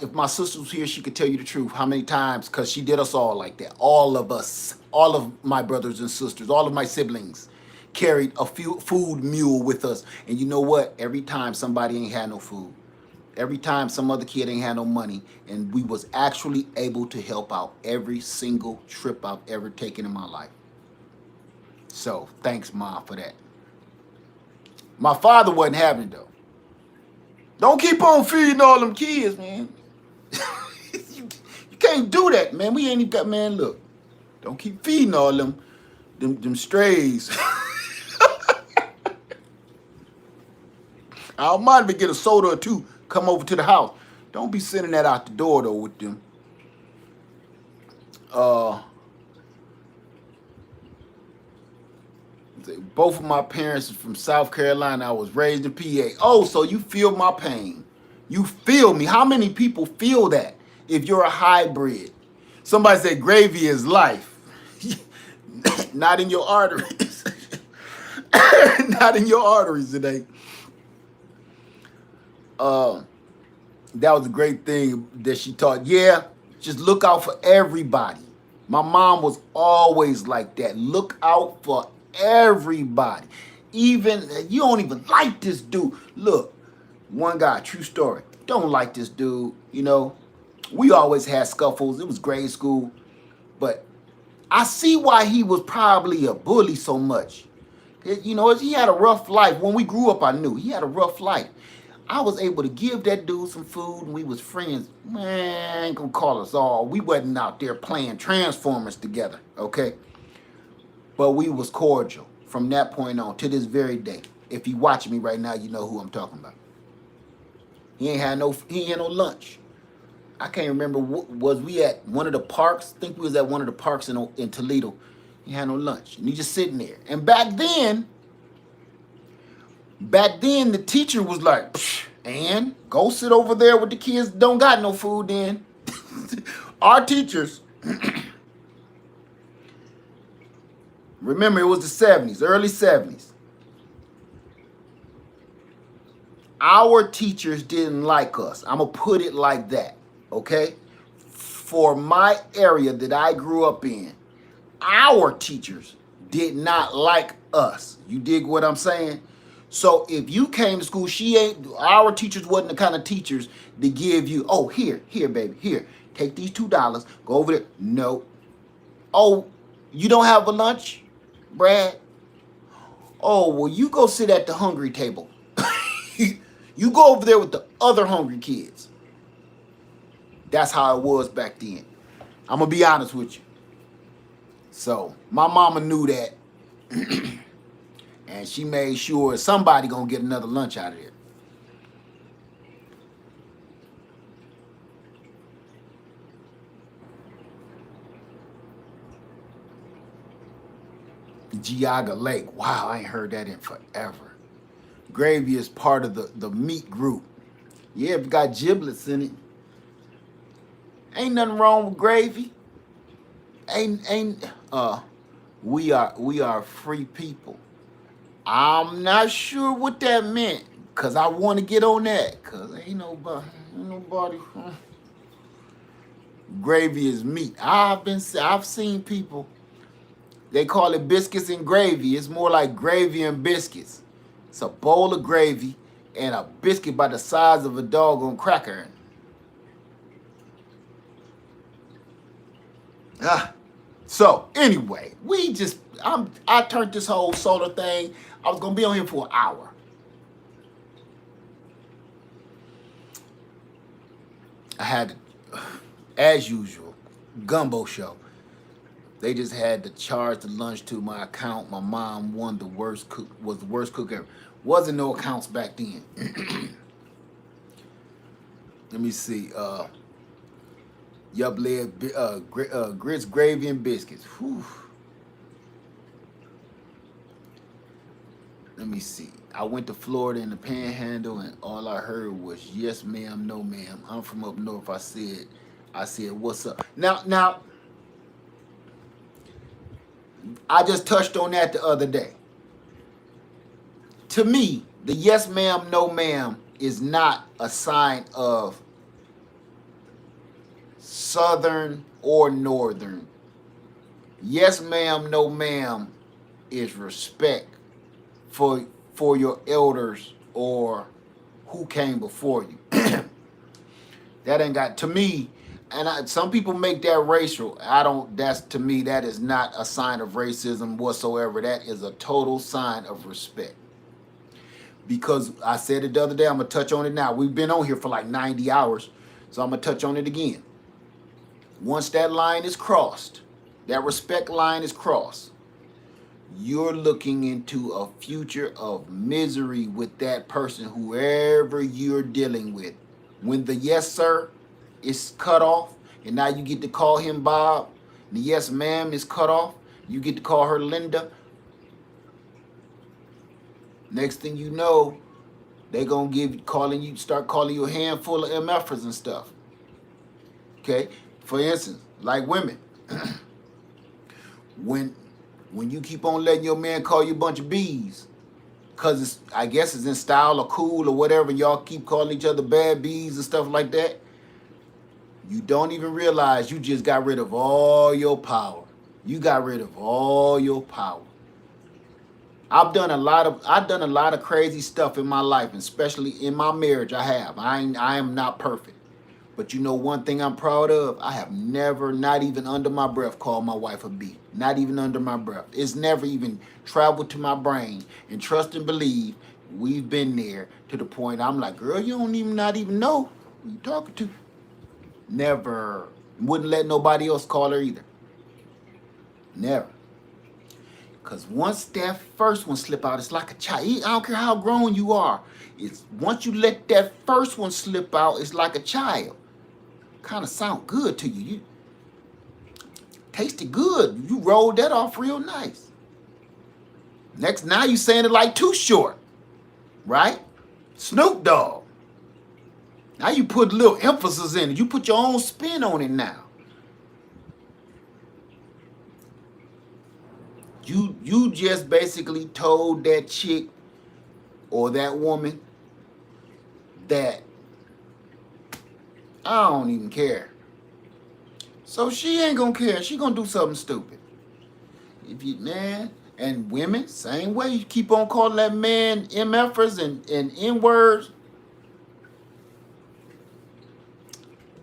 S1: if my sister was here, she could tell you the truth. How many times, because she did us all like that. All of us, all of my brothers and sisters, all of my siblings carried a food mule with us. And you know what? Every time somebody ain't had no food, every time some other kid ain't had no money, and we was actually able to help out every single trip I've ever taken in my life. So thanks, Mom, for that. My father wasn't having it, though. Don't keep on feeding all them kids, man. you can't do that, man. We ain't even got, man, look. Don't keep feeding all them strays. I don't mind if we get a soda or two, come over to the house. Don't be sending that out the door, though, with them. Both of my parents are from South Carolina. I was raised in PA. Oh, so you feel my pain. You feel me. How many people feel that if you're a hybrid? Somebody said gravy is life. Not in your arteries. Not in your arteries today. That was a great thing that she taught. Yeah, just look out for everybody. My mom was always like that. Look out for everybody. Even, you don't even like this dude. Look, one guy, true story, don't like this dude. You know, we always had scuffles. It was grade school. But I see why he was probably a bully so much. You know, he had a rough life. When we grew up, I knew he had a rough life. I was able to give that dude some food, and we was friends. Man, I ain't gonna call us all. We wasn't out there playing Transformers together, okay? But we was cordial from that point on to this very day. If you watching me right now, you know who I'm talking about. He ain't had no lunch. I can't remember, was we at one of the parks? I think we was at one of the parks in Toledo. He had no lunch, and he just sitting there. And back then, the teacher was like, and go sit over there with the kids that don't got no food then. Our teachers, remember it was the 70s, early 70s. Our teachers didn't like us. I'm going to put it like that, okay? For my area that I grew up in, our teachers did not like us. You dig what I'm saying? So if you came to school, our teachers wasn't the kind of teachers to give you, oh, here, baby, here, take these $2, go over there. No. Oh, you don't have a lunch, Brad? Oh, well, you go sit at the hungry table. You go over there with the other hungry kids. That's how it was back then. I'm going to be honest with you. So my mama knew that. And she made sure somebody going to get another lunch out of there. Geauga Lake. Wow, I ain't heard that in forever. Gravy is part of the meat group. Yeah, if it got giblets in it. Ain't nothing wrong with gravy. We are free people. I'm not sure what that meant, cause I want to get on that, cause ain't nobody. Gravy is meat. I've seen people. They call it biscuits and gravy. It's more like gravy and biscuits. It's a bowl of gravy and a biscuit by the size of a doggone cracker. So anyway, I turned this whole solar thing. I was gonna be on here for an hour. I had, as usual, Gumbo show. They just had to charge the lunch to my account. My mom was the worst cook ever. Wasn't no accounts back then. Let me see. Yup, led grits, gravy, and biscuits. Whew. Let me see. I went to Florida in the Panhandle, and all I heard was "Yes, ma'am, no, ma'am." I'm from up north. I said, "What's up?" Now, I just touched on that the other day. To me, the "Yes, ma'am, no, ma'am" is not a sign of Southern or Northern. Yes, ma'am, no, ma'am is respect for your elders or who came before you. That ain't got, to me, and some people make that racial. I don't. That's, to me, that is not a sign of racism whatsoever. That is a total sign of respect. Because I said it the other day, I'm gonna touch on it now. We've been on here for like 90 hours, so I'm gonna touch on it again. Once that line is crossed, that respect line is crossed, you're looking into a future of misery with that person, whoever you're dealing with. When the "yes, sir" is cut off, and now you get to call him Bob, the "yes, ma'am" is cut off, you get to call her Linda. Next thing you know, they gonna start calling you a handful of MFers and stuff. Okay? For instance, like women. when you keep on letting your man call you a bunch of bees, because I guess it's in style or cool or whatever, y'all keep calling each other bad bees and stuff like that, you don't even realize you just got rid of all your power. You got rid of all your power. I've done a lot of crazy stuff in my life, and especially in my marriage. I am not perfect. But you know one thing I'm proud of? I have never, not even under my breath, called my wife a B. Not even under my breath. It's never even traveled to my brain. And trust and believe, we've been there to the point I'm like, girl, you don't even not even know who you talking to. Never. Wouldn't let nobody else call her either. Never. Because once that first one slip out, it's like a child. I don't care how grown you are. It's once you let that first one slip out, it's like a child. Kind of sound good to you. You tasted good. You rolled that off real nice. Now you saying it like Too Short, right? Snoop Dogg. Now you put a little emphasis in it. You put your own spin on it now. You just basically told that chick or that woman that I don't even care. So she ain't gonna care. She gonna do something stupid. Man, and women, same way. You keep on calling that man MFers and N-words.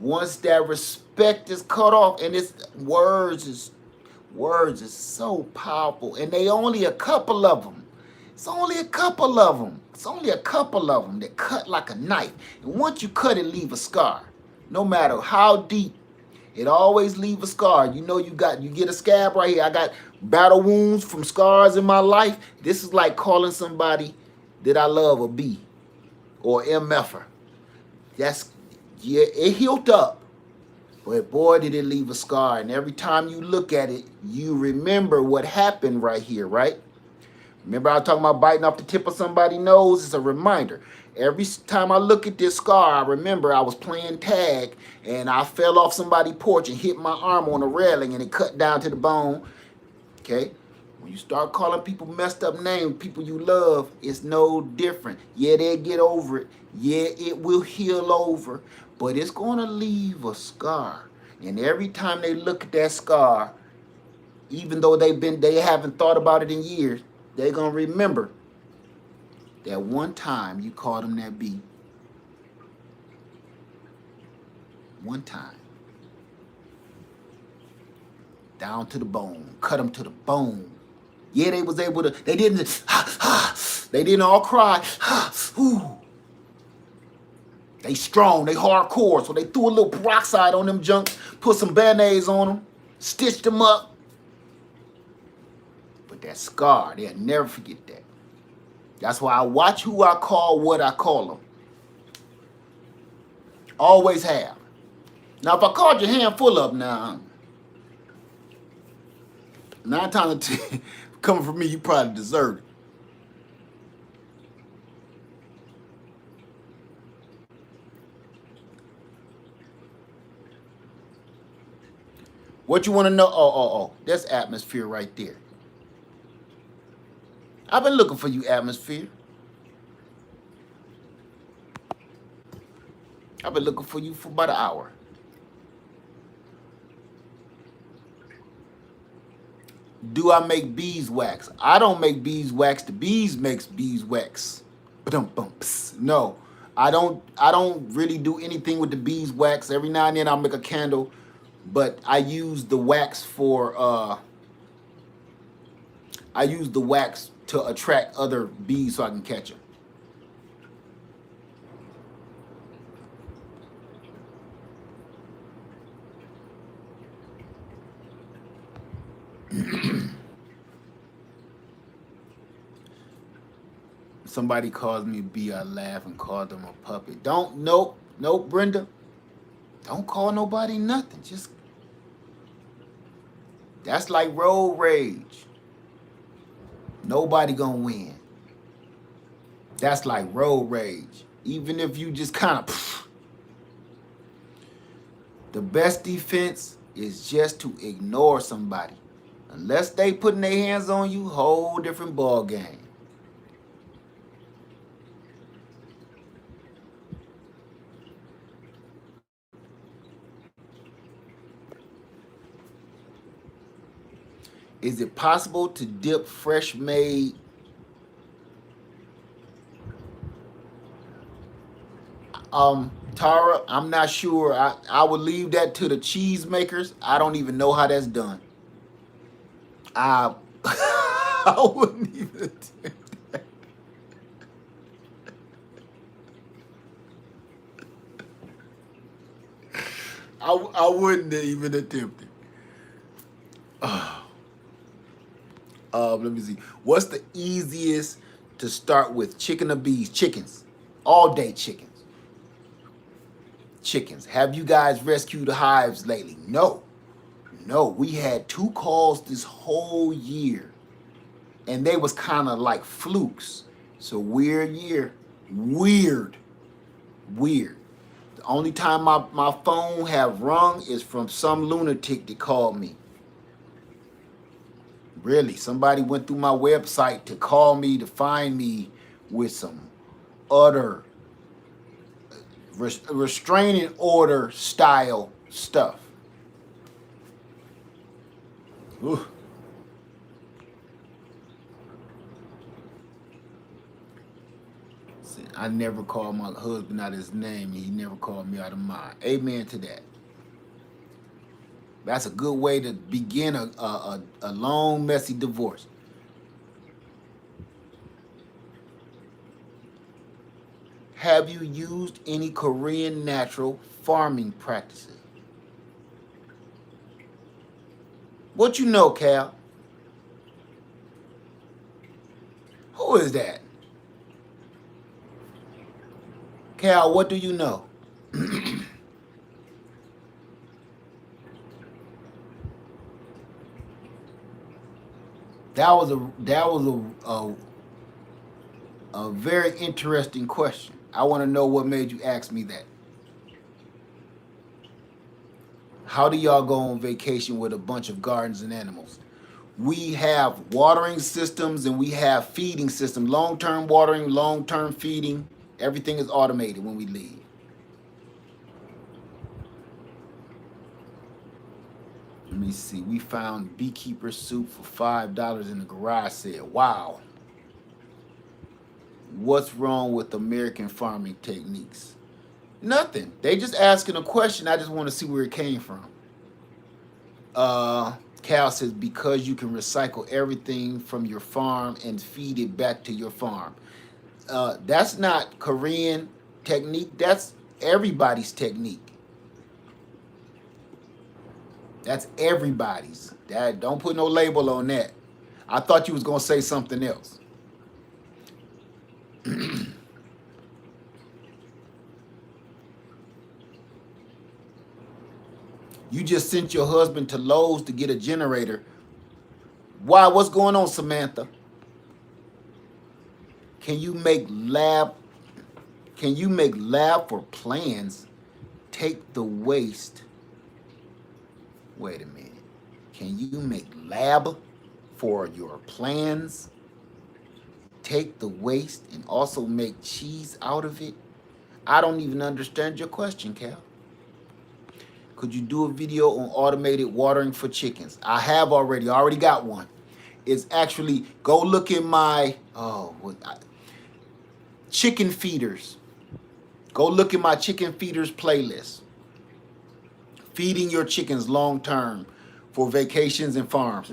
S1: Once that respect is cut off, and it's words is so powerful, and they only a couple of them. It's only a couple of them. It's only a couple of them that cut like a knife. And once you cut it, leave a scar. No matter how deep, it always leave a scar. You know you get a scab right here. I got battle wounds from scars in my life. This is like calling somebody that I love a B or MFer. It healed up. But boy, did it leave a scar. And every time you look at it, you remember what happened right here, right? Remember I was talking about biting off the tip of somebody's nose? It's a reminder. Every time I look at this scar, I remember I was playing tag and I fell off somebody's porch and hit my arm on a railing and it cut down to the bone. Okay? When you start calling people messed up names, people you love, it's no different. Yeah, they'll get over it. Yeah, it will heal over. But it's going to leave a scar. And every time they look at that scar, even though they haven't thought about it in years, they're going to remember that one time you called them that B. One time. Down to the bone. Cut them to the bone. Yeah, they was able to, they didn't they didn't all cry. Ooh. They strong, they hardcore, so they threw a little peroxide on them junk, put some band-aids on them, stitched them up. But that scar, they'll never forget that. That's why I watch who I call, what I call them. Always have. Now, if I called your hand full up now, 9 times out of 10, coming from me, you probably deserve it. What you want to know? Oh. That's atmosphere right there. I've been looking for you, atmosphere. I've been looking for you for about an hour. Do I make beeswax? I don't make beeswax. The bees makes beeswax. No, I don't. I don't really do anything with the beeswax. Every now and then I'll make a candle, but I use the wax for. I use the wax to attract other bees so I can catch them. Somebody calls me a bee, I laugh and call them a puppet. Nope, Brenda. Don't call nobody nothing. Just, that's like road rage. Nobody gonna win. That's like road rage. Even if you just kind of, the best defense is just to ignore somebody. Unless they putting their hands on you, whole different ball game. Is it possible to dip fresh made Tara? I'm not sure. I would leave that to the cheese makers. I don't even know how that's done. I I wouldn't even attempt that. I wouldn't even attempt it. Let me see. What's the easiest to start with? Chicken or bees? Chickens. All day chickens. Chickens. Have you guys rescued the hives lately? No. We had 2 calls this whole year. And they was kind of like flukes. It's a weird year. Weird. The only time my phone have rung is from some lunatic that called me. Really, somebody went through my website to call me to find me with some utter restraining order style stuff. Ooh. See, I never called my husband out his name, and he never called me out of mine. Amen to that. That's a good way to begin a long, messy divorce. Have you used any Korean natural farming practices? What you know, Cal? Who is that? Cal, what do you know? That was a very interesting question. I want to know what made you ask me that. How do y'all go on vacation with a bunch of gardens and animals? We have watering systems and we have feeding systems. Long-term watering, long-term feeding. Everything is automated when we leave. Let me see. We found beekeeper soup for $5 in the garage sale. Wow. What's wrong with American farming techniques? Nothing. They just asking a question. I just want to see where it came from. Cal says, because you can recycle everything from your farm and feed it back to your farm. That's not Korean technique. That's everybody's technique. That's everybody's. Don't put no label on that. I thought you was going to say something else. You just sent your husband to Lowe's to get a generator. Why? What's going on, Samantha? Can you make lab for plans take the waste? Wait a minute. Can you make lab for your plans take the waste and also make cheese out of it? I don't even understand your question, Cal. Could you do a video on automated watering for chickens? I have already. I already got one. It's actually, go look in my chicken feeders. Go look in my chicken feeders playlist. Feeding your chickens long term for vacations and farms.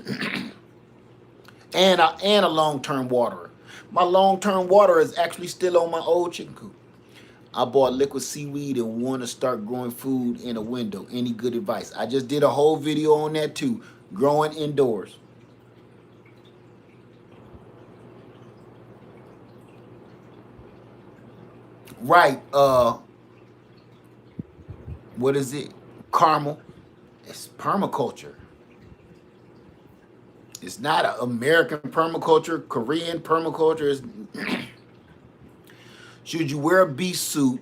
S1: and a long term waterer. My long term waterer is actually still on my old chicken coop. I bought liquid seaweed and want to start growing food in a window. Any good advice? I just did a whole video on that too. Growing indoors. Right. What is it? Caramel. It's permaculture. It's not an American permaculture, Korean permaculture. Should you wear a bee suit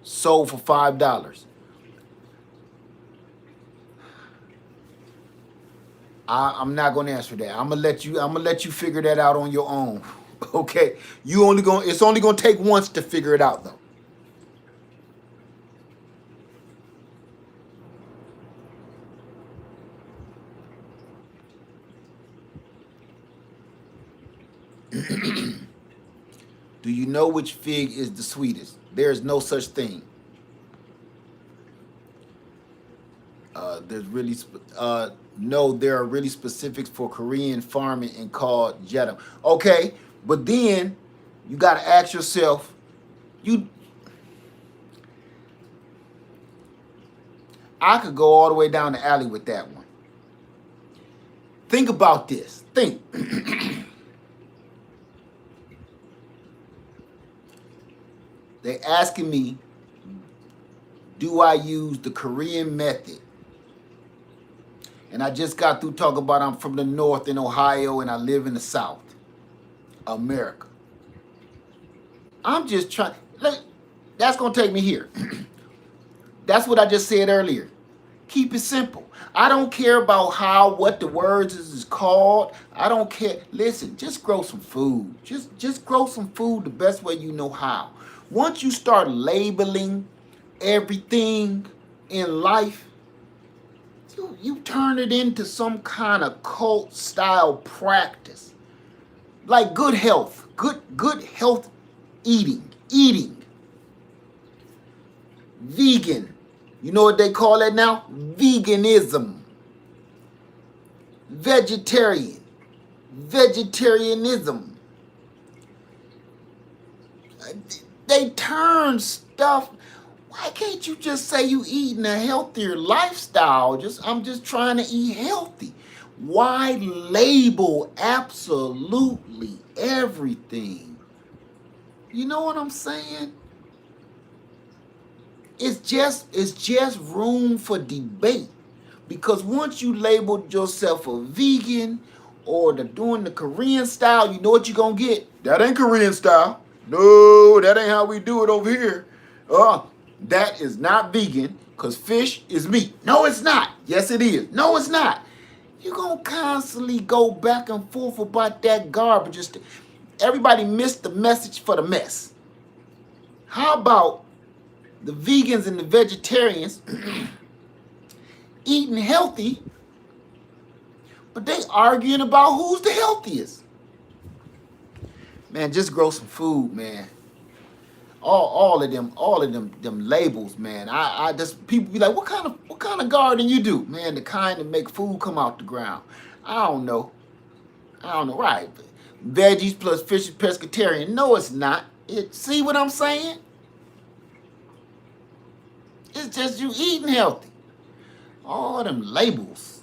S1: sold for $5? I'm not gonna answer that. I'm gonna let you figure that out on your own. Okay? It's only gonna take once to figure it out though. Do you know which fig is the sweetest? There is no such thing. No, there are really specifics for Korean farming and called jedam. Okay, but then you got to ask yourself, I could go all the way down the alley with that one. Think about this. Think. They asking me, do I use the Korean method? And I just got through talking about I'm from the north in Ohio and I live in the south, America. I'm just trying, look, that's going to take me here. That's what I just said earlier. Keep it simple. I don't care about what the words is called. I don't care. Listen, just grow some food. Just grow some food the best way you know how. Once you start labeling everything in life, you turn it into some kind of cult style practice. Like good health, good health eating. Vegan. You know what they call it now? Veganism. Vegetarianism. They turn stuff. Why can't you just say you eating a healthier lifestyle? I'm just trying to eat healthy. Why label absolutely everything? You know what I'm saying? It's just room for debate. Because once you labeled yourself a vegan or doing the Korean style, you know what you're going to get? That ain't Korean style. No, that ain't how we do it over here. That is not vegan because fish is meat. No, it's not. Yes, it is. No, it's not. You're going to constantly go back and forth about that garbage. Everybody missed the message for the mess. How about the vegans and the vegetarians eating healthy, but they arguing about who's the healthiest? Man, just grow some food, man. All of them labels, man. I just, people be like, what kind of garden you do? Man, the kind that make food come out the ground. I don't know, right? Veggies plus fish is pescatarian. No, it's not. See what I'm saying? It's just you eating healthy. All them labels.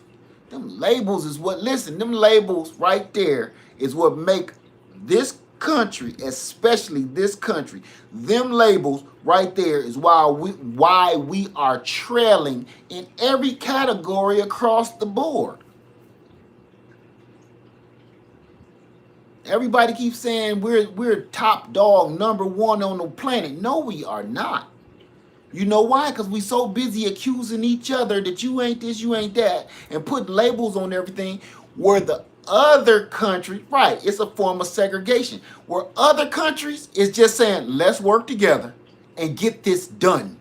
S1: Them labels is what, listen, them labels right there is what make this country, especially this country, them labels right there is why we are trailing in every category across the board. Everybody keeps saying we're top dog, number one on the planet. No, we are not. You know why? Because we so busy accusing each other that you ain't this, you ain't that, and putting labels on everything, where the other country, right, it's a form of segregation, where other countries is just saying, let's work together and get this done.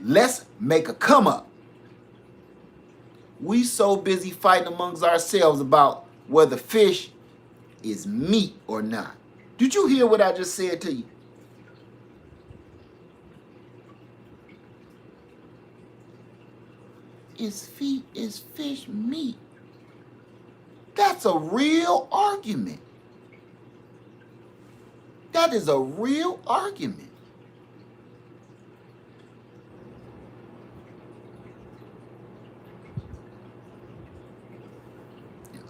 S1: Let's make a come up. We so busy fighting amongst ourselves about whether fish is meat or not. Did you hear what I just said to you? Is fish meat? That's a real argument. That is a real argument.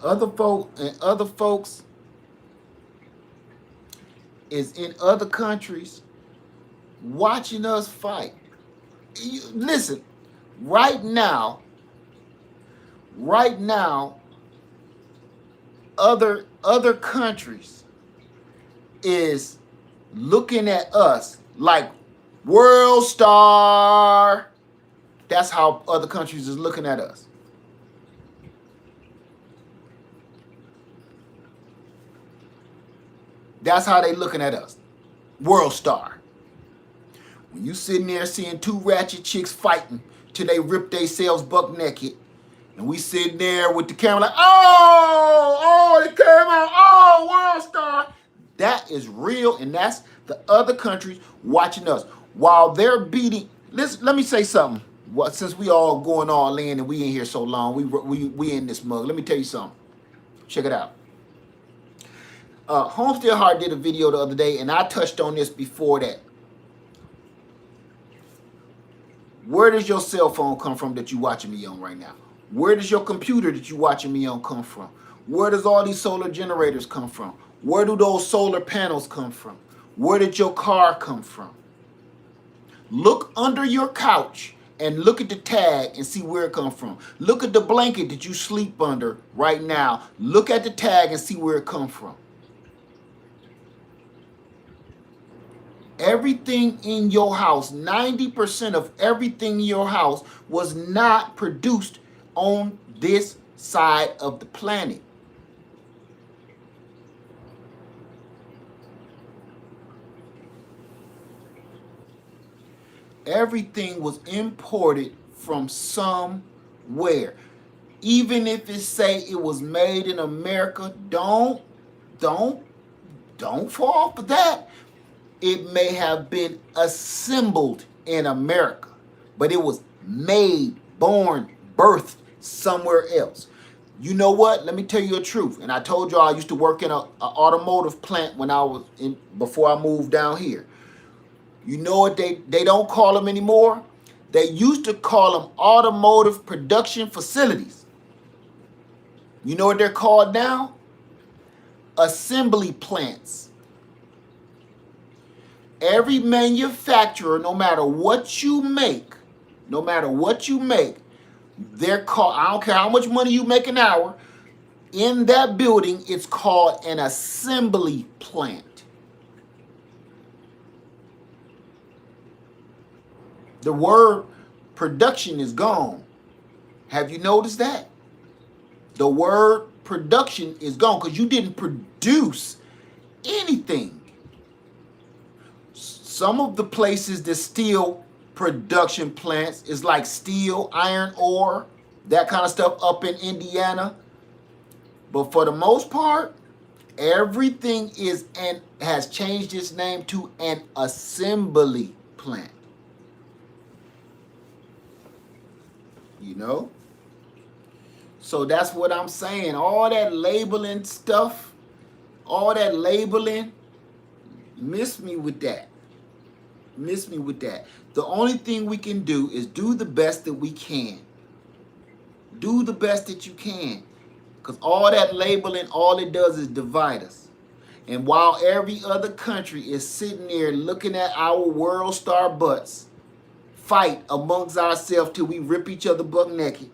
S1: Other folks is in other countries watching us fight. Listen, right now, other countries is looking at us like world star. That's how other countries is looking at us. That's how they looking at us. World star. When you sitting there seeing two ratchet chicks fighting till they rip themselves buck naked, and we sitting there with the camera like, oh, it came out, oh, world star. That is real, and that's the other countries watching us. While they're beating, let me say something. Well, since we all going all in and we in here so long, we in this mug. Let me tell you something. Check it out. Homestead Heart did a video the other day, and I touched on this before that. Where does your cell phone come from that you watching me on right now? Where does your computer that you watching me on come from? Where does all these solar generators come from? Where do those solar panels come from? Where did your car come from? Look under your couch and look at the tag and see where it comes from. Look at the blanket that you sleep under right now. Look at the tag and see where it comes from. Everything in your house, 90% of everything in your house was not produced on this side of the planet. Everything was imported from somewhere. Even if it say it was made in America, don't fall for that. It may have been assembled in America, but it was made, born, birthed somewhere else. You know what? Let me tell you the truth. And I told y'all I used to work in an automotive plant when I was before I moved down here. You know what they don't call them anymore? They used to call them automotive production facilities. You know what they're called now? Assembly plants. Every manufacturer, no matter what you make, they're called, I don't care how much money you make an hour, in that building, it's called an assembly plant. The word production is gone. Have you noticed that? The word production is gone because you didn't produce anything. Some of the places that steel production plants is like steel, iron ore, that kind of stuff up in Indiana. But for the most part, everything is and has changed its name to an assembly plant. You know? So that's what I'm saying. All that labeling stuff, all that labeling, miss me with that. Miss me with that. The only thing we can do is do the best that we can. Do the best that you can. Because all that labeling, all it does is divide us. And while every other country is sitting there looking at our world star butts fight amongst ourselves till we rip each other buck naked,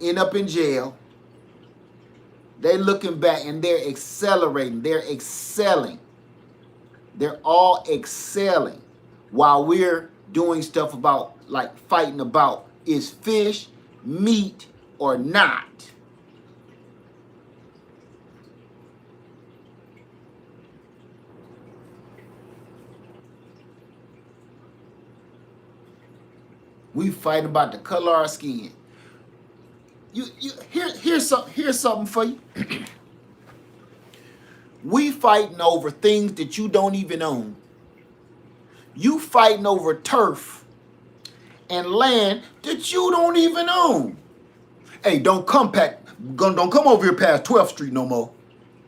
S1: end up in jail, they're looking back and they're accelerating. They're excelling. They're all excelling while we're doing stuff about, like, fighting about, is fish meat or not? We fight about the color of our skin. Here's something for you. We fighting over things that you don't even own. You fighting over turf and land that you don't even own. Hey, don't come over here past 12th Street no more.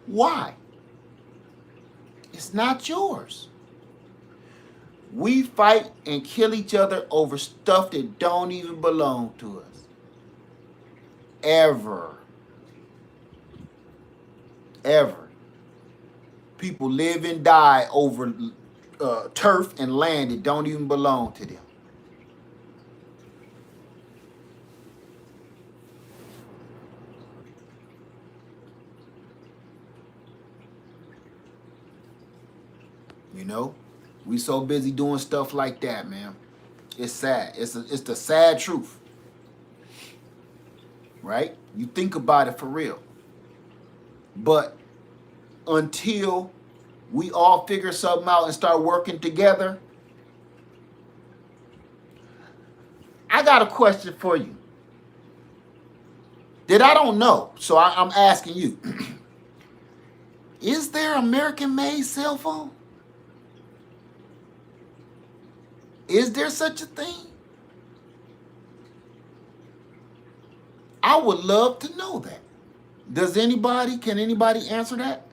S1: Why? It's not yours. We fight and kill each other over stuff that don't even belong to us. Ever. People live and die over turf and land that don't even belong to them. You know, we so busy doing stuff like that, man. It's sad. It's the sad truth, right? You think about it for real. But until we all figure something out and start working together, I got a question for you that I don't know, so I'm asking you. Is there American-made cell phone? Is there such a thing? I would love to know that. Can anybody answer that?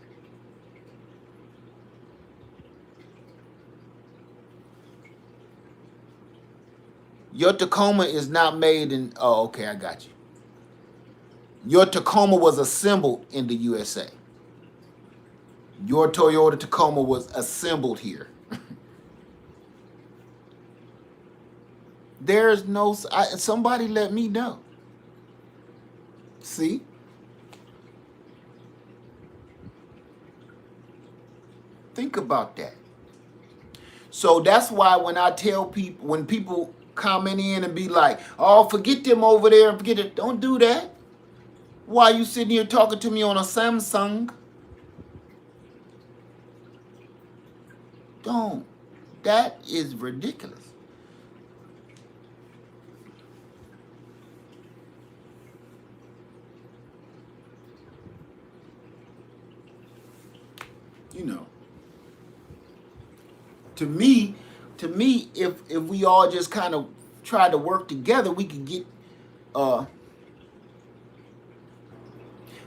S1: Your Tacoma is not made in, oh, okay, I got you. Your Tacoma was assembled in the USA. Your Toyota Tacoma was assembled here. There's no, somebody let me know. See? Think about that. So that's why when I tell people, when people comment in and be like, oh, forget them over there and forget it, don't do that. Why are you sitting here talking to me on a Samsung? Don't. That is ridiculous. You know, to me, if we all just kind of try to work together, we could get,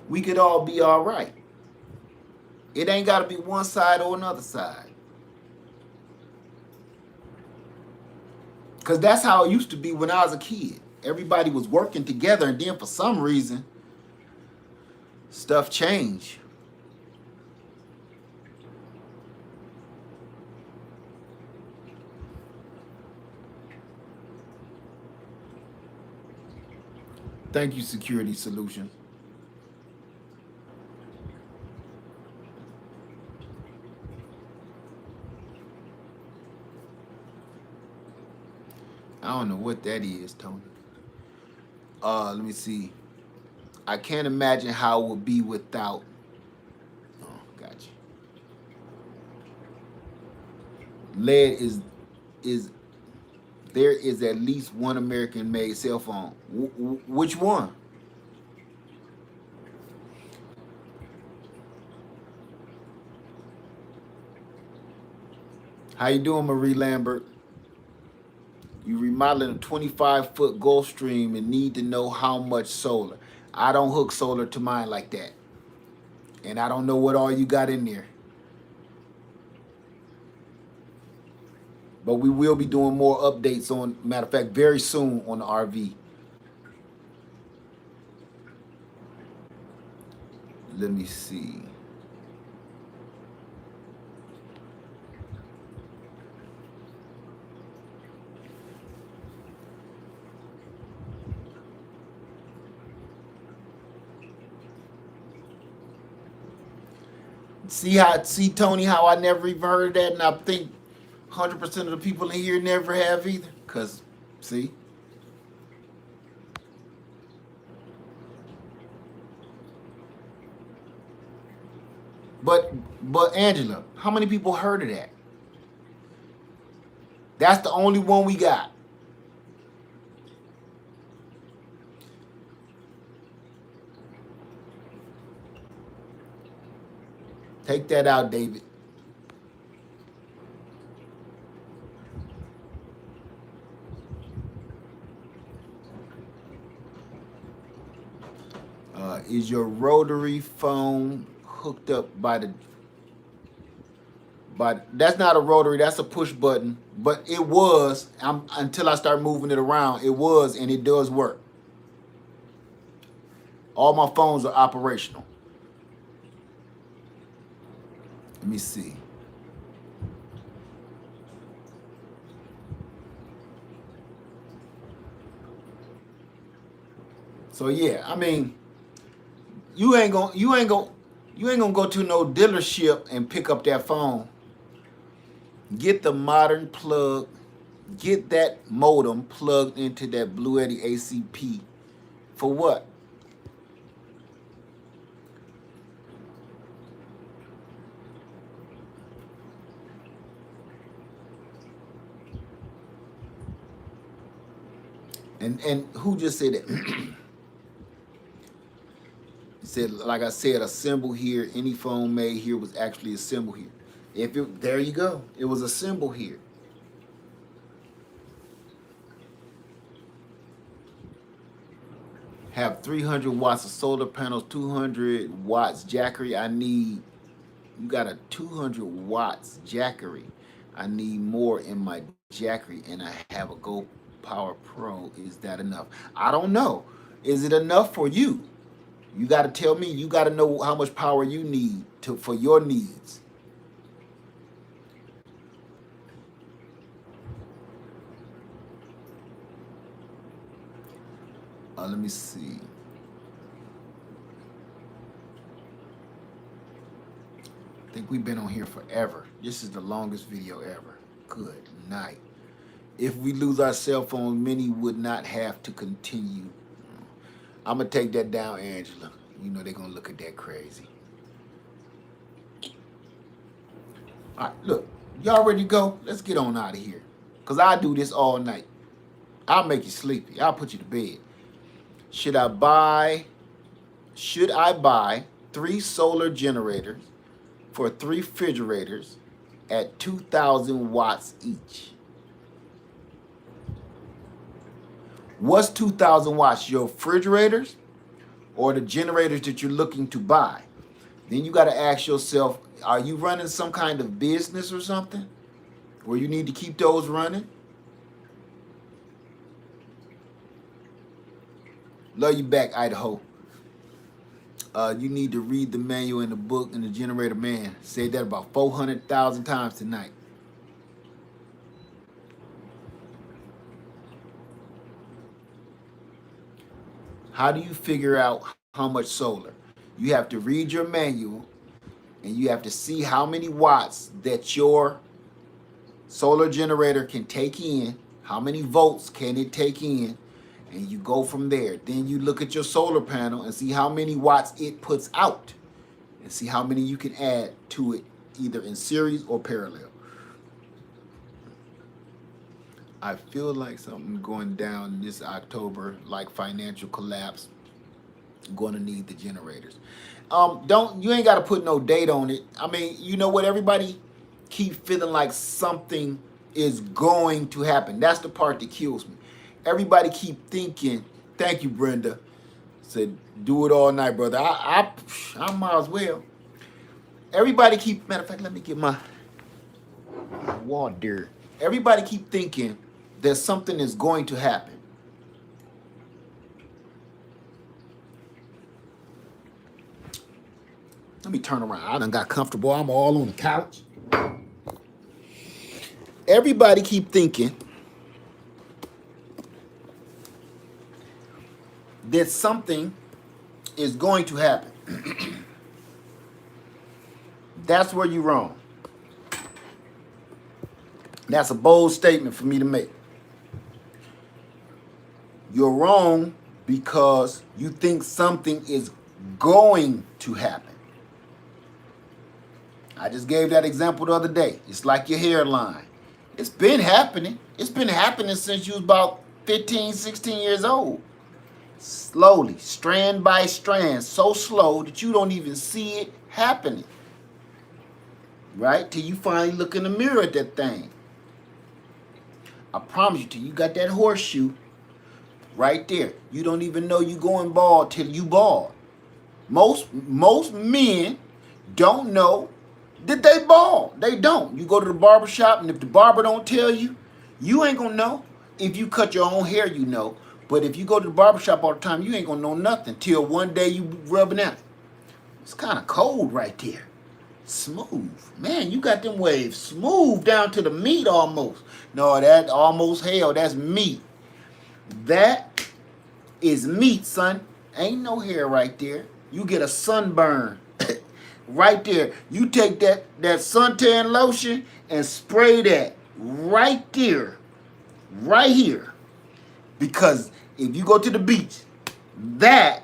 S1: we could all be all right. It ain't got to be one side or another side. Because that's how it used to be when I was a kid. Everybody was working together, and then for some reason, stuff changed. Thank you, Security Solutions. I don't know what that is, Tony. Let me see. I can't imagine how it would be without. Oh, gotcha. Lead is there is at least one American-made cell phone. Which one? How you doing, Marie Lambert? You remodeling a 25-foot Gulfstream and need to know how much solar. I don't hook solar to mine like that. And I don't know what all you got in there. But we will be doing more updates on, matter of fact, very soon on the RV. Let me see. See Tony, how I never even heard of that, and I think 100% of the people in here never have either. Cause see, but Angela, how many people heard of that? That's the only one we got. Take that out, David. Is your rotary phone hooked up by the? But that's not a rotary. That's a push button. But it was until I start moving it around. It was, and it does work. All my phones are operational. Let me see. So yeah, I mean, you ain't gonna go to no dealership and pick up that phone. Get the modern plug. Get that modem plugged into that Blue Eddy ACP. For what? And who just said that? Said, like I said, a symbol here. Any phone made here was actually a symbol here. If it, there you go. It was a symbol here. Have 300 watts of solar panels, 200 watts jackery. I need, you got a 200 watts jackery. I need more in my jackery, and I have a Go Power Pro. Is that enough? I don't know. Is it enough for you? You got to tell me. You got to know how much power you need for your needs. Let me see. I think we've been on here forever. This is the longest video ever. Good night. If we lose our cell phones, many would not have to continue. I'm going to take that down, Angela. You know they're going to look at that crazy. All right, look. Y'all ready to go? Let's get on out of here. Because I do this all night. I'll make you sleepy. I'll put you to bed. Should I buy 3 solar generators for 3 refrigerators at 2,000 watts each? What's 2,000 watts? Your refrigerators or the generators that you're looking to buy? Then you got to ask yourself, are you running some kind of business or something where you need to keep those running? Love you back, Idaho. You need to read the manual in the book and the generator man. Said that about 400,000 times tonight. How do you figure out how much solar? You have to read your manual and you have to see how many watts that your solar generator can take in, how many volts can it take in, and you go from there. Then you look at your solar panel and see how many watts it puts out and see how many you can add to it, either in series or parallel. I feel like something going down this October, like financial collapse. I'm going to need the generators. You ain't got to put no date on it. I mean, you know what? Everybody keep feeling like something is going to happen. That's the part that kills me. Everybody keep thinking, thank you, Brenda. Said, do it all night, brother. I might as well. Everybody keep, matter of fact, let me get my water. Everybody keep thinking that something is going to happen. Let me turn around. I done got comfortable. I'm all on the couch. Everybody keep thinking that something is going to happen. That's where you're wrong. That's a bold statement for me to make. You're wrong because you think something is going to happen. I just gave that example the other day. It's like your hairline. It's been happening. It's been happening since you was about 15, 16 years old. Slowly, strand by strand, so slow that you don't even see it happening. Right? Till you finally look in the mirror at that thing. I promise you, till you got that horseshoe right there. You don't even know you going bald till you bald. Most men don't know that they bald. They don't. You go to the barber shop, and if the barber don't tell you, you ain't gonna know. If you cut your own hair, you know. But if you go to the barber shop all the time, you ain't gonna know nothing till one day you rubbing out. It's kind of cold right there. Smooth. Man, you got them waves smooth down to the meat almost. No, that almost hell, that's meat. That is meat, son. Ain't no hair right there. You get a sunburn right there. You take that suntan lotion and spray that right there, right here. Because if you go to the beach, that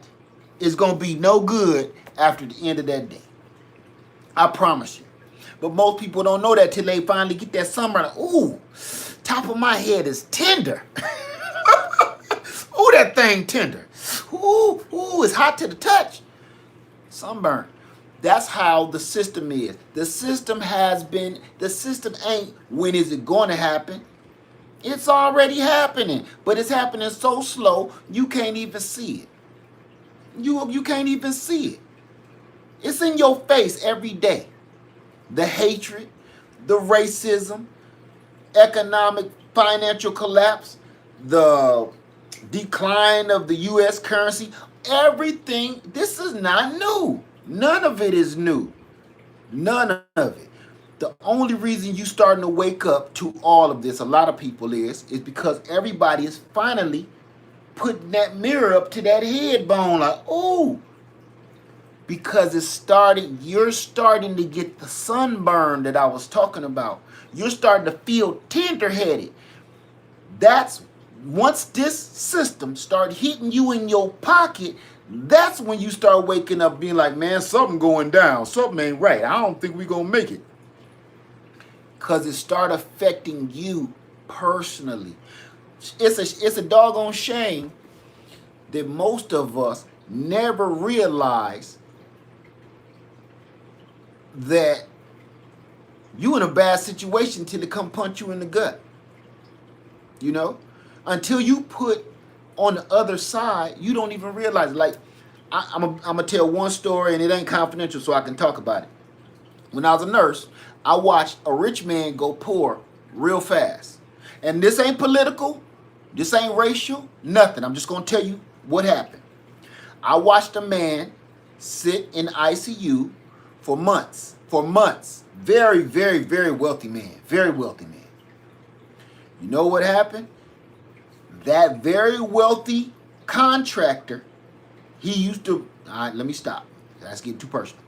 S1: is going to be no good after the end of that day. I promise you. But most people don't know that till they finally get that sunburn. Ooh, top of my head is tender. Ooh, that thing tender. Ooh, it's hot to the touch. Sunburn. That's how the system is. The system ain't when is it going to happen. It's already happening. But it's happening so slow, you can't even see it. You can't even see it. It's in your face every day. The hatred, the racism, economic, financial collapse, the decline of the U.S. currency, everything. This is not new. None of it is new. None of it. The only reason you starting to wake up to all of this, a lot of people is because everybody is finally putting that mirror up to that head bone like, ooh. Because you're starting to get the sunburn that I was talking about. You're starting to feel tender-headed. That's once this system start hitting you in your pocket, that's when you start waking up being like, man, something going down. Something ain't right. I don't think we're going to make it. Because it start affecting you personally. It's a doggone shame that most of us never realize that you in a bad situation till it come punch you in the gut. You know? Until you put on the other side, you don't even realize it. Like, I'm going to tell one story, and it ain't confidential, so I can talk about it. When I was a nurse, I watched a rich man go poor real fast. And this ain't political. This ain't racial. Nothing. I'm just going to tell you what happened. I watched a man sit in ICU for months. Very, very, very wealthy man. Very wealthy man. You know what happened? That very wealthy contractor, he used to, all right, let me stop. That's getting too personal.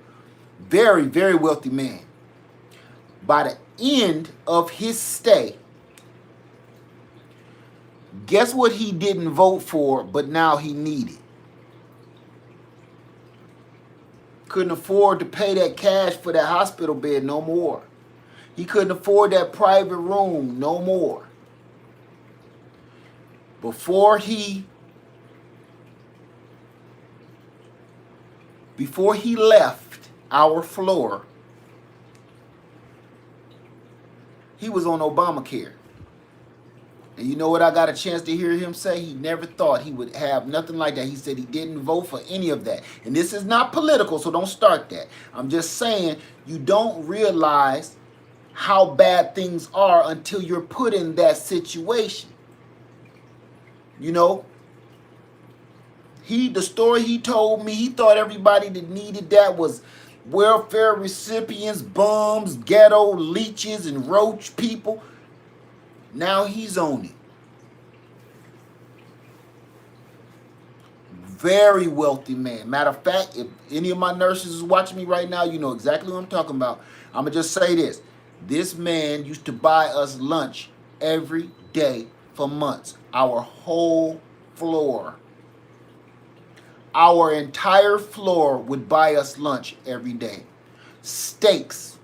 S1: Very, very wealthy man. By the end of his stay, guess what he didn't vote for, but now he needed? Couldn't afford to pay that cash for that hospital bed no more. He couldn't afford that private room no more. Before he left our floor, he was on Obamacare. And you know what I got a chance to hear him say? He never thought he would have nothing like that. He said he didn't vote for any of that. And this is not political, so don't start that. I'm just saying you don't realize how bad things are until you're put in that situation. You know, the story he told me, he thought everybody that needed that was welfare recipients, bums, ghetto leeches, and roach people. Now he's on it. Very wealthy man. Matter of fact, if any of my nurses is watching me right now, you know exactly what I'm talking about. I'm going to just say this. This man used to buy us lunch every day for months. Our whole floor. Our entire floor would buy us lunch every day. Steaks.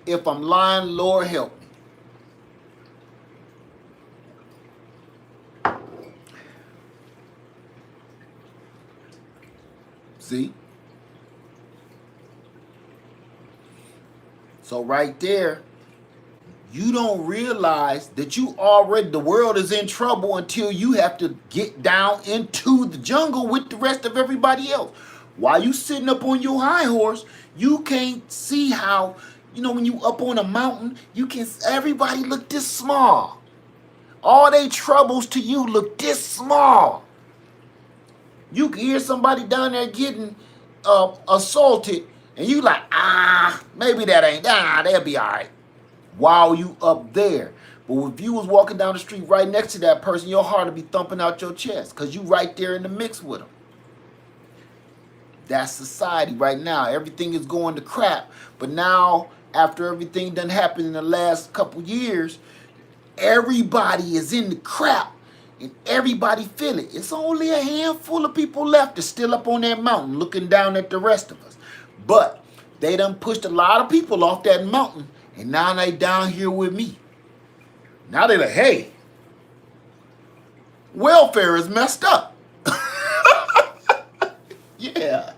S1: If I'm lying, Lord help me. See? So right there, you don't realize that the world is in trouble until you have to get down into the jungle with the rest of everybody else. While you sitting up on your high horse, you can't see how, when you up on a mountain, everybody look this small. All they troubles to you look this small. You can hear somebody down there getting assaulted, and you like, maybe they'll be all right. While you up there. But if you was walking down the street right next to that person, your heart would be thumping out your chest because you right there in the mix with them. That's society right now. Everything is going to crap. But now, after everything done happened in the last couple years, everybody is in the crap and everybody feel it. It's only a handful of people left that's still up on that mountain looking down at the rest of us. But they done pushed a lot of people off that mountain. And now they down here with me. Now they like, hey, welfare is messed up. Yeah.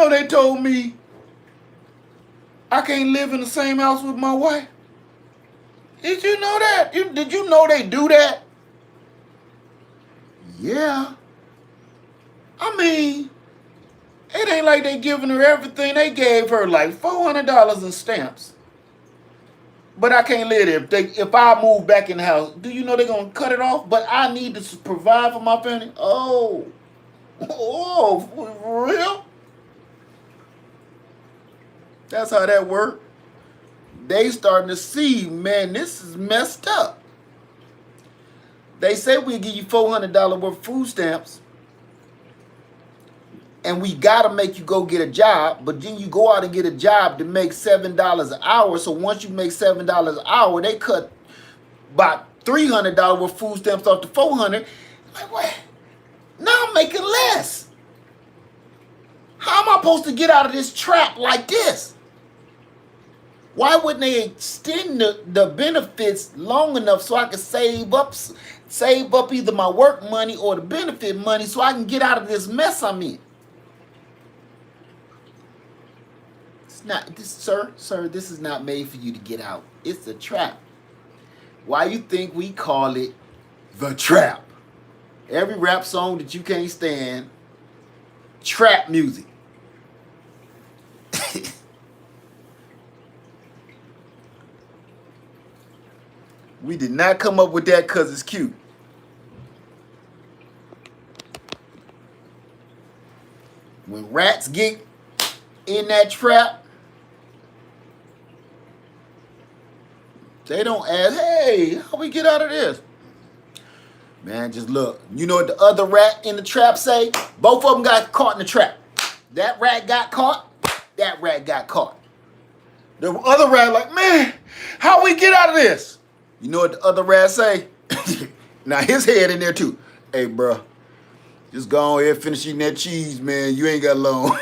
S1: They told me I can't live in the same house with my wife. Did you know that? Did you know they do that? Yeah. I mean, it ain't like they giving her everything. They gave her like $400 in stamps. But I can't live there. If I move back in the house, do you know they're going to cut it off? But I need to provide for my family. Oh, for real? That's how that works. They starting to see, man, this is messed up. They say we'll give you $400 worth of food stamps. And we got to make you go get a job, but then you go out and get a job to make $7 an hour. So once you make $7 an hour, they cut about $300 worth of food stamps off the $400. Like, what? Now I'm making less. How am I supposed to get out of this trap like this? Why wouldn't they extend the benefits long enough so I could save up either my work money or the benefit money so I can get out of this mess I'm in? Sir, this is not made for you to get out. It's a trap. Why you think we call it the trap? Every rap song that you can't stand, trap music. We did not come up with that because it's cute. When rats get in that trap, they don't ask, hey, how we get out of this? Man, just look. You know what the other rat in the trap say? Both of them got caught in the trap. That rat got caught. That rat got caught. The other rat like, man, how we get out of this? You know what the other rat say? Now his head in there too. Hey, bro, just go on ahead and finish eating that cheese, man. You ain't got long.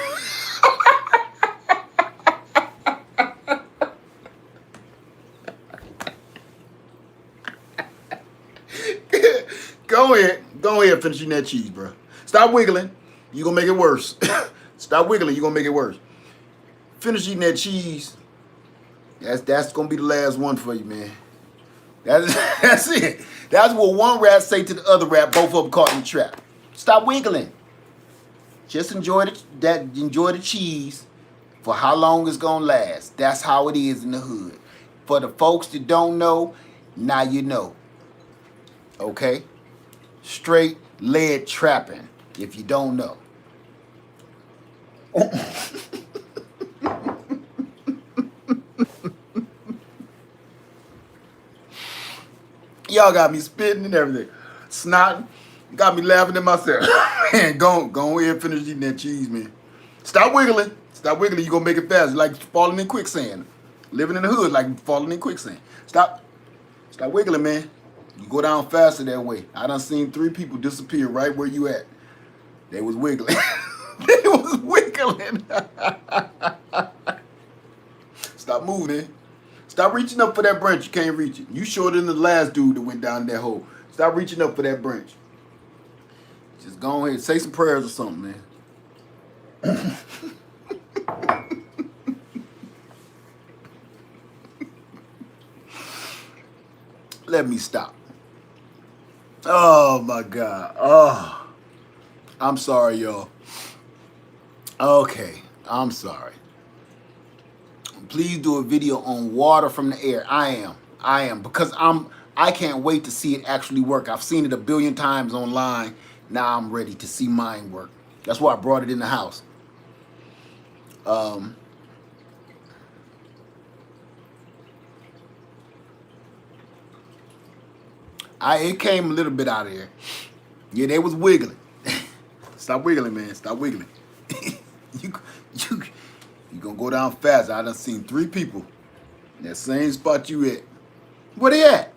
S1: Go ahead, finish eating that cheese, bro. Stop wiggling. You're going to make it worse. Stop wiggling. You're going to make it worse. Finish eating that cheese. That's going to be the last one for you, man. That's it. That's what one rat say to the other rat, both of them caught in the trap. Stop wiggling. Just enjoy the cheese for how long it's going to last. That's how it is in the hood. For the folks that don't know, now you know. Okay? Straight lead trapping, if you don't know. Y'all got me spitting and everything. Snotting. Got me laughing at myself. Man, go ahead and finish eating that cheese, man. Stop wiggling. Stop wiggling. You're going to make it fast. Like falling in quicksand. Living in the hood like falling in quicksand. Stop wiggling, man. You go down faster that way. I done seen 3 people disappear right where you at. They was wiggling. They was wiggling. Stop moving, man. Stop reaching up for that branch. You can't reach it. You shorter than the last dude that went down that hole. Stop reaching up for that branch. Just go ahead and say some prayers or something, man. Let me stop. Oh my God. Oh, I'm sorry, y'all. Okay, I'm sorry. Please do a video on water from the air. I am because I can't wait to see it actually work. I've seen it a billion times online. Now I'm ready to see mine work. That's why I brought it in the house. It came a little bit out of there. Yeah, they was wiggling. Stop wiggling, man. Stop wiggling. you gonna go down fast. I done seen 3 people in that same spot you at. Where they at?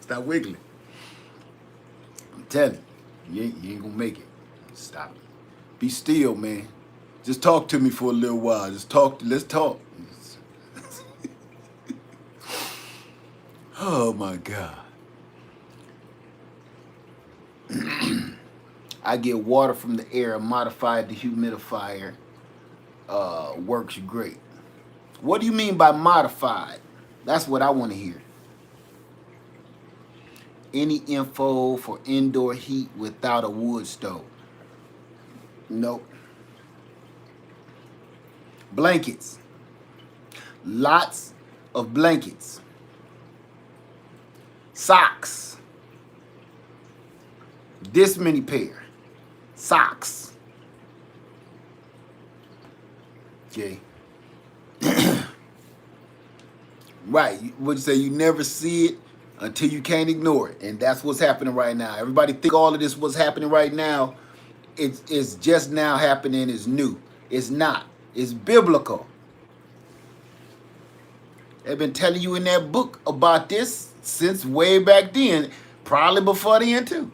S1: Stop wiggling. I'm telling you, you ain't gonna make it. Stop. Be still, man. Just talk to me for a little while. Just talk. Let's talk. Oh my God. I get water from the air, modified dehumidifier. Works great. What do you mean by modified? That's what I want to hear. Any info for indoor heat without a wood stove? Nope. Blankets. Lots of blankets. Socks. This many pair. Socks. Okay. Right. What you say? You never see it until you can't ignore it. And that's what's happening right now. Everybody think all of this what's happening right now. It's just now happening. It's new. It's not. It's biblical. They've been telling you in that book about this since way back then. Probably before then too.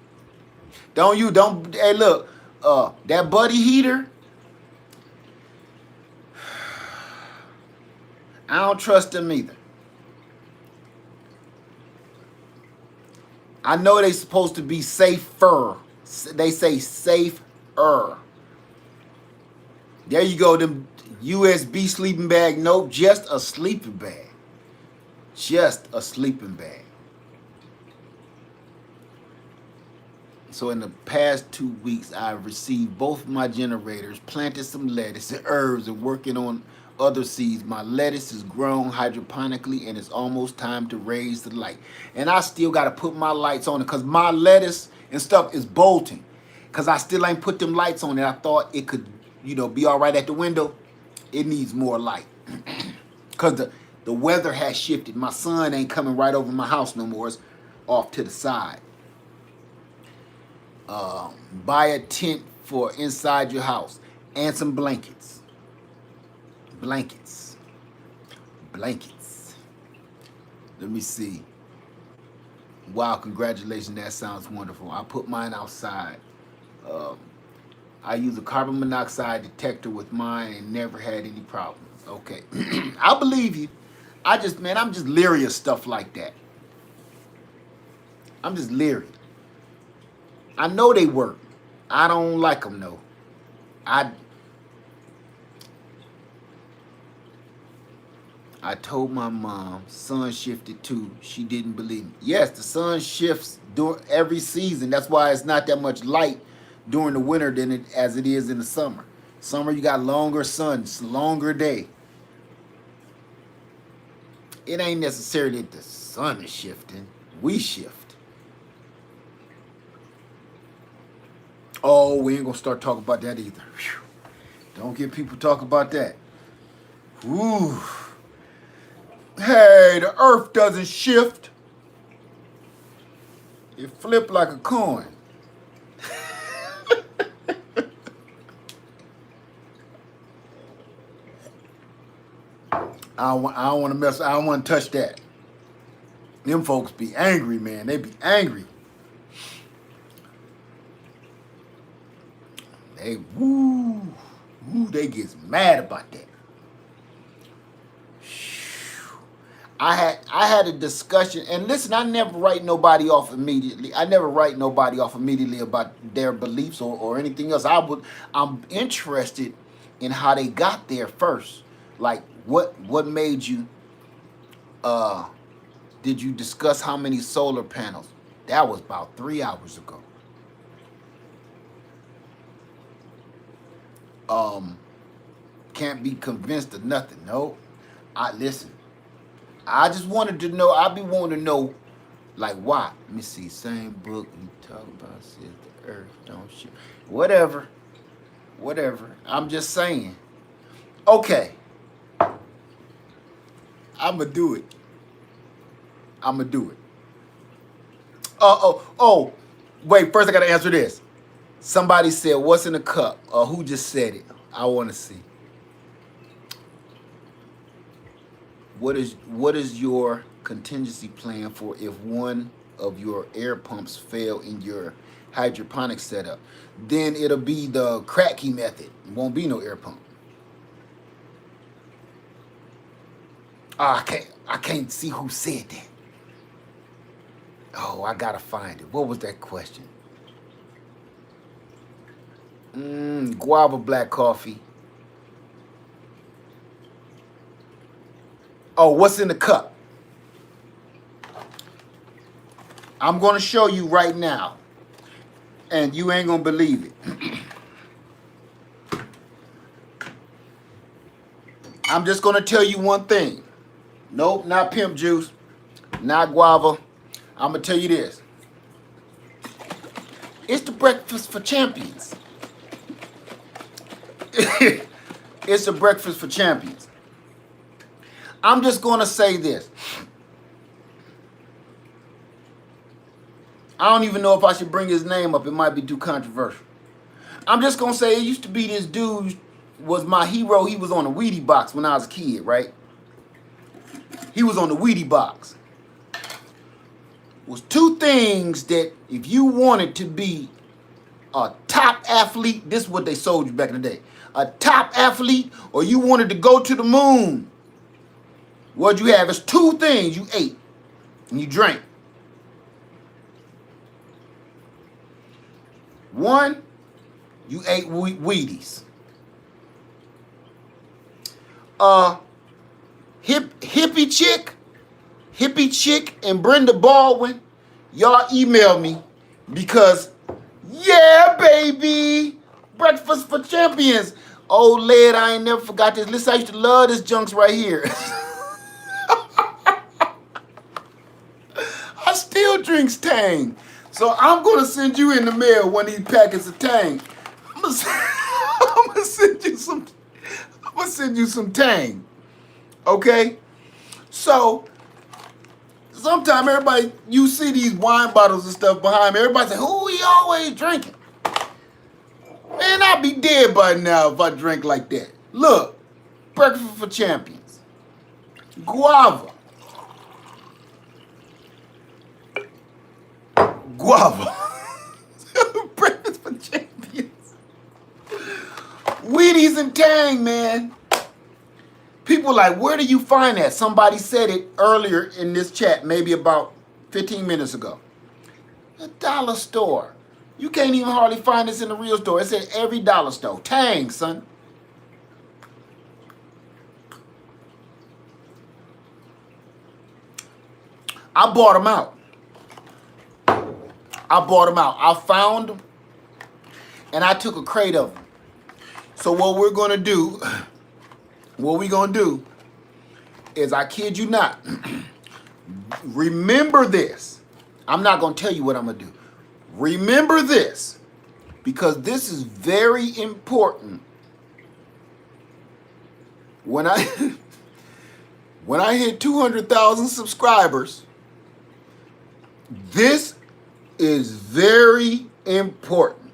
S1: Hey look, that buddy heater, I don't trust them either. I know they supposed to be safer. They say safer. There you go, them USB sleeping bag. Nope, just a sleeping bag. Just a sleeping bag. So in the past 2 weeks, I've received both my generators, planted some lettuce and herbs, and working on other seeds. My lettuce is grown hydroponically, and it's almost time to raise the light. And I still got to put my lights on it because my lettuce and stuff is bolting. Because I still ain't put them lights on it. I thought it could, be all right at the window. It needs more light. Because the weather has shifted. My sun ain't coming right over my house no more. It's off to the side. Buy a tent for inside your house and some blankets. Blankets. Let me see. Wow, congratulations. That sounds wonderful. I put mine outside. I use a carbon monoxide detector with mine and never had any problems. Okay. I believe you. I'm just leery of stuff like that. I'm just leery. I know they work. I don't like them, though. I told my mom, sun shifted too. She didn't believe me. Yes, the sun shifts during every season. That's why it's not that much light during the winter as it is in the summer. Summer, you got longer sun, it's a longer day. It ain't necessarily that the sun is shifting. We shift. Oh, we ain't gonna start talking about that either. Whew. Don't get people talking about that. Ooh. Hey, the earth doesn't shift. It flipped like a coin. I don't want to mess. I don't want to touch that. Them folks be angry, man. They be angry. They they gets mad about that. I had a discussion, and listen, I never write nobody off immediately. I never write nobody off immediately about their beliefs or anything else. I'm interested in how they got there first. Like what made you did you discuss how many solar panels? That was about 3 hours ago. Can't be convinced of nothing. No. Listen. I just wanted to know, I be wanting to know, like, why? Let me see, same book you talk about says the earth don't shoot. Whatever. I'm just saying. Okay. I'ma do it. Wait, first I gotta answer this. Somebody said, what's in the cup? Who just said it? I wanna see. What is your contingency plan for if one of your air pumps fail in your hydroponic setup? Then it'll be the cracky method. It won't be no air pump. I can't see who said that. Oh, I gotta find it. What was that question? Guava black coffee. Oh, what's in the cup? I'm going to show you right now, and you ain't going to believe it. I'm just going to tell you one thing. Nope, not pimp juice, not guava. I'm going to tell you this. It's the breakfast for champions. It's the breakfast for champions. I'm just going to say this. I don't even know if I should bring his name up. It might be too controversial. I'm just going to say it used to be this dude was my hero. He was on the Wheatie box when I was a kid, right? He was on the Wheatie box. Was two things that if you wanted to be a top athlete, this is what they sold you back in the day. A top athlete, or you wanted to go to the moon. What you have is two things you ate and you drank. One, you ate Wheaties. Hippie Chick and Brenda Baldwin, y'all email me because, yeah, baby, breakfast for champions. Old lad, I ain't never forgot this. Listen, I used to love this junks right here. I still drinks Tang. So I'm going to send you in the mail one of these packets of Tang. I'm going to send you some Tang. Okay? So, sometimes everybody, you see these wine bottles and stuff behind me. Everybody say, who he always drinking? Man, I'd be dead by now if I drink like that. Look, breakfast for champions. Guava. Breakfast for champions. Wheaties and Tang, man. People like, where do you find that? Somebody said it earlier in this chat, maybe about 15 minutes ago. A dollar store. You can't even hardly find this in the real store. It said every dollar store. Tang, son. I bought them out. I found them, and I took a crate of them. So what we're going to do is, I kid you not, remember this. I'm not going to tell you what I'm going to do. Remember this, because this is very important. When I hit 200,000 subscribers, this is very important.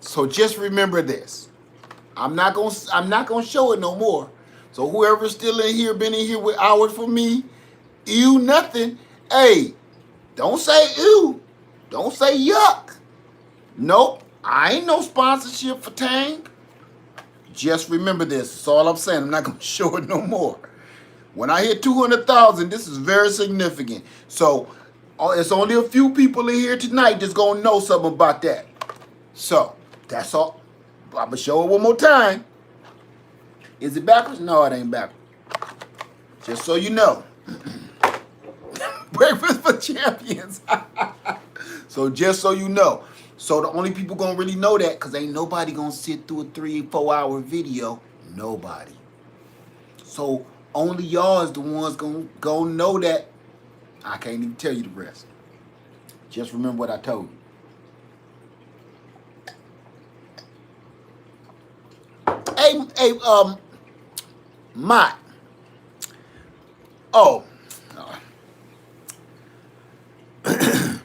S1: So just remember this. I'm not gonna show it no more. So whoever's still in here, been in here with hours for me, ew nothing. Hey, don't say ew. Don't say yuck. Nope. I ain't no sponsorship for Tang. Just remember this. That's all I'm saying. I'm not gonna show it no more. When I hit 200,000, this is very significant. So it's only a few people in here tonight that's gonna know something about that. So that's all. I'm gonna show it one more time. Is it backwards? No, it ain't backwards. Just so you know. Breakfast for champions. So just so you know. So the only people gonna really know that, because ain't nobody gonna sit through a 3-4 hour video. Nobody. So only y'all is the ones gonna know that. I can't even tell you the rest. Just remember what I told you. Hey, Mott. Oh. Let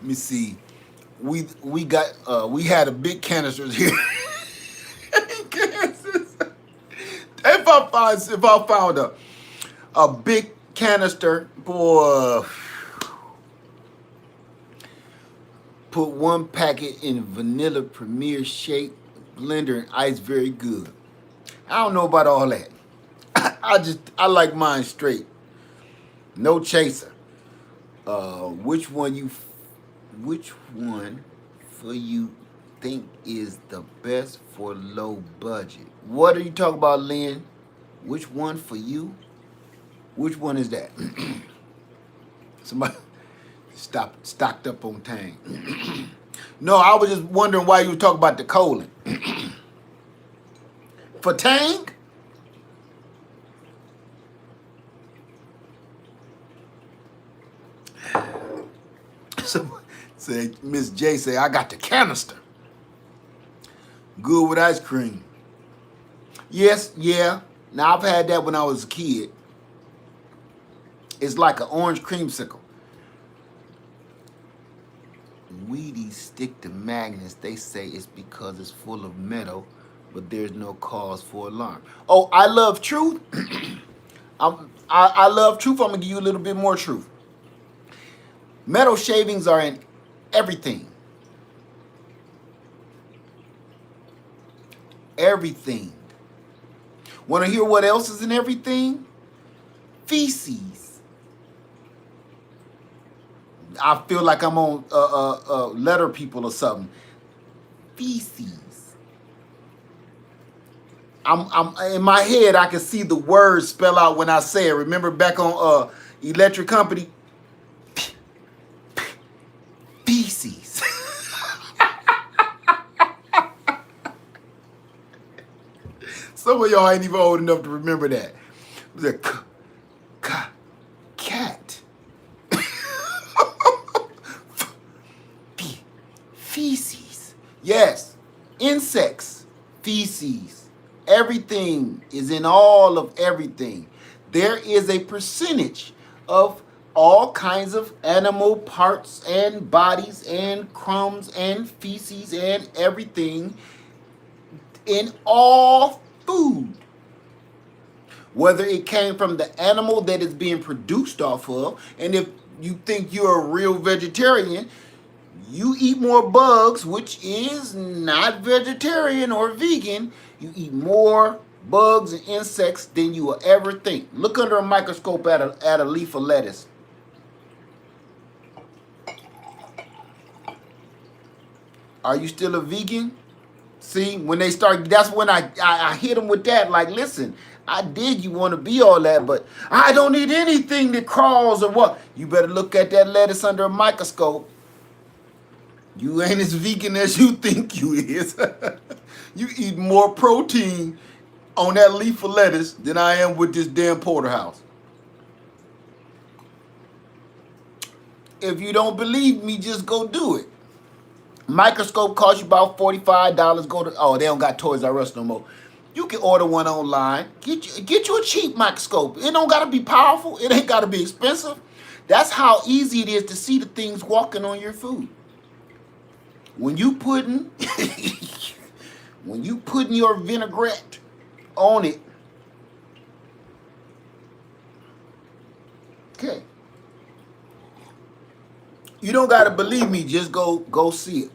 S1: me see. We had a big canisters here. If I found a big canister, boy, put one packet in vanilla premier shake, blender and ice, very good. I don't know about all that. I like mine straight. No chaser. Which one for you think is the best for low budget? What are you talking about, Lynn? Which one for you? Which one is that? Somebody stocked up on Tang. No, I was just wondering why you were talking about the colon. For Tang? So, say Miss J say, I got the canister. Good with ice cream. Yes, yeah. Now I've had that when I was a kid. It's like an orange creamsicle. Wheaties stick to magnets. They say it's because it's full of metal, but there's no cause for alarm. Oh, I love truth. I love truth. I'm gonna give you a little bit more truth. Metal shavings are in everything. Everything. Want to hear what else is in everything? Feces. I feel like I'm on letter people or something. Feces. I'm in my head. I can see the words spell out when I say it. Remember back on Electric Company. Feces. Some of y'all ain't even old enough to remember that. It was a cat. Feces. Yes. Insects. Feces. Everything is in all of everything. There is a percentage of all kinds of animal parts and bodies and crumbs and feces and everything in all food. Whether it came from the animal that it's being produced off of, and if you think you're a real vegetarian, you eat more bugs, which is not vegetarian or vegan. You eat more bugs and insects than you will ever think. Look under a microscope at a leaf of lettuce. Are you still a vegan? See, when they start, that's when I hit them with that. Like, listen, I did you want to be all that, but I don't eat anything that crawls or what. You better look at that lettuce under a microscope. You ain't as vegan as you think you is. You eat more protein on that leaf of lettuce than I am with this damn porterhouse. If you don't believe me, just go do it. Microscope costs you about $45. Go to, oh, they don't got Toys R Us no more. You can order one online. Get you a cheap microscope. It don't gotta be powerful. It ain't gotta be expensive. That's how easy it is to see the things walking on your food. When you putting when you putting your vinaigrette on it, okay. You don't gotta believe me, just go see it.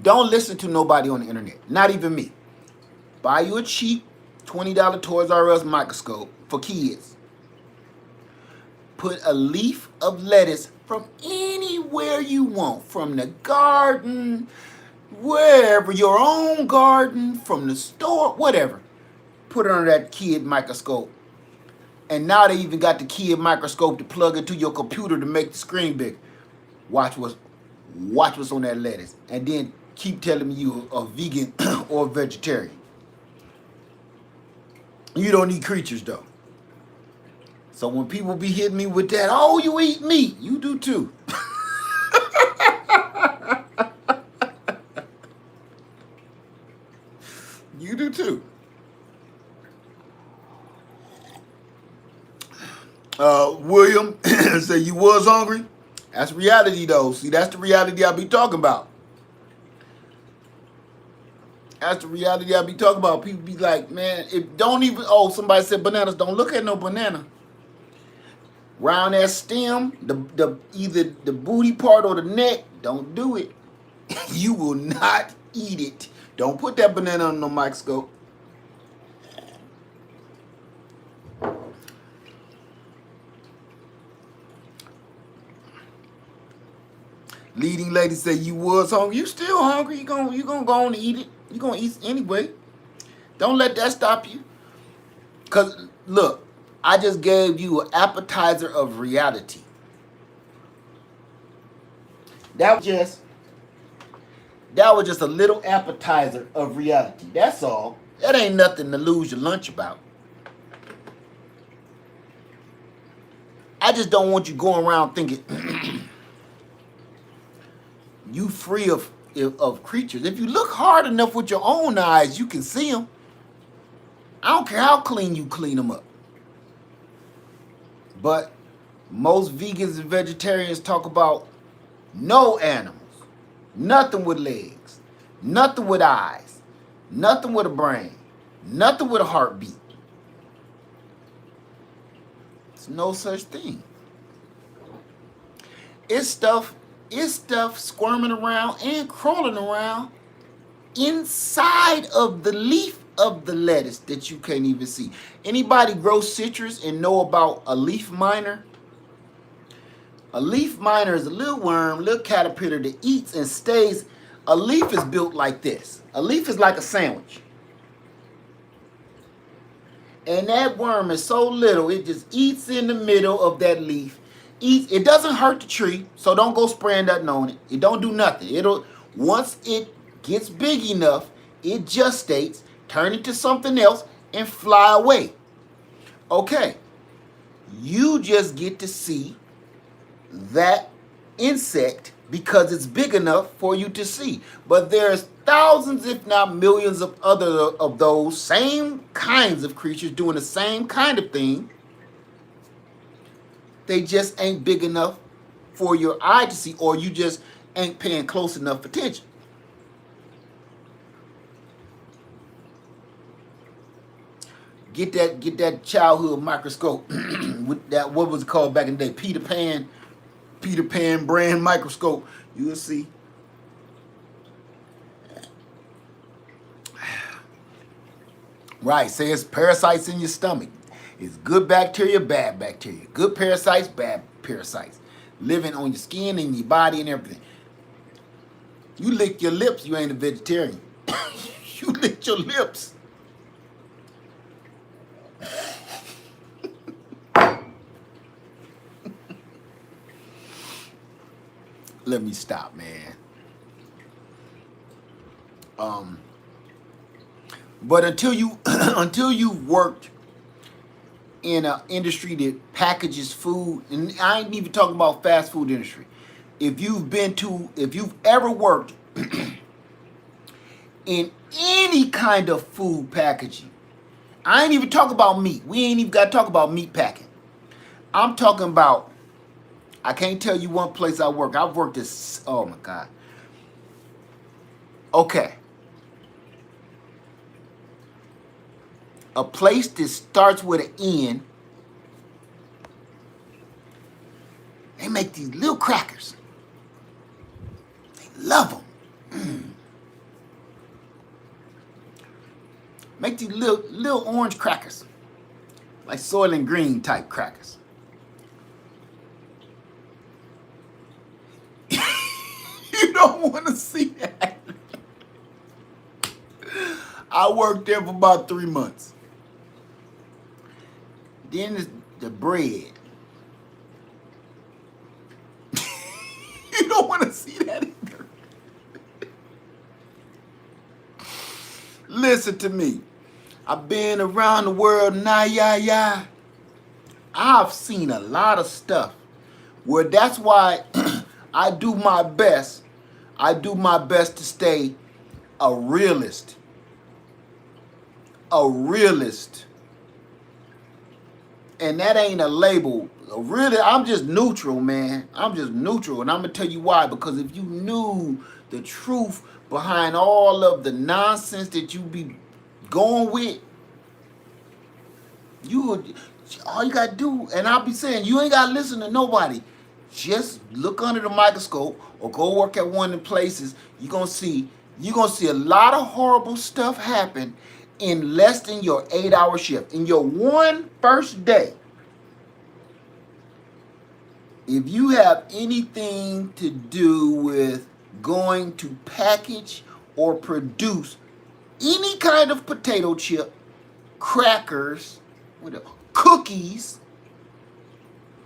S1: Don't listen to nobody on the internet, not even me. Buy you a cheap $20 Toys R Us microscope for kids. Put a leaf of lettuce from anywhere you want, from the garden, wherever, your own garden, from the store, whatever. Put it under that kid microscope. And now they even got the kid microscope to plug into your computer to make the screen big. Watch what's on that lettuce. And then keep telling me you a vegan or vegetarian. You don't eat creatures though. So when people be hitting me with that, oh, you eat meat, you do too. You do too. William said you was hungry. That's reality though. See, that's the reality I be talking about. That's the reality I be talking about. People be like, man, if don't even, oh, somebody said bananas, don't look at no banana. Round that stem, the either the booty part or the neck, don't do it. You will not eat it. Don't put that banana on no microscope. Leading lady said you was hungry. You still hungry. You gonna go on and eat it. You gonna eat anyway. Don't let that stop you. Cause look, I just gave you an appetizer of reality. That was just a little appetizer of reality. That's all. That ain't nothing to lose your lunch about. I just don't want you going around thinking you free of creatures. If you look hard enough with your own eyes, you can see them. I don't care how clean you clean them up. But most vegans and vegetarians talk about no animals, nothing with legs, nothing with eyes, nothing with a brain, nothing with a heartbeat. It's no such thing. It's stuff squirming around and crawling around inside of the leaf of the lettuce that you can't even see. Anybody grow citrus and know about a leaf miner? A leaf miner is a little worm, little caterpillar that eats and stays. A leaf is built like this. A leaf is like a sandwich. And that worm is so little, it just eats in the middle of that leaf. Eats. It doesn't hurt the tree, so don't go spraying nothing on it. It don't do nothing. Once it gets big enough, it gestates, turn into something else, and fly away. Okay. You just get to see that insect because it's big enough for you to see. But there's thousands, if not millions, of other of those same kinds of creatures doing the same kind of thing. They just ain't big enough for your eye to see, or you just ain't paying close enough attention. Get that childhood microscope with that, what was it called back in the day? Peter Pan brand microscope. You'll see. Right, say it's parasites in your stomach. It's good bacteria, bad bacteria. Good parasites, bad parasites. Living on your skin and your body and everything. You lick your lips, you ain't a vegetarian. You lick your lips. Let me stop, man. But until you've worked in an industry that packages food, and I ain't even talking about fast food industry. If you've ever worked in any kind of food packaging, I ain't even talking about meat. We ain't even got to talk about meat packing. I'm talking about I can't tell you one place I work. I've worked at, oh my God. Okay. A place that starts with an N. They make these little crackers. They love them. Make these little orange crackers. Like Soil and Green type crackers. You don't want to see that. I worked there for about 3 months. Then the bread. You don't want to see that either. Listen to me. I've been around the world, yeah. I've seen a lot of stuff where that's why I do my best. I do my best to stay a realist. A realist. And that ain't a label. Really, I'm just neutral, man. I'm just neutral. And I'm going to tell you why. Because if you knew the truth behind all of the nonsense that you be going with, you would, all you got to do, and I'll be saying, you ain't got to listen to nobody. Just look under the microscope or go work at one of the places. You're going to see a lot of horrible stuff happen in less than your 8-hour shift. In your first day, if you have anything to do with going to package or produce any kind of potato chip, crackers, cookies,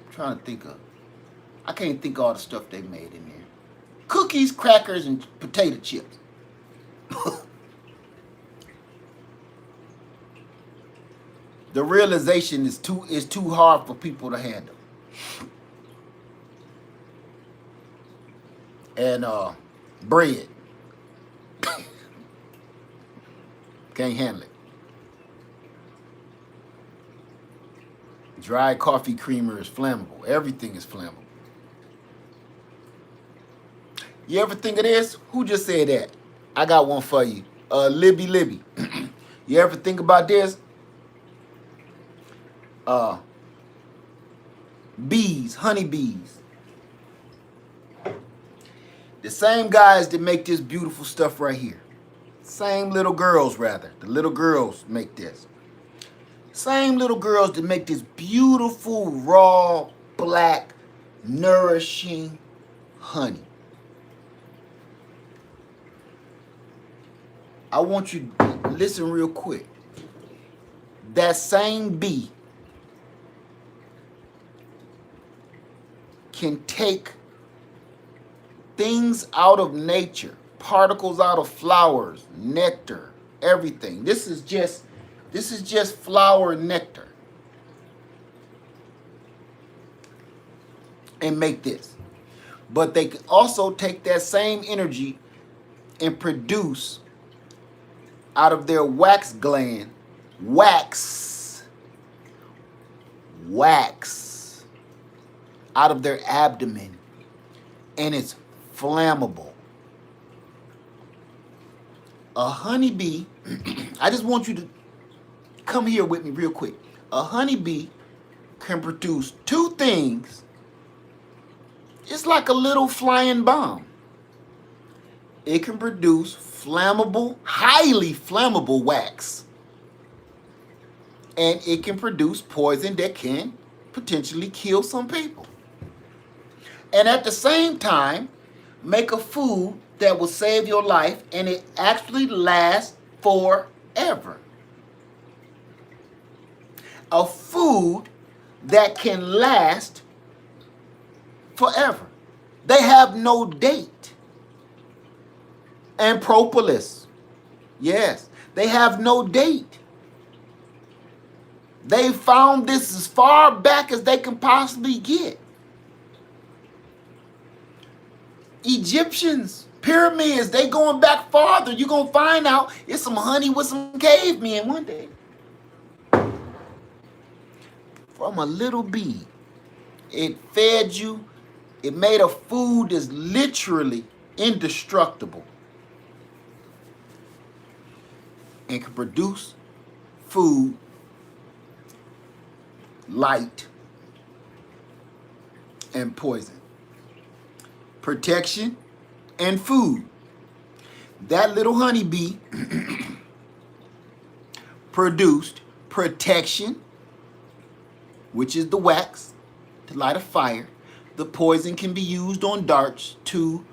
S1: I'm trying to think of, I can't think of all the stuff they made in there. Cookies, crackers, and potato chips. The realization is too hard for people to handle. And bread. Can't handle it. Dry coffee creamer is flammable. Everything is flammable. You ever think of this? Who just said that? I got one for you. Libby. You ever think about this? Bees, honeybees. The same guys that make this beautiful stuff right here. Same little girls, rather. The little girls make this. Same little girls that make this beautiful, raw, black, nourishing honey. I want you to listen real quick. That same bee can take things out of nature, particles out of flowers, nectar, everything. This is just flower nectar. And make this. But they can also take that same energy and produce out of their wax gland, wax out of their abdomen, and it's flammable. A honeybee, I just want you to come here with me real quick. A honeybee can produce two things. It's like a little flying bomb. It can produce flammable, highly flammable wax. And it can produce poison that can potentially kill some people. And at the same time, make a food that will save your life, and it actually lasts forever. A food that can last forever. They have no date. And propolis. Yes, they have no date. They found this as far back as they can possibly get. Egyptians, pyramids, they going back farther. You're going to find out it's some honey with some cavemen one day. From a little bee. It fed you It made a food that's literally indestructible and can produce food light and poison. Protection and food. That little honeybee produced protection, which is the wax to light a fire. The poison can be used on darts to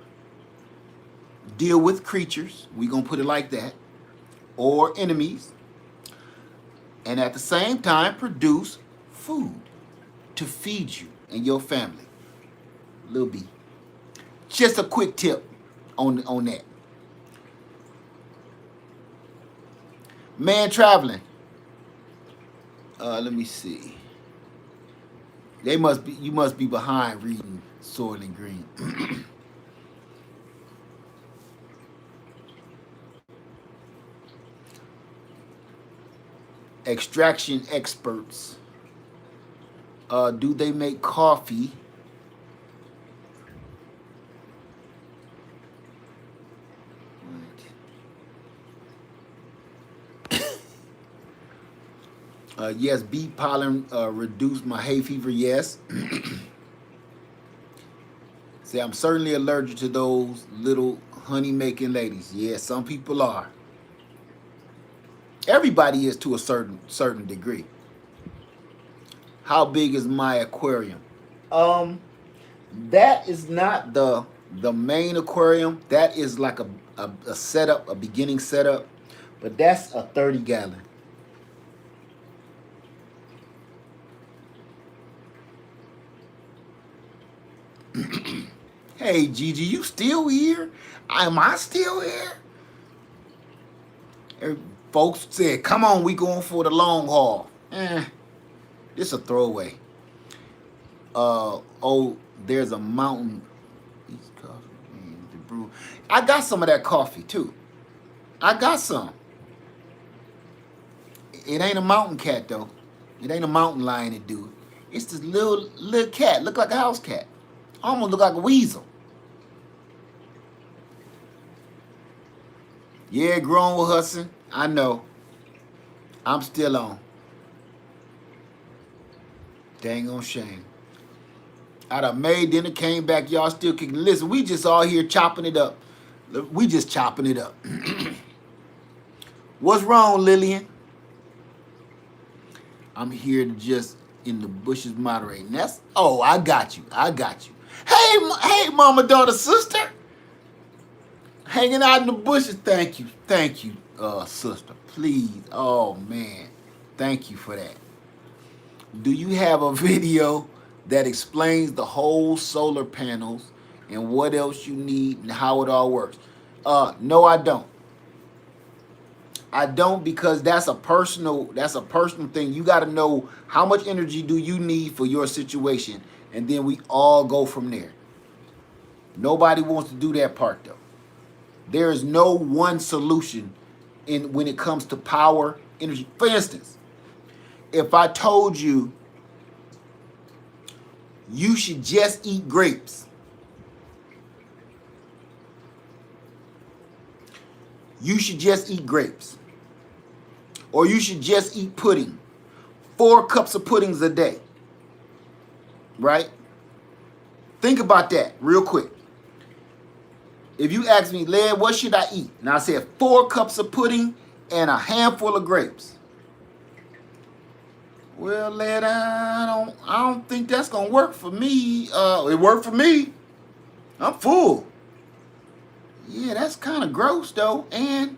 S1: deal with creatures. We're going to put it like that. Or enemies. And at the same time, produce food to feed you and your family. Little bee. Just a quick tip on that. Man traveling. Let me see. You must be behind reading Soil and Green. Extraction experts. Do they make coffee? Yes, bee pollen reduced my hay fever. Yes. Say, I'm certainly allergic to those little honey making ladies. Yes, some people are. Everybody is to a certain degree. How big is my aquarium? That is not the main aquarium. That is like a setup, a beginning setup. But that's a 30-gallon. Hey, Gigi, you still here? Am I still here? Folks said, come on, we going for the long haul. This a throwaway. Oh, there's a mountain. I got some of that coffee, too. I got some. It ain't a mountain cat, though. It ain't a mountain lion that do it. It's this little cat. Look like a house cat. Almost look like a weasel. Yeah, grown with Hudson. I know. I'm still on. Dang on shame. I done made dinner, came back, y'all still kicking. Listen, we just all here chopping it up. We just chopping it up. What's wrong, Lillian? I'm here to just in the bushes moderating. I got you. Hey, mama, daughter, sister. Hanging out in the bushes. Thank you, sister. Please. Oh, man. Thank you for that. Do you have a video that explains the whole solar panels and what else you need and how it all works? No, I don't. I don't, because that's a personal thing. You got to know how much energy do you need for your situation, and then we all go from there. Nobody wants to do that part, though. There is no one solution when it comes to power, energy. For instance, if I told you you should just eat grapes, or you should just eat pudding, 4 cups of puddings a day, right? Think about that real quick. If you ask me, Led, what should I eat? And I said 4 cups of pudding and a handful of grapes. Well, Led, I don't think that's gonna work for me. It worked for me. I'm full. Yeah, that's kind of gross though. And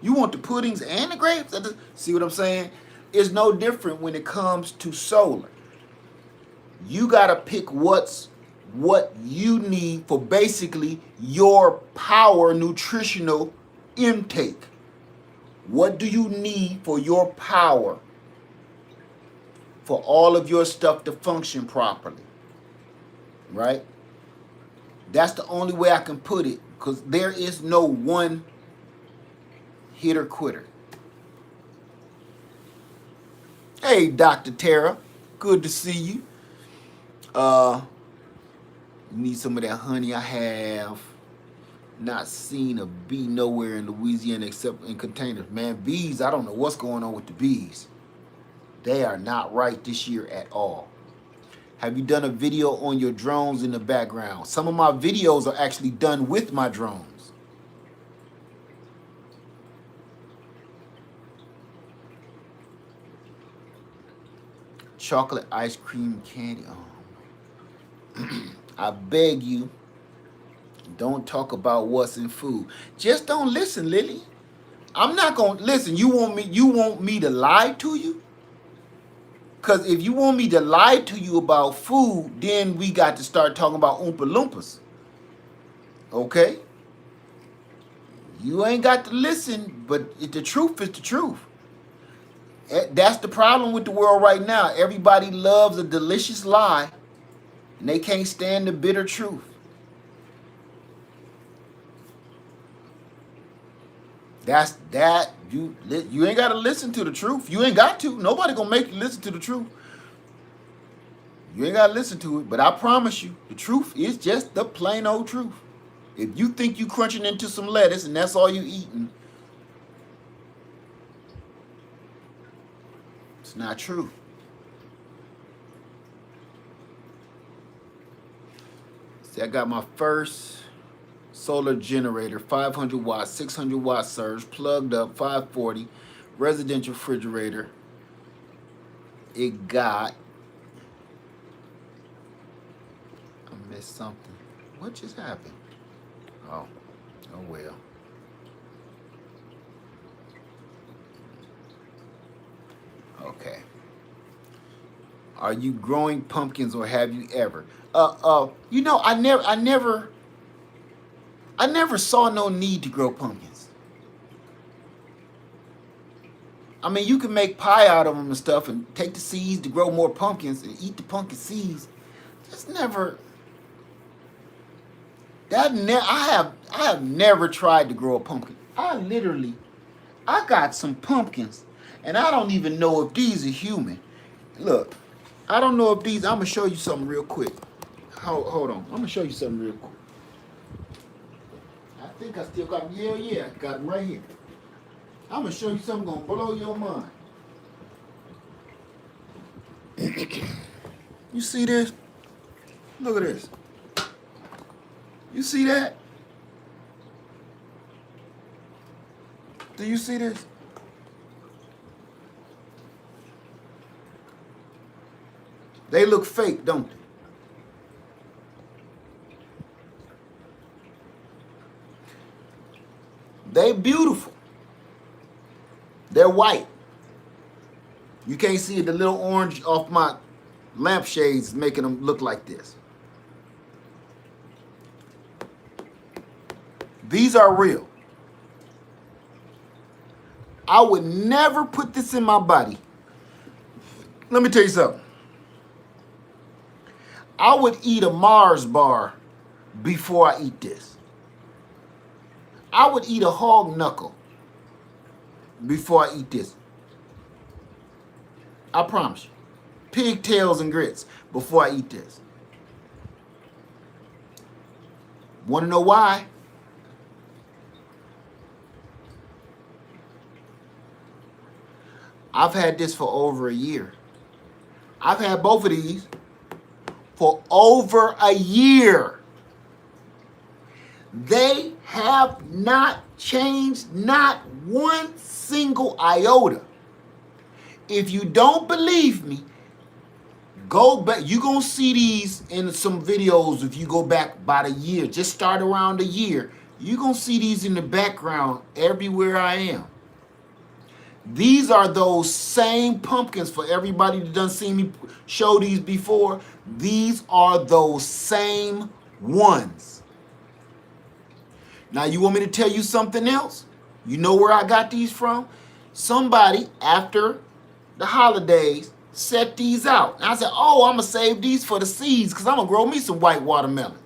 S1: you want the puddings and the grapes? See what I'm saying? It's no different when it comes to solar. You gotta pick what you need for basically your power nutritional intake. What do you need for your power, for all of your stuff to function properly, right? That's the only way I can put it, because there is no one hitter quitter. Hey, Dr. Tara, good to see you. You need some of that honey. I have not seen a bee nowhere in Louisiana except in containers. Man, bees, I don't know what's going on with the bees. They are not right this year at all. Have you done a video on your drones in the background? Some of my videos are actually done with my drones. Chocolate ice cream candy. Oh. I beg you, don't talk about what's in food. Just don't listen, Lily. I'm not gonna listen. You want me to lie to you? Because if you want me to lie to you about food, then we got to start talking about Oompa Loompas. Okay? You ain't got to listen, but the truth is the truth. That's the problem with the world right now. Everybody loves a delicious lie, and they can't stand the bitter truth. That's that. You ain't got to listen to the truth. You ain't got to. Nobody gonna make you listen to the truth. You ain't got to listen to it, but I promise you, the truth is just the plain old truth. If you think you crunching into some lettuce and that's all you eating, it's not true. See, I got my first solar generator, 500 watts, 600 watt surge, plugged up, 540, residential refrigerator. It got, I missed something. What just happened? Oh well. Okay. Are you growing pumpkins or have you ever? You know, I never saw no need to grow pumpkins. I mean, you can make pie out of them and stuff and take the seeds to grow more pumpkins and eat the pumpkin seeds. Just never. I have never tried to grow a pumpkin. I got some pumpkins, and I don't even know if these are human. Look, I don't know if these. I'm gonna show you something real quick. Hold on. I'm gonna show you something real quick. I think I still got them. Yeah, I got them right here. I'm gonna show you something gonna blow your mind. You see this? Look at this. You see that? Do you see this? They look fake, don't they? They beautiful. They're white. You can't see the little orange off my lampshades making them look like this. These are real. I would never put this in my body. Let me tell you something. I would eat a Mars bar before I eat this. I would eat a hog knuckle before I eat this. I promise you. Pigtails and grits before I eat this. Want to know why? I've had this for over a year. I've had both of these for over a year. They have not changed, not one single iota. If you don't believe me, go back. You're going to see these in some videos if you go back about a year. Just start around a year. You're going to see these in the background everywhere I am. These are those same pumpkins. For everybody that done seen me show these before, these are those same ones. Now, you want me to tell you something else? You know where I got these from? Somebody, after the holidays, set these out. And I said, oh, I'm going to save these for the seeds because I'm going to grow me some white watermelons.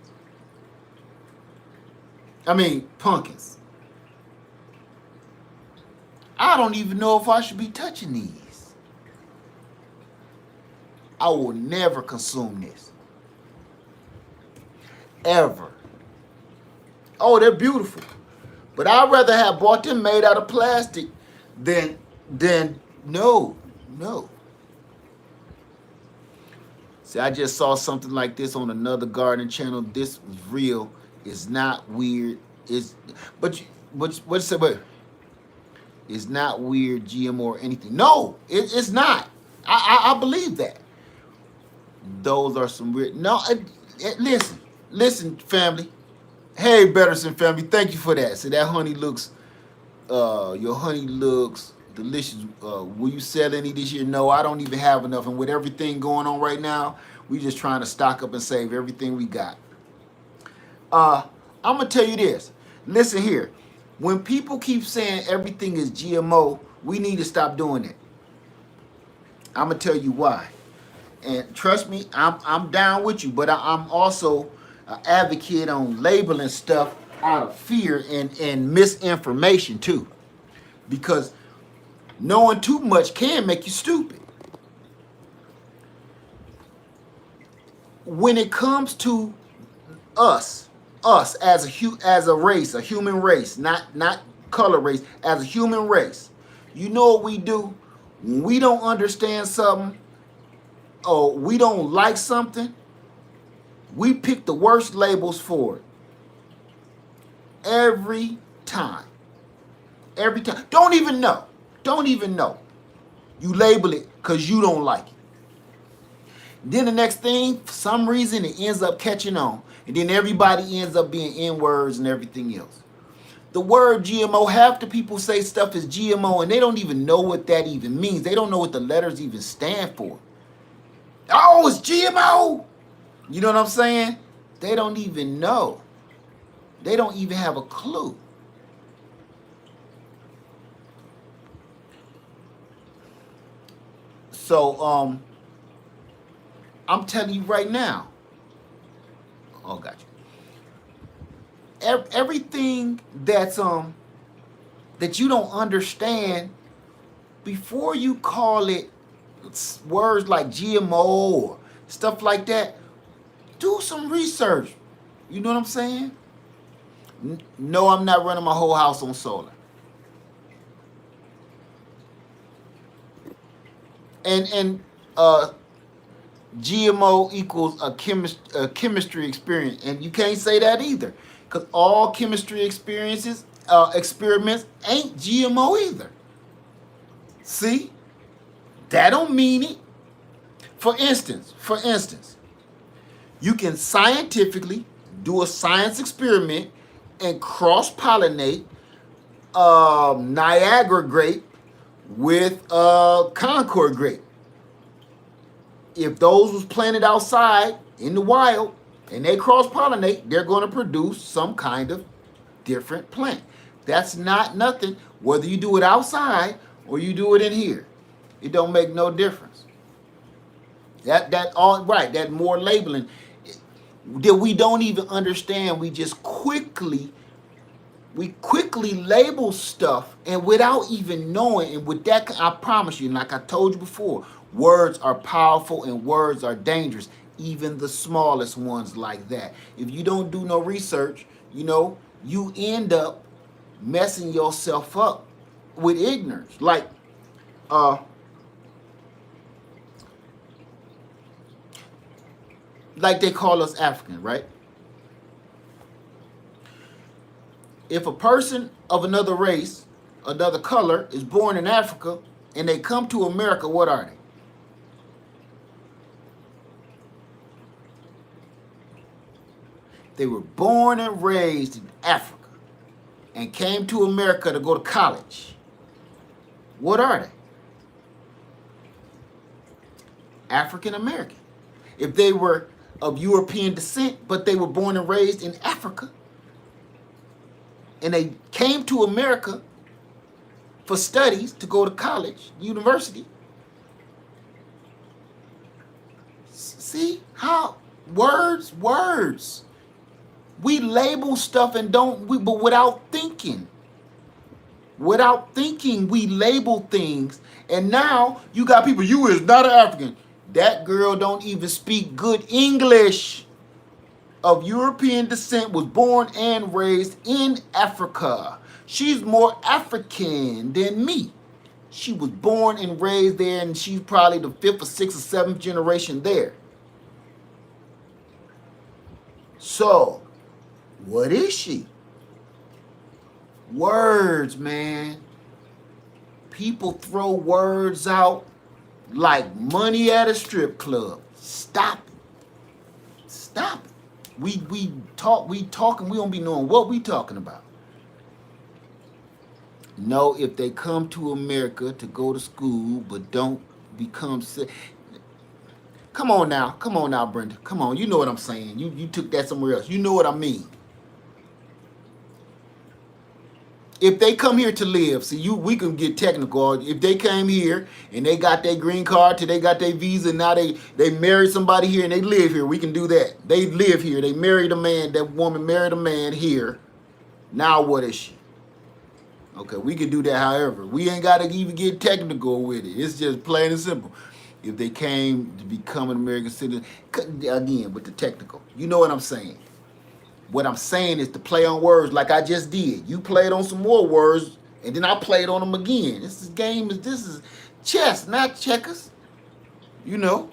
S1: I mean, pumpkins. I don't even know if I should be touching these. I will never consume this. ever. Oh, they're beautiful. But I'd rather have bought them made out of plastic than no, no. See, I just saw something like this on another gardening channel. This was real. It's not weird. It's but it's not weird, GMO or anything. No, it's not. I believe that. Those are some weird. No, listen, family. Hey, Betterson family, thank you for that. See, that honey looks, your honey looks delicious. Will you sell any this year? No, I don't even have enough. And with everything going on right now, we just trying to stock up and save everything we got. I'm gonna tell you this. Listen here. When people keep saying everything is GMO, we need to stop doing it. I'm gonna tell you why. And trust me, I'm down with you, but I'm also an advocate on labeling stuff out of fear and misinformation too. Because knowing too much can make you stupid. When it comes to us as a race, a human race, not color race, as a human race, you know what we do? When we don't understand something or we don't like something, we pick the worst labels for it. Every time. Every time. Don't even know. You label it because you don't like it. Then the next thing, for some reason, it ends up catching on. And then everybody ends up being N-words and everything else. The word GMO, half the people say stuff is GMO and they don't even know what that even means. They don't know what the letters even stand for. Oh, it's GMO. You know what I'm saying? They don't even know. They don't even have a clue. So, I'm telling you right now. Oh, got you. Everything that's that you don't understand, before you call it words like GMO or stuff like that, do some research. You know what I'm saying? No, I'm not running my whole house on solar. And GMO equals a chemistry experience, and you can't say that either, because all chemistry experiments ain't GMO either. See, that don't mean it. For instance, you can scientifically do a science experiment and cross-pollinate Niagara grape with Concord grape. If those was planted outside in the wild and they cross-pollinate, they're going to produce some kind of different plant. That's not nothing, whether you do it outside or you do it in here. It don't make no difference. That all right, that more labeling that we don't even understand. We just quickly label stuff, and without even knowing, and with that, I promise you, like I told you before, words are powerful and words are dangerous, even the smallest ones like that. If you don't do no research, you end up messing yourself up with ignorance. Like they call us African, right? If a person of another race, another color, is born in Africa and they come to America, what are they? They were born and raised in Africa and came to America to go to college. What are they? African American. If they were of European descent, but they were born and raised in Africa, and they came to America for studies to go to college, university. See how words. We label stuff and but without thinking. Without thinking, we label things. And now you got people, you is not an African. That girl don't even speak good English. of European descent was born and raised in Africa. She's more African than me. She was born and raised there, and she's probably the 5th or 6th or 7th generation there. So, what is she? Words, man. People throw words out like money at a strip club. Stop it. Stop it. We talking, we don't be knowing what we talking about. No, if they come to America to go to school but don't become sick. Come on now, Brenda. Come on, you know what I'm saying. You took that somewhere else. You know what I mean. If they come here to live, see, we can get technical. If they came here and they got their green card, till they got their visa, and now they married somebody here and they live here, we can do that. They live here. They married a man. That woman married a man here. Now what is she? Okay, we can do that however. We ain't got to even get technical with it. It's just plain and simple. If they came to become an American citizen, again, with the technical. You know what I'm saying? What I'm saying is to play on words like I just did. You played on some more words, and then I played on them again. This is chess, not checkers. You know.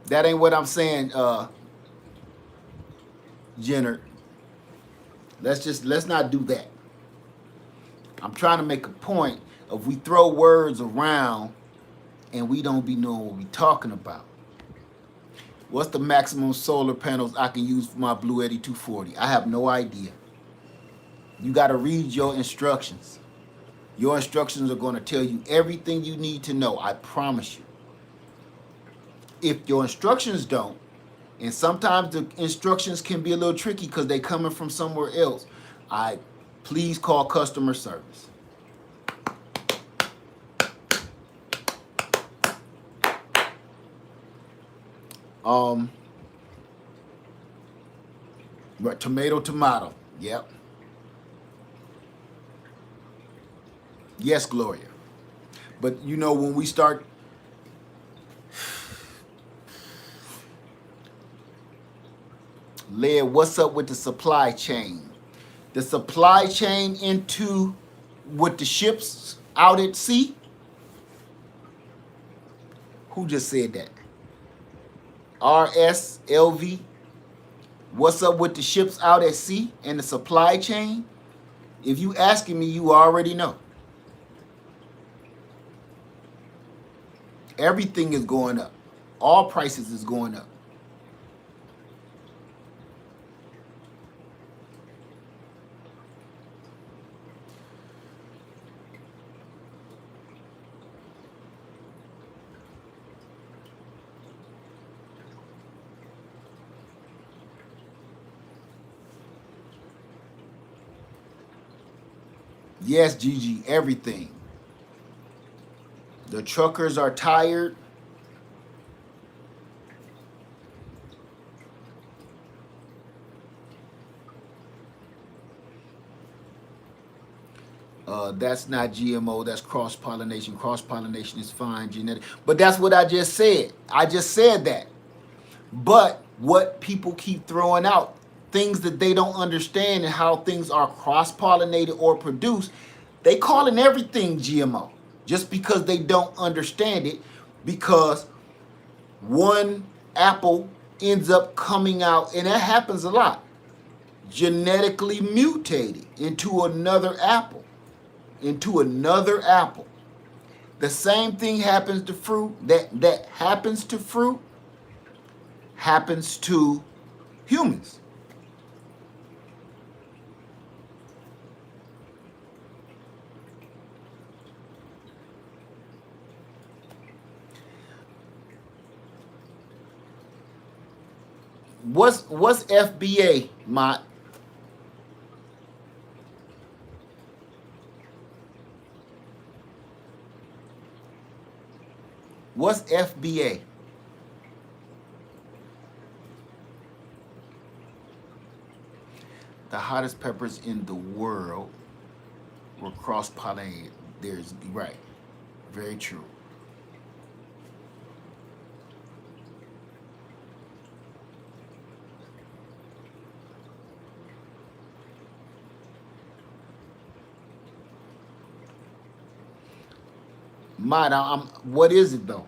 S1: That ain't what I'm saying, Jenner. Let's not do that. I'm trying to make a point of we throw words around and we don't be knowing what we talking about. What's the maximum solar panels I can use for my Blue Eddy 240? I have no idea. You got to read your instructions. Your instructions are going to tell you everything you need to know. I promise you. If your instructions don't, and sometimes the instructions can be a little tricky because they're coming from somewhere else, please call customer service. Right, tomato. Yep. Yes, Gloria. But you know, when we start Led, what's up with the supply chain? The supply chain into with the ships out at sea? Who just said that? RSLV. What's up with the ships out at sea and the supply chain? If you asking me, you already know. Everything is going up. All prices is going up. Yes, Gigi, everything. The truckers are tired. That's not GMO, that's cross-pollination. Cross-pollination is fine, genetic. But that's what I just said. I just said that. But what people keep throwing out, things that they don't understand and how things are cross-pollinated or produced, they calling everything GMO just because they don't understand it, because one apple ends up coming out, and that happens a lot, genetically mutated into another apple. The same thing happens to fruit. That happens to fruit happens to humans. What's FBA, Mott? What's FBA? The hottest peppers in the world were cross-pollinated. There's right. Very true. Might what is it though?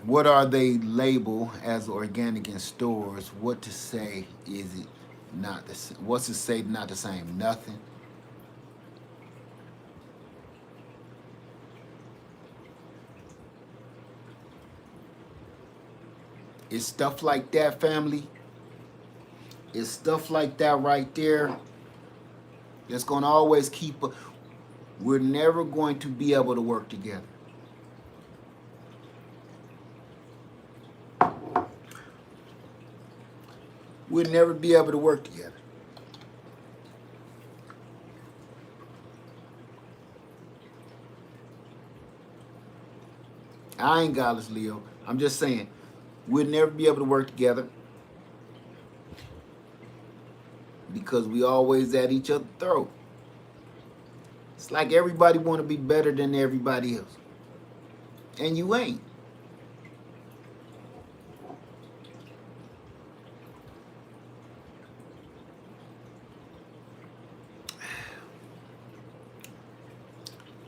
S1: What are they labeled as organic in stores? What to say is it not the same? What's to say not the same? Nothing. It's stuff like that, family. It's stuff like that right there that's going to always keep. We're never going to be able to work together. We'll never be able to work together. I ain't godless, Leo. I'm just saying, we'll never be able to work together because we always at each other's throat. It's like everybody want to be better than everybody else, and you ain't.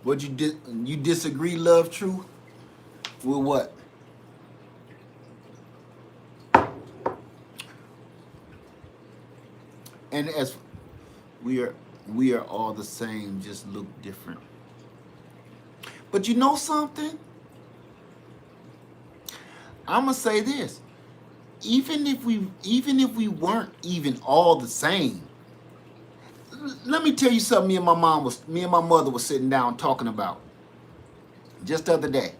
S1: What you disagree, love, truth? With what? And as we are all the same, just look different. But you know something? I'm gonna say this. Even if we weren't even all the same, let me tell you something me and my mother was sitting down talking about just the other day.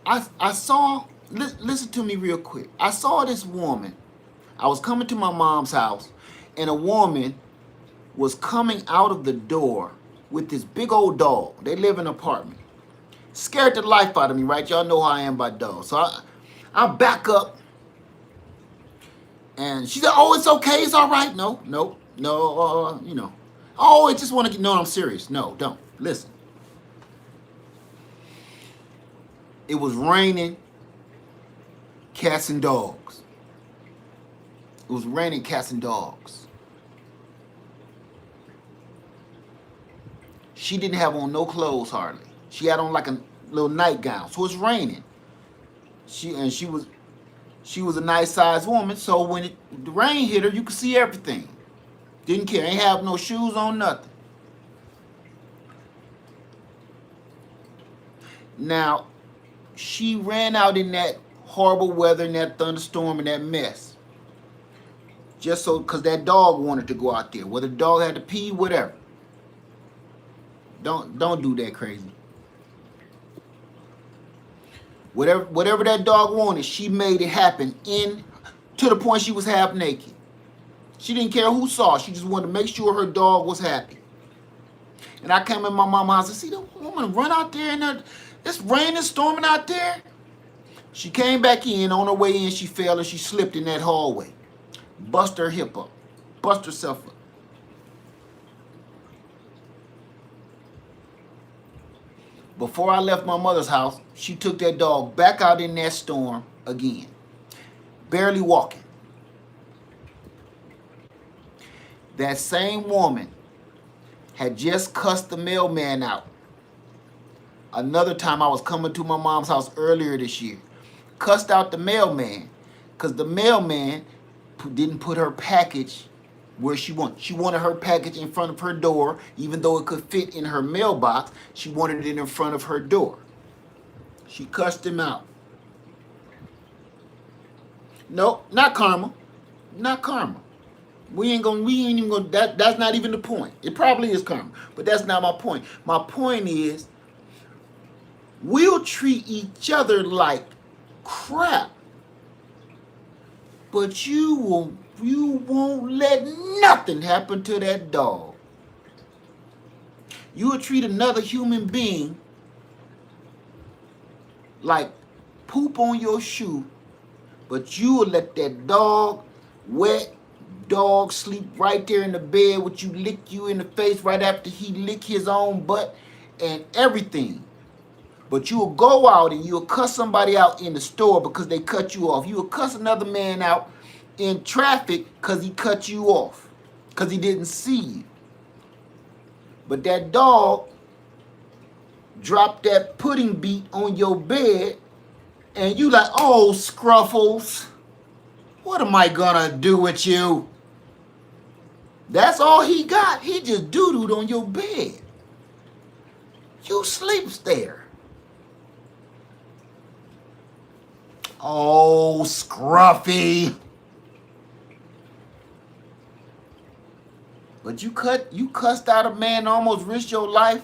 S1: I saw, listen to me real quick. I saw this woman. I was coming to my mom's house, and a woman was coming out of the door with this big old dog. They live in an apartment. Scared the life out of me, right? Y'all know how I am about dogs. So I back up, and she said, "Oh, it's okay. It's all right." No, no, no. Oh, I just want to know I'm serious. No, don't listen. It was raining cats and dogs. It was raining cats and dogs. She didn't have on no clothes hardly. She had on like a little nightgown. So it's raining. She was a nice sized woman. So when the rain hit her, you could see everything. Didn't care. Ain't have no shoes on, nothing. Now, she ran out in that horrible weather, in that thunderstorm, and that mess. Just so, because that dog wanted to go out there. Whether the dog had to pee, whatever. Don't do that crazy. Whatever that dog wanted, she made it happen to the point she was half naked. She didn't care who saw. She just wanted to make sure her dog was happy. And I came in my mama's house and see the woman run out there and it's raining, storming out there. She came back in. On her way in, she fell and she slipped in that hallway. Bust her hip up. Bust herself up. Before I left my mother's house, she took that dog back out in that storm again. Barely walking. That same woman had just cussed the mailman out. Another time I was coming to my mom's house earlier this year. Cussed out the mailman because the mailman didn't put her package where she wanted. She wanted her package in front of her door, even though it could fit in her mailbox. She wanted it in front of her door. She cussed him out. Nope, not karma. Not karma. We ain't even gonna, that's not even the point. It probably is karma, but that's not my point. My point is, we'll treat each other like crap, but you won't let nothing happen to that dog. You will treat another human being like poop on your shoe, but you will let that dog, wet dog, sleep right there in the bed with you, lick you in the face right after he lick his own butt and everything. But you will go out and you'll cuss somebody out in the store because they cut you off. You will cuss another man out in traffic because he cut you off, because he didn't see you. But that dog dropped that pudding beat on your bed and you like, oh, Scruffles, what am I gonna do with you? That's all he got. He just doo-dooed on your bed. You sleeps there. Oh, Scruffy. But you cussed out a man, almost risked your life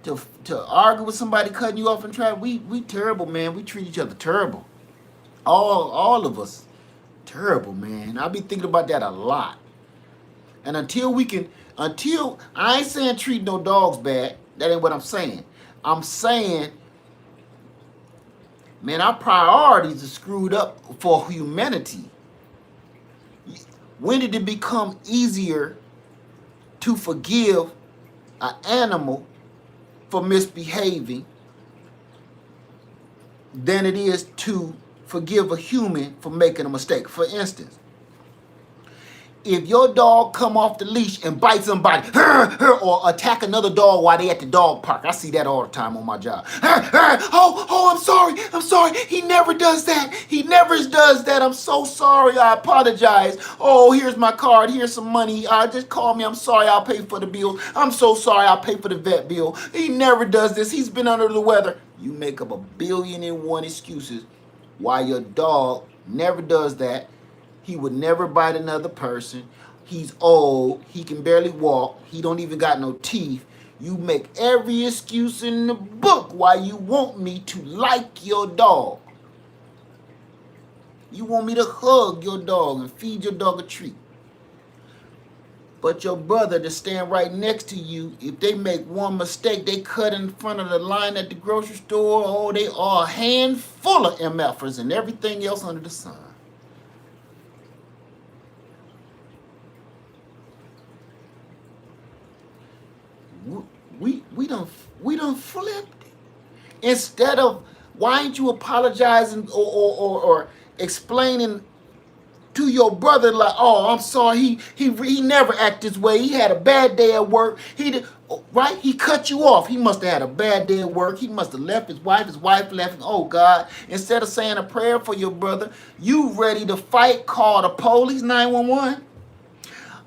S1: to argue with somebody cutting you off in traffic. We terrible, man. We treat each other terrible. All of us. Terrible, man. I be thinking about that a lot. And until I ain't saying treat no dogs bad. That ain't what I'm saying. I'm saying, man, our priorities are screwed up for humanity. When did it become easier to forgive an animal for misbehaving than it is to forgive a human for making a mistake? For instance, if your dog come off the leash and bite somebody, or attack another dog while they at the dog park, I see that all the time on my job. I'm sorry. He never does that. He never does that. I'm so sorry. I apologize. Oh, here's my card. Here's some money. Just call me. I'm sorry. I'll pay for the bill. I'm so sorry. I'll pay for the vet bill. He never does this. He's been under the weather. You make up 1,000,000,001 excuses why your dog never does that. He would never bite another person. He's old. He can barely walk. He don't even got no teeth. You make every excuse in the book why you want me to like your dog. You want me to hug your dog and feed your dog a treat. But your brother to stand right next to you, if they make one mistake, they cut in front of the line at the grocery store. Oh, they are a handful of MFers and everything else under the sun. We done flipped it. Instead of, why ain't you apologizing or explaining to your brother like, oh, I'm sorry, he never act this way. He had a bad day at work. Right? He cut you off. He must have had a bad day at work. He must have left his wife. His wife left him. Oh, God. Instead of saying a prayer for your brother, you ready to fight, call the police, 911.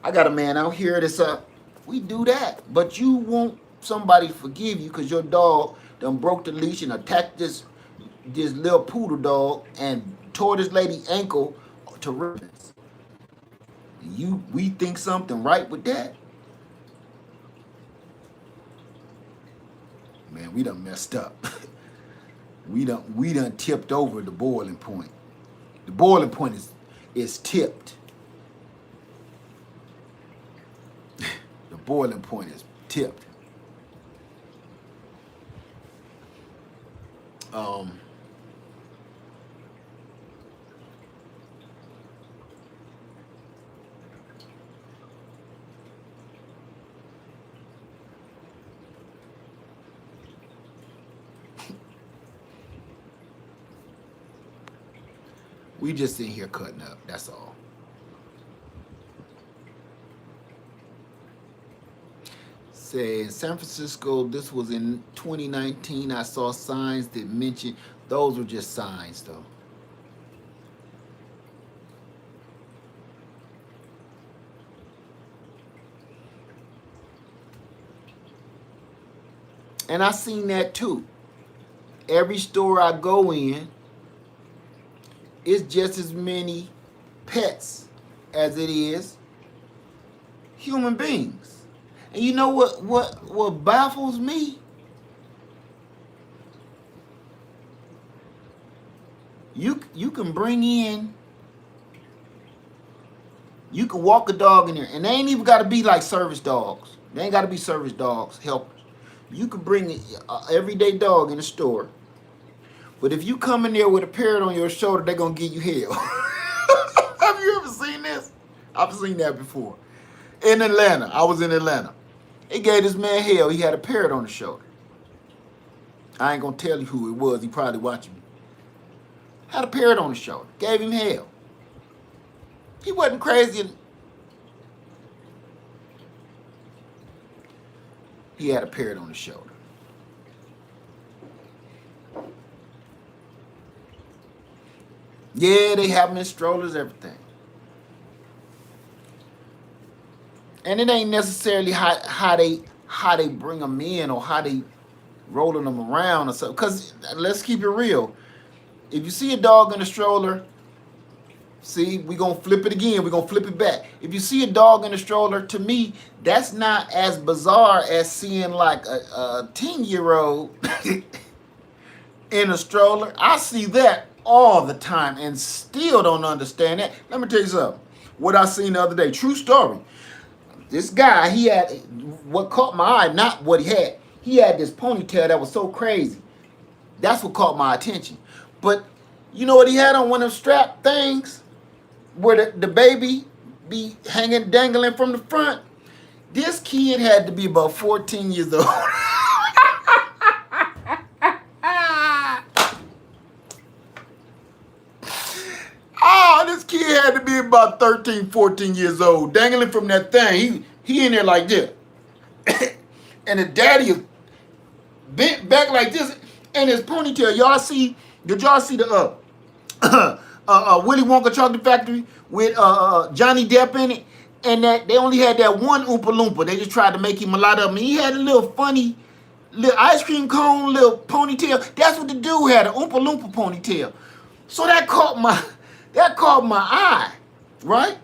S1: I got a man out here that's we do that, but you won't somebody forgive you because your dog done broke the leash and attacked this little poodle dog and tore this lady ankle to ribbons. We think something right with that? Man, we done messed up. we done tipped over the boiling point. The boiling point is tipped. The boiling point is tipped. We just in here cutting up, that's all. Say in San Francisco, this was in 2019, I saw signs that mentioned, those were just signs though. And I seen that too. Every store I go in, it's just as many pets as it is human beings. And you know what baffles me? You can bring in, you can walk a dog in there, and they ain't even got to be like service dogs. They ain't got to be service dogs, helpers. You can bring an everyday dog in the store, but if you come in there with a parrot on your shoulder, they're gonna give you hell. Have you ever seen this? I've seen that before. In Atlanta, I was in Atlanta. They gave this man hell. He had a parrot on his shoulder. I ain't gonna tell you who it was. He probably watching me. Had a parrot on his shoulder. Gave him hell. He wasn't crazy. He had a parrot on his shoulder. Yeah, they have them in strollers, everything. And it ain't necessarily how they bring them in or how they rolling them around or something. Because let's keep it real. If you see a dog in a stroller, see, we're going to flip it again. We're going to flip it back. If you see a dog in a stroller, to me, that's not as bizarre as seeing like a 10-year-old in a stroller. I see that all the time and still don't understand that. Let me tell you something. What I seen the other day, true story. This guy, he had, what caught my eye, not what he had. He had this ponytail that was so crazy. That's what caught my attention. But you know what he had on, one of them strap things where the baby be hanging, dangling from the front? This kid had to be about 14 years old. Oh, this kid had to be about 13, 14 years old, dangling from that thing. He in there like this. And the daddy is bent back like this, and his ponytail. Did y'all see the Willy Wonka Chocolate Factory with Johnny Depp in it? And that they only had that one Oompa Loompa. They just tried to make him a lot of them. He had a little funny little ice cream cone, little ponytail. That's what the dude had, an Oompa Loompa ponytail. So that caught my eye, right?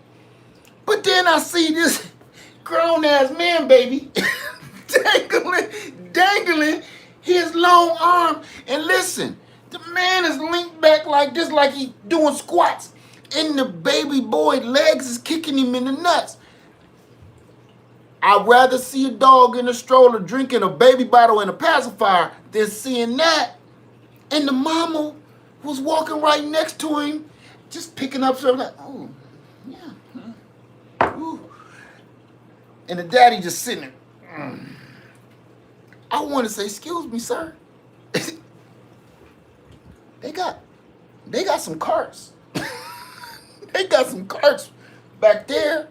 S1: But then I see this grown ass man, baby, dangling his long arm. And listen, the man is linked back like this, like he doing squats. And the baby boy legs is kicking him in the nuts. I'd rather see a dog in a stroller drinking a baby bottle and a pacifier than seeing that. And the mama was walking right next to him, just picking up something like, oh, yeah. Ooh. And the daddy just sitting there. I want to say, excuse me, sir. They got some carts. They got some carts back there.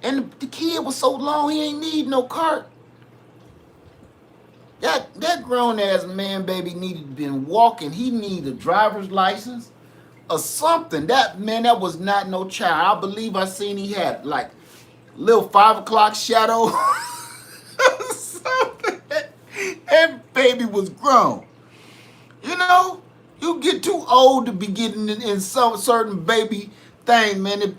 S1: And the kid was so long, he ain't need no cart. That grown-ass man, baby, needed to been walking. He needed a driver's license or something. That was not no child. I believe I seen he had like little 5 o'clock shadow. Something. That baby was grown. You know, you get too old to be getting in some certain baby thing, man. If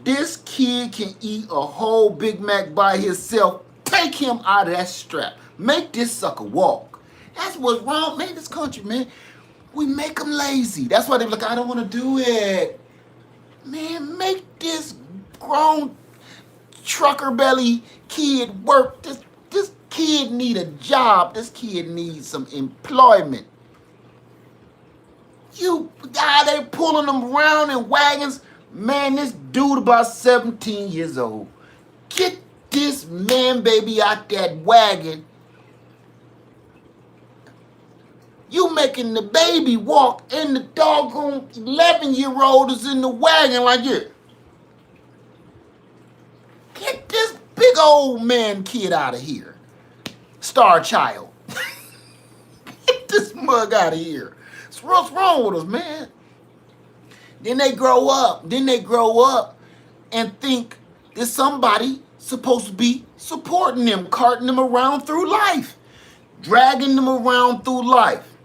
S1: this kid can eat a whole Big Mac by himself, take him out of that strap. Make this sucker walk. That's what's wrong, man. This country, man. We make them lazy. That's why they be like, I don't want to do it. Man, make this grown trucker belly kid work. This kid need a job. This kid needs some employment. They pulling them around in wagons. Man, this dude about 17 years old. Get this man baby out that wagon. You making the baby walk, and the doggone 11-year-old is in the wagon like this. Get this big old man kid out of here. Star child. Get this mug out of here. What's wrong with us, man? Then they grow up and think that somebody supposed to be supporting them, carting them around through life, dragging them around through life.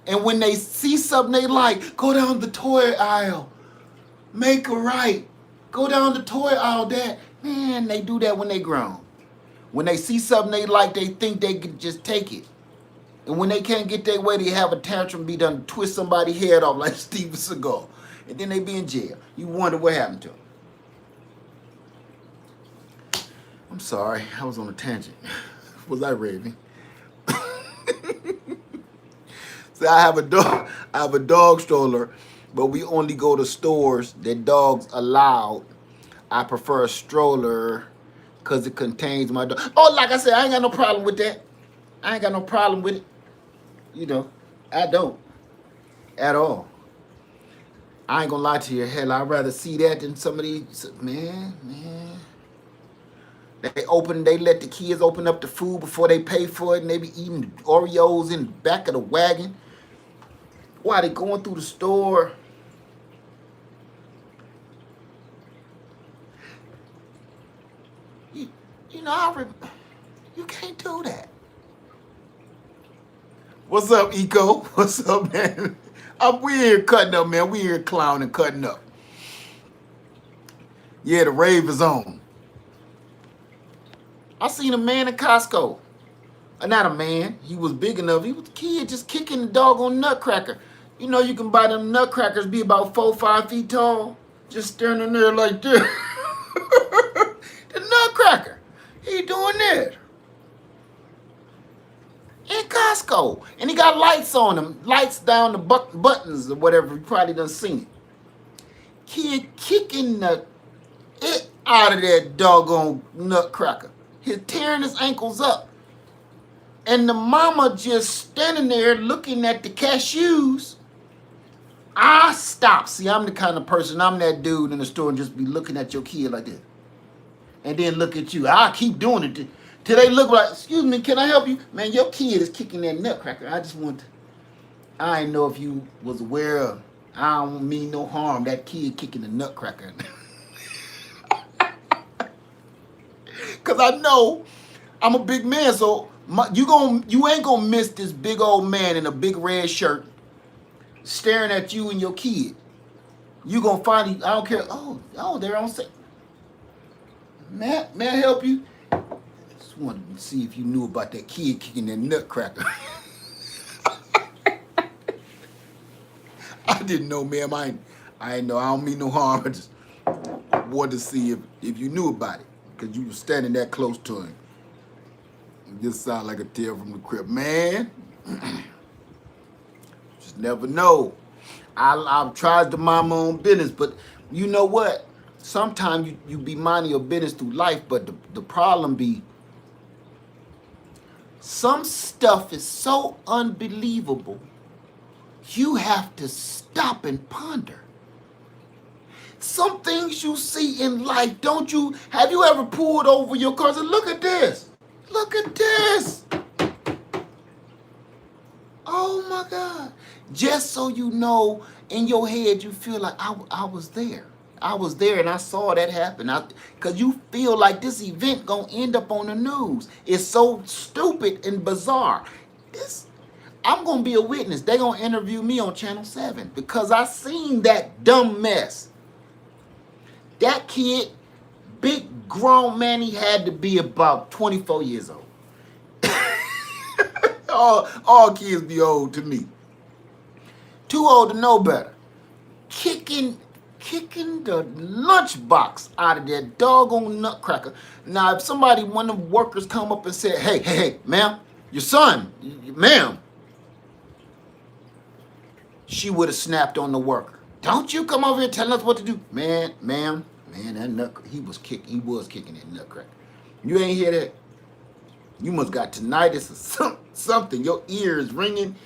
S1: And when they see something they like, go down the toy aisle, make a right, Go down the toy aisle, Dad. Man, they do that when they grown. When they see something they like, they think they can just take it. And when they can't get their way, they have a tantrum, be done twist somebody's head off like Steven Seagal. And then they be in jail. You wonder what happened to them. I'm sorry, I was on a tangent. Was I raving? So I have a dog stroller, but we only go to stores that dogs allowed. I prefer a stroller because it contains my dog. Oh, like I said, I ain't got no problem with that. I ain't got no problem with it. You know, I don't at all. I ain't gonna lie to you. Hell, I'd rather see that than some of these. Man. They let the kids open up the food before they pay for it, and they be eating Oreos in the back of the wagon while they going through the store. You know, you can't do that. What's up, Eco? What's up, man? We here cutting up, man. We here clowning, cutting up. Yeah, the rave is on. I seen a man in Costco. Not a man. He was big enough. He was a kid just kicking the doggone nutcracker. You know you can buy them nutcrackers, be about 4 or 5 feet tall. Just standing there like this. The nutcracker. He doing that. In Costco. And he got lights on him. Lights down the buttons or whatever. You probably done seen it. Kid kicking it out of that doggone nutcracker. He's tearing his ankles up. And the mama just standing there looking at the cashews. I stop. See, I'm the kind of person, I'm that dude in the store and just be looking at your kid like this. And then look at you. I keep doing it till they look like, excuse me, can I help you? Man, your kid is kicking that nutcracker. I just want to, I didn't know if you was aware of, I don't mean no harm, that kid kicking the nutcracker. Because I know I'm a big man, so you ain't gonna miss this big old man in a big red shirt staring at you and your kid. You gonna find him, I don't care. Oh, they're on set. May I help you? Just wanted to see if you knew about that kid kicking that nutcracker. I didn't know, ma'am. I didn't know. I don't mean no harm. I just wanted to see if you knew about it. Because you were standing that close to him. You just sound like a tale from the crypt. Man, just never know. I've tried to mind my own business, but you know what? Sometimes you be minding your business through life, but the problem be some stuff is so unbelievable, you have to stop and ponder. Some things you see in life, have you ever pulled over your car and said, look at this. Look at this. Oh my God. Just so you know, in your head, you feel like I was there. I was there and I saw that happen. Because you feel like this event gonna end up on the news. It's so stupid and bizarre. I'm gonna be a witness. They're gonna interview me on Channel 7 because I seen that dumb mess. That kid, big grown man, he had to be about 24 years old. all kids be old to me. Too old to know better. Kicking the lunchbox out of that doggone nutcracker. Now, if one of the workers come up and said, hey, ma'am, your son, ma'am, she would have snapped on the worker. Don't you come over here telling us what to do. Man, that nutcracker, he was kicking that nutcracker. You ain't hear that? You must got tinnitus or something. Your ear is ringing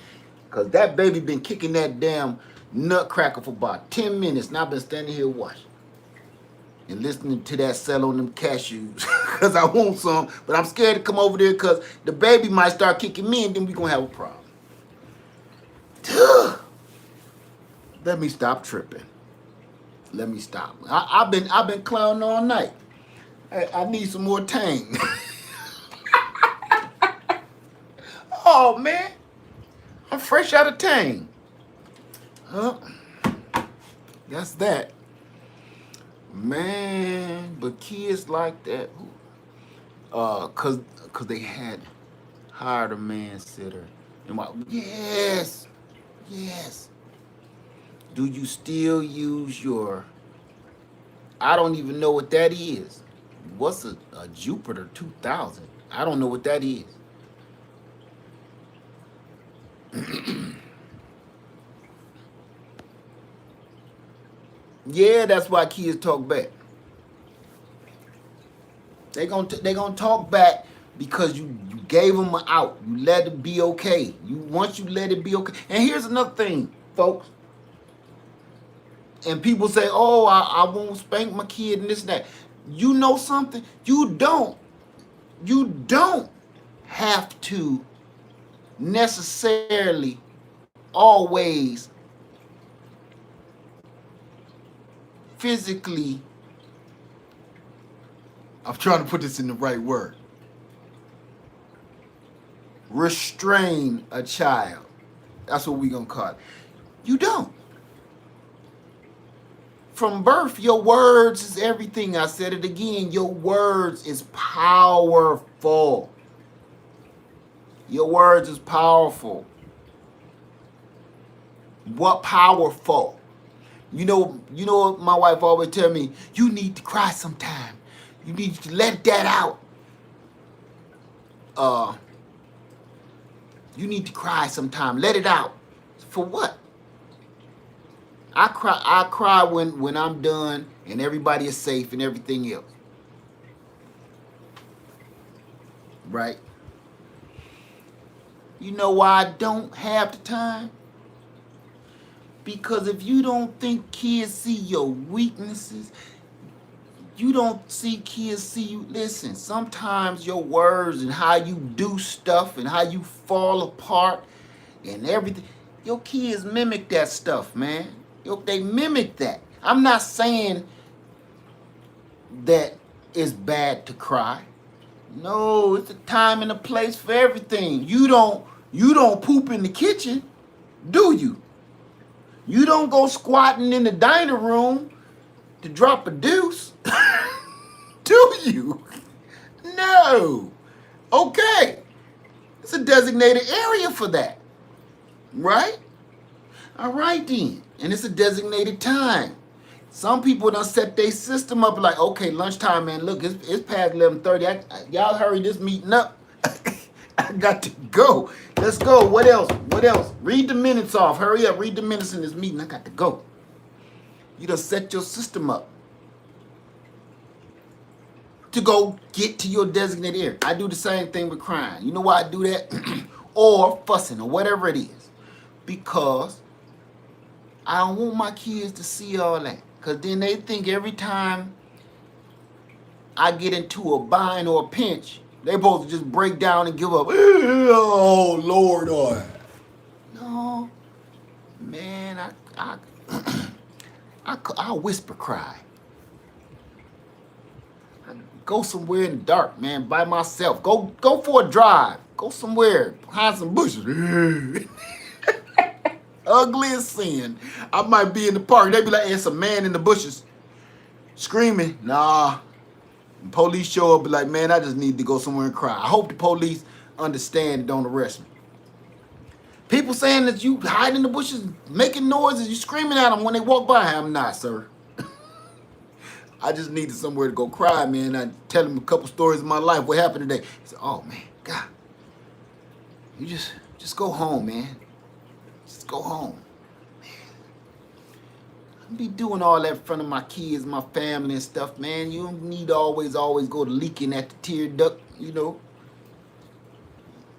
S1: because that baby been kicking that damn nutcracker for about 10 minutes. And I've been standing here watching and listening to that sell on them cashews because I want some, but I'm scared to come over there because the baby might start kicking me and then we gonna have a problem. Let me stop tripping. Let me stop. I've been clowning all night. I need some more tang. Oh man, I'm fresh out of tang. That's that. Man, but kids like that, cause they had hired a man sitter. And yes, yes. Do you still use your? I don't even know what that is. What's a Jupiter 2000? I don't know what that is. Yeah, that's why kids talk back. They gonna talk back because you gave them an out. You let it be okay. Once you let it be okay. And here's another thing, folks. And people say, "Oh, I won't spank my kid and this and that." You know something? You don't have to necessarily always physically. I'm trying to put this in the right word. Restrain a child. That's what we're gonna call it. You don't. From birth, your words is everything. I said it again. Your words is powerful. Your words is powerful. What powerful? You know what my wife always tell me? You need to cry sometime. You need to let that out. You need to cry sometime. Let it out. For what? I cry when I'm done and everybody is safe and everything else. Right? You know why I don't have the time? Because if you don't think kids see your weaknesses, you don't see kids see you. Listen, sometimes your words and how you do stuff and how you fall apart and everything, your kids mimic that stuff, man. They mimic that. I'm not saying that it's bad to cry. No, it's a time and a place for everything. You don't poop in the kitchen, do you? You don't go squatting in the dining room to drop a deuce, do you? No. Okay. It's a designated area for that. Right? All right then. And it's a designated time. Some people done set their system up like, okay, lunchtime, man. Look, it's past 11:30. Y'all hurry this meeting up. I got to go. Let's go. What else? What else? Read the minutes off. Hurry up. Read the minutes in this meeting. I got to go. You done set your system up to go get to your designated area. I do the same thing with crying. You know why I do that? Or fussing or whatever it is. Because I don't want my kids to see all that. Because then they think every time I get into a bind or a pinch, they supposed to just break down and give up. Oh, Lord. Oh. No. Man, I whisper cry. I go somewhere in the dark, man, by myself. Go for a drive. Go somewhere behind some bushes. Ugly as sin. I might be in the park. They be like, it's a man in the bushes screaming. Nah. And police show up, be like, man, I just need to go somewhere and cry. I hope the police understand and don't arrest me. People saying that you hide in the bushes, making noises, you screaming at them when they walk by. I'm not, sir. I just needed somewhere to go cry, man. I tell them a couple stories of my life. What happened today? He said, oh, man, God. You just go home, man. Just go home. Man. I be doing all that in front of my kids, my family and stuff, man. You don't need to always go to leaking at the tear duct, you know.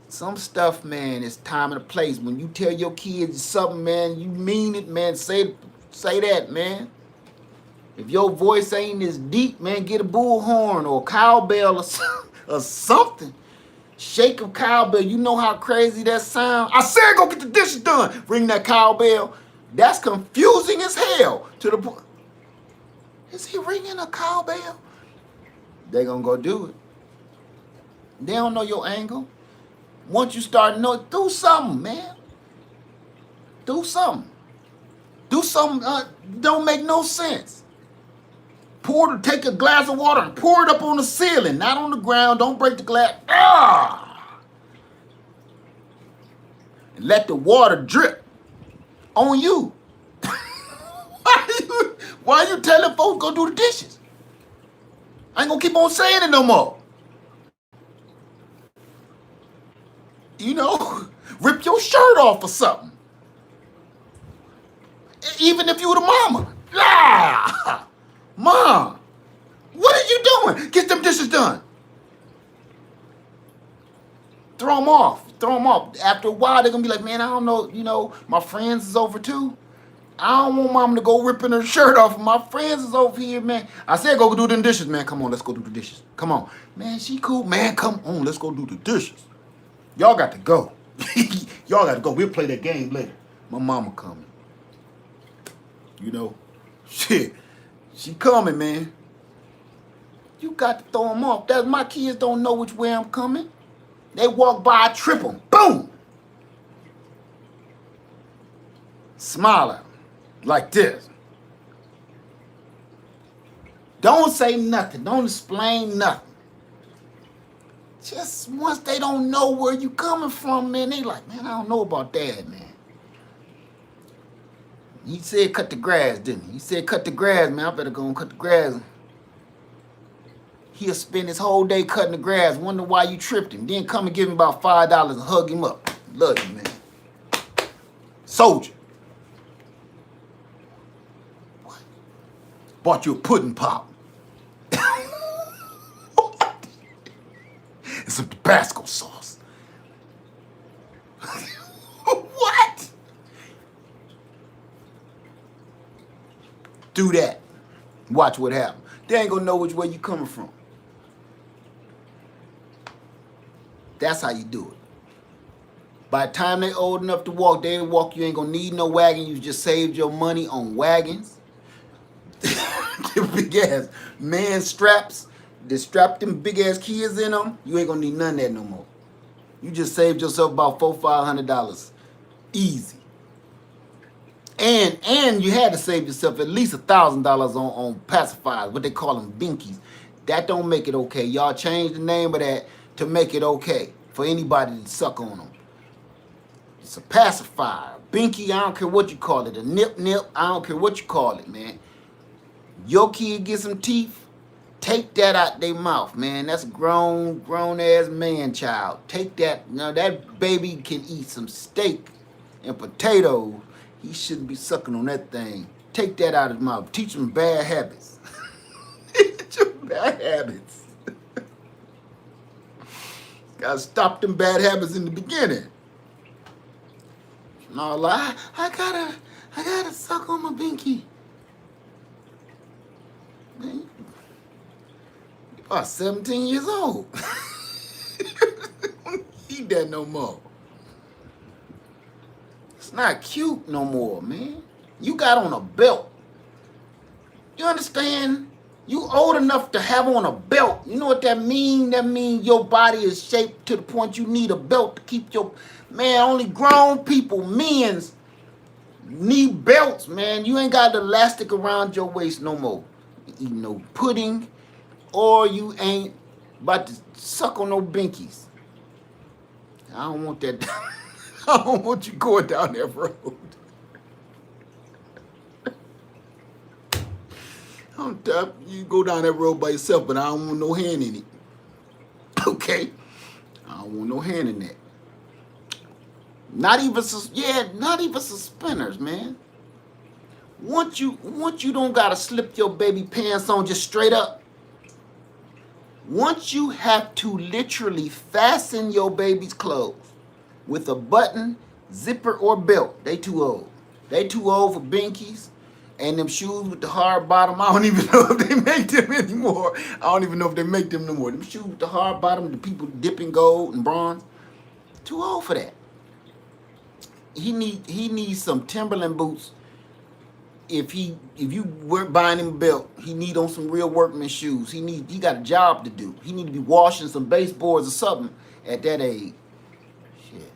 S1: Some stuff, man, is time and a place. When you tell your kids something, man, you mean it, man. Say that, man. If your voice ain't as deep, man, get a bullhorn or a cowbell or something. Shake a cowbell. You know how crazy that sound? I said go get the dishes done. Ring that cowbell. That's confusing as hell to the point. Is he ringing a cowbell? They gonna go do it. They don't know your angle. Once you start knowing, do something, man. Do something. Do something don't make no sense. Take a glass of water and pour it up on the ceiling, not on the ground. Don't break the glass. Ah! And let the water drip on you. Why you telling folks go do the dishes? I ain't gonna keep on saying it no more. You know, rip your shirt off or something. Even if you were the mama. Ah! Mom, what are you doing? Get them dishes done. Throw them off. Throw them off. After a while, they're going to be like, man, I don't know, you know, my friends is over too. I don't want mom to go ripping her shirt off. My friends is over here, man. I said go do them dishes, man. Come on, let's go do the dishes. Come on. Man, she cool. Man, come on, let's go do the dishes. Y'all got to go. Y'all got to go. We'll play that game later. My mama coming. You know, shit. She coming, man. You got to throw them off. That's my kids don't know which way I'm coming. They walk by, I trip them. Boom! Smile at them. Like this. Don't say nothing. Don't explain nothing. Just once they don't know where you coming from, man, they like, man, I don't know about that, man. He said cut the grass, didn't he? He said cut the grass, man. I better go and cut the grass. He'll spend his whole day cutting the grass, wonder why you tripped him. Then come and give him about $5 and hug him up. Love you, man. Soldier. What? Bought you a pudding pop. What? And some Tabasco sauce. What? Do that. Watch what happens. They ain't gonna know which way you coming from. That's how you do it. By the time they old enough to walk, they walk. You ain't gonna need no wagon. You just saved your money on wagons. The big ass man straps. They strap them big ass kids in them. You ain't gonna need none of that no more. You just saved yourself about $400-500. Easy. And you had to save yourself at least $1,000 on pacifiers, what they call them, binkies. That don't make it okay. Y'all change the name of that to make it okay for anybody to suck on them. It's a pacifier, binky. I don't care what you call it. A nip. I don't care what you call it, man. Your kid get some teeth, take that out their mouth, man. That's a grown ass man child. Take that. Now that baby can eat some steak and potatoes. He shouldn't be sucking on that thing. Take that out of his mouth. Teach him bad habits. Teach him bad habits. Gotta stop them bad habits in the beginning. No lie. I gotta suck on my binky. Man, you about 17 years old. Don't eat that no more. It's not cute no more, man. You got on a belt. You understand? You old enough to have on a belt. You know what that mean? That mean your body is shaped to the point you need a belt to keep your... Man, only grown people, men's, need belts, man. You ain't got the elastic around your waist no more. You eat no pudding, or you ain't about to suck on no binkies. I don't want that... I don't want you going down that road. You go down that road by yourself, but I don't want no hand in it. Okay? I don't want no hand in that. Not even suspenders, man. Once you don't gotta slip your baby pants on just straight up. Once you have to literally fasten your baby's clothes with a button, zipper, or belt, they too old. They too old for binkies. And them shoes with the hard bottom, I don't even know if they make them anymore. I don't even know if they make them no more. Them shoes with the hard bottom, the people dipping gold and bronze, too old for that. He needs some Timberland boots. If you weren't buying him a belt, he need on some real workman shoes. He got a job to do. He need to be washing some baseboards or something at that age. Shit.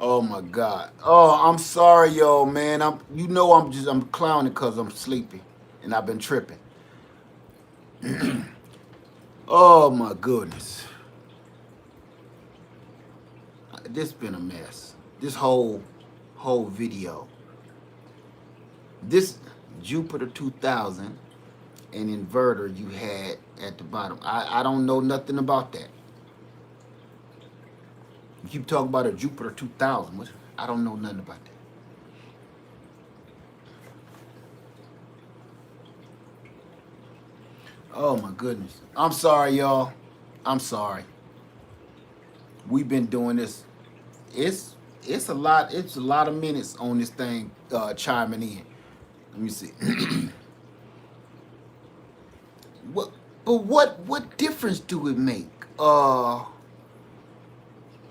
S1: Oh my God. Oh, I'm sorry, yo, man. I'm clowning because I'm sleepy and I've been tripping. Oh my goodness. This been a mess. This whole video. This Jupiter 2000 and inverter you had at the bottom. I don't know nothing about that. You keep talking about a Jupiter 2000. I don't know nothing about that. Oh my goodness. I'm sorry, y'all. I'm sorry. We've been doing this. It's a lot. It's a lot of minutes on this thing chiming in. Let me see. what? But what difference do it make?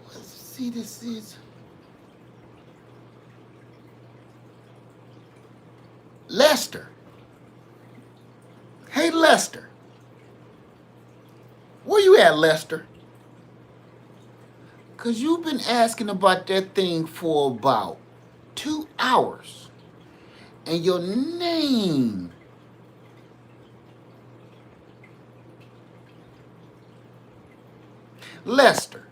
S1: Let's see. This is Lester. Hey Lester, where you at, Lester? Cause you've been asking about that thing for about 2 hours, and your name. Lester.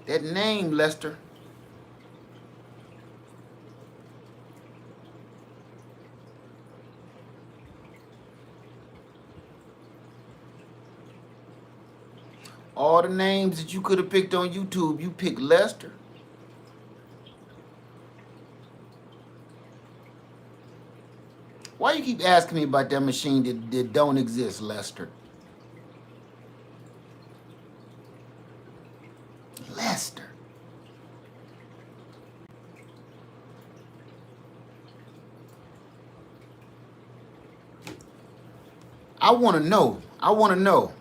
S1: That name, Lester. All the names that you could have picked on YouTube, you picked Lester. Why you keep asking me about that machine that don't exist, Lester? Lester. I want to know. I want to know.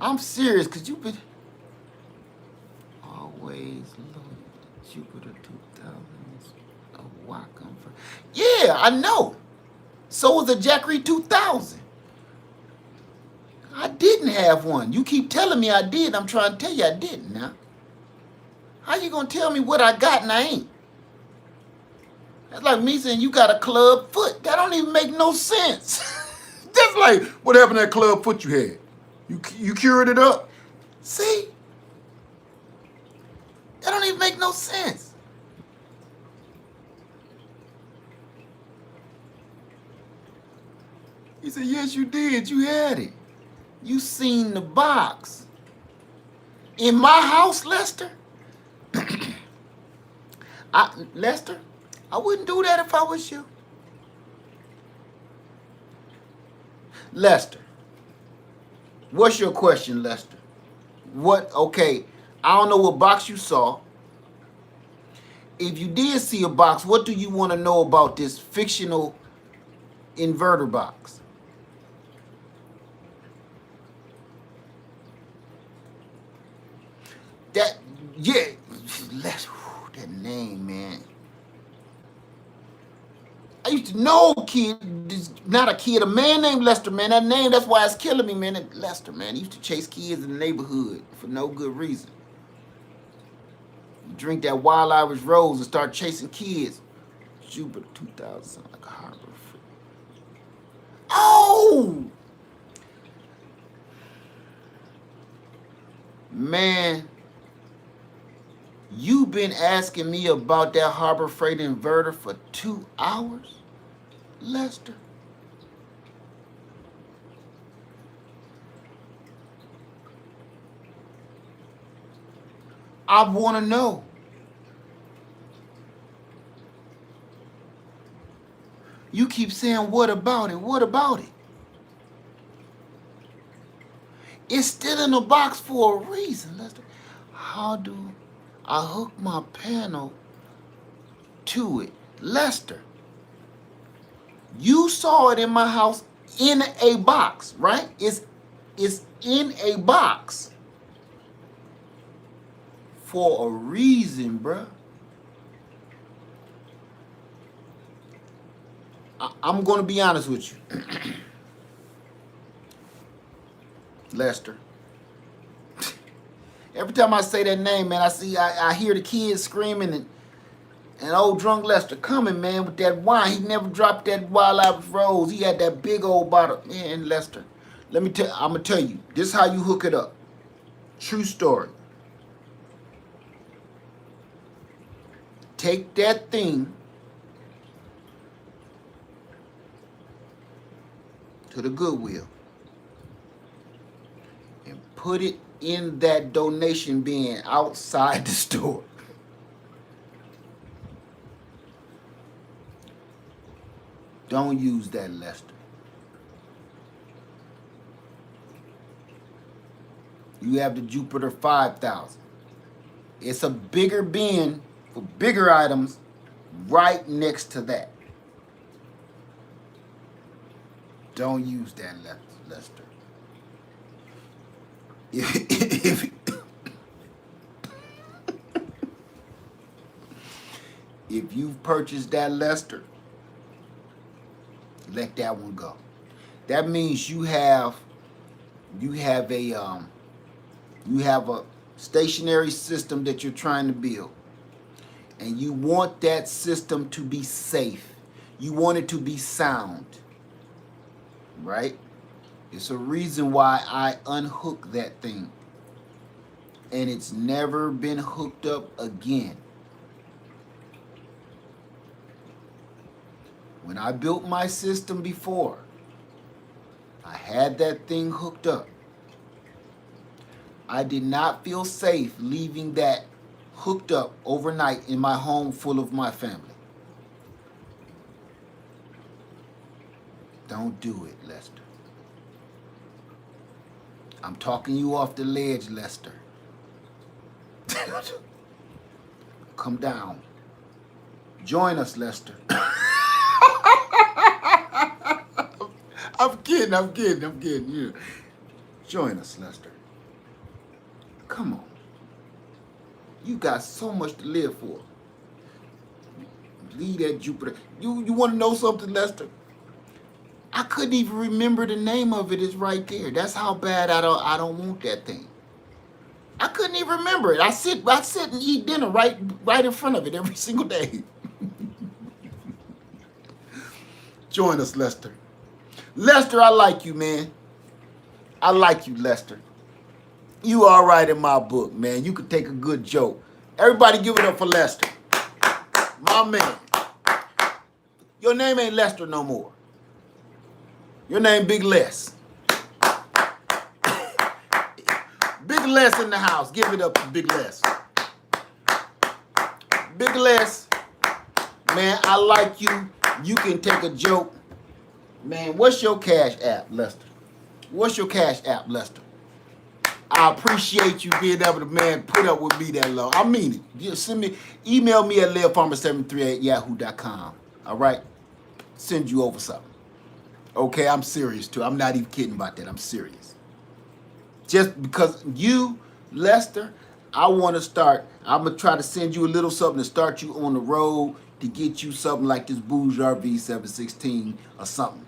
S1: I'm serious, because you've been always low. Jupiter 2000 is a Wacom. Yeah, I know. So was a Jackery 2000. I didn't have one. You keep telling me I did. I'm trying to tell you I didn't now. How you going to tell me what I got and I ain't? That's like me saying you got a club foot. That don't even make no sense. That's like, what happened to that club foot you had? You cured it up? See? That don't even make no sense. He said, yes, you did. You had it. You seen the box. In my house, Lester? Lester, I wouldn't do that if I was you. Lester, what's your question, Lester? Okay, I don't know what box you saw. If you did see a box, what do you want to know about this fictional inverter box? That, yeah, that name, man. I used to know a kid, not a kid, a man named Lester, man. That name, that's why it's killing me, man. Lester, man. He used to chase kids in the neighborhood for no good reason. You drink that Wild Irish Rose and start chasing kids. Jupiter 2000 sound like a harbor. Oh! Man, you've been asking me about that Harbor Freight inverter for 2 hours, Lester? I want to know. You keep saying, what about it? What about it? It's still in the box for a reason, Lester. How do I hook my panel to it? Lester, you saw it in my house in a box, right? It's in a box for a reason, bruh. I'm going to be honest with you, Lester. Every time I say that name, man, I hear the kids screaming and old drunk Lester coming, man, with that wine. He never dropped that Wild Irish Rose. He had that big old bottle. Man, Lester, I'm gonna tell you, this is how you hook it up. True story. Take that thing to the Goodwill and put it in that donation bin outside the store. Don't use that, Lester. You have the Jupiter 5000. It's a bigger bin for bigger items right next to that. Don't use that, Lester. If you've purchased that, Lester, let that one go. That means you have a stationary system that you're trying to build, and you want that system to be safe. You want it to be sound, right? It's a reason why I unhooked that thing, and it's never been hooked up again. When I built my system before, I had that thing hooked up. I did not feel safe leaving that hooked up overnight in my home full of my family. Don't do it, Lester. I'm talking you off the ledge, Lester. Come down. Join us, Lester. I'm kidding. Yeah. Join us, Lester. Come on. You got so much to live for. Leave that Jupiter. You want to know something, Lester? I couldn't even remember the name of it. It's right there. That's how bad I don't want that thing. I couldn't even remember it. I sit and eat dinner right in front of it every single day. Join us, Lester. Lester, I like you, man. I like you, Lester. You all right in my book, man. You could take a good joke. Everybody give it up for Lester. My man. Your name ain't Lester no more. Your name Big Les. Big Les in the house. Give it up to Big Les. Big Les, man, I like you. You can take a joke. Man, what's your Cash App, Lester? What's your Cash App, Lester? I appreciate you being able to, man, put up with me that long. I mean it. Just email me at leofarmer73@yahoo.com. All right? Send you over something. Okay, I'm serious too. I'm not even kidding about that. I'm serious. Just because you, Lester, I'm going to try to send you a little something to start you on the road to get you something like this Bourgeois V716 or something.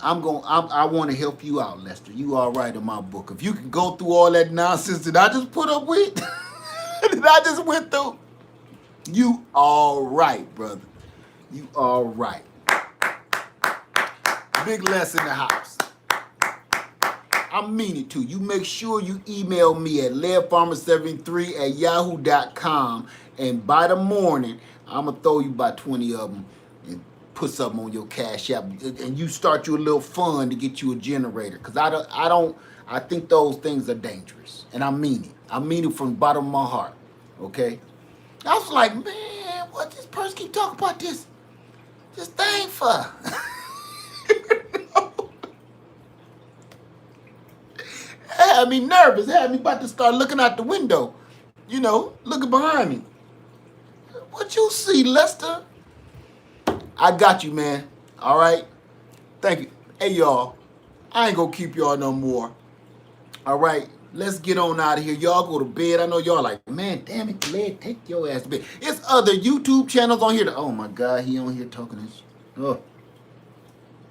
S1: I want to help you out, Lester. You all right in my book. If you can go through all that nonsense that I just put up with, that I just went through, you all right, brother. You all right. Big Les in the house. I mean it too. You make sure you email me at leadfarmer73@yahoo.com, and by the morning, I'm going to throw you about 20 of them and put something on your Cash App, and you start you a little fund to get you a generator, because I think those things are dangerous, and I mean it. I mean it from the bottom of my heart, okay? I was like, man, what this person keep talking about this thing for? Had me nervous, had me about to start looking out the window, looking behind me. What you see, Lester? I got you, man. All right? Thank you. Hey, y'all. I ain't gonna keep y'all no more. All right? Let's get on out of here. Y'all go to bed. I know y'all like, man, damn it, Glad, take your ass to bed. It's other YouTube channels on here. Oh, my God. He on here talking this. Oh.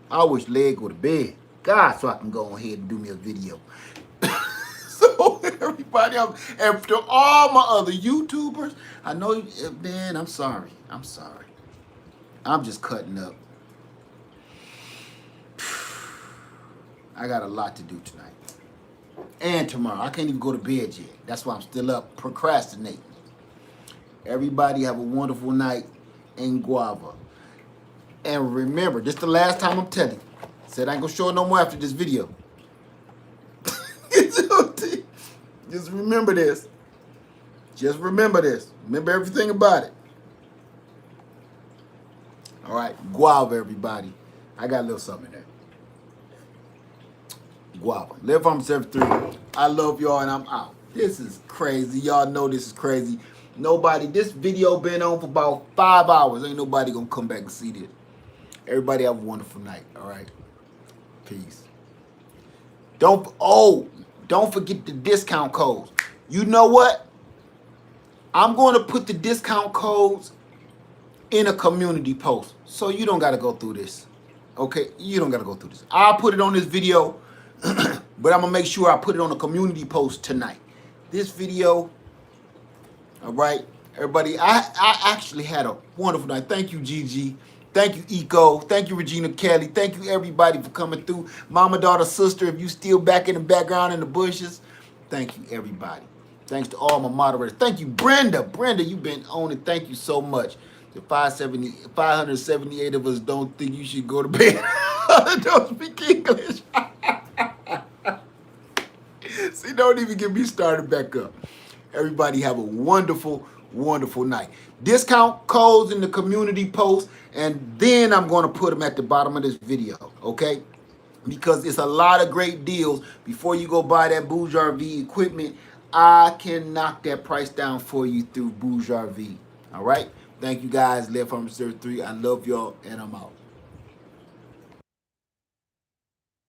S1: I wish Leg go to bed. God, so I can go ahead and do me a video. So everybody, and to all my other YouTubers, I know, man, I'm sorry. I'm sorry. I'm just cutting up. I got a lot to do tonight. And tomorrow. I can't even go to bed yet. That's why I'm still up procrastinating. Everybody have a wonderful night in Guava. And remember, this is the last time I'm telling you. Said I ain't gonna show it no more after this video. Just remember this. Just remember this. Remember everything about it. All right, Guava, everybody. I got a little something in there. Guava. Live Farm 73. I love y'all and I'm out. This is crazy. Y'all know this is crazy. Nobody, this video been on for about 5 hours. Ain't nobody gonna come back and see this. Everybody have a wonderful night. All right. Peace. Don't forget the discount codes. You know what? I'm going to put the discount codes in a community post. So you don't got to go through this. Okay? You don't got to go through this. I'll put it on this video, but I'm going to make sure I put it on a community post tonight. This video, all right, everybody, I actually had a wonderful night. Thank you, Gigi. Thank you, Eco. Thank you, Regina Kelly. Thank you, everybody, for coming through. Mama, daughter, sister, if you still back in the background in the bushes, thank you, everybody. Thanks to all my moderators. Thank you, Brenda. Brenda, you've been on it. Thank you so much. The 578 of us don't think you should go to bed. Don't speak English. See, don't even get me started back up. Everybody have a wonderful, wonderful night. Discount codes in the community post, and then I'm going to put them at the bottom of this video, okay? Because it's a lot of great deals. Before you go buy that Bourgeois V equipment, I can knock that price down for you through Bourgeois V. All right? Thank you guys. Live from 3. I love y'all, and I'm out.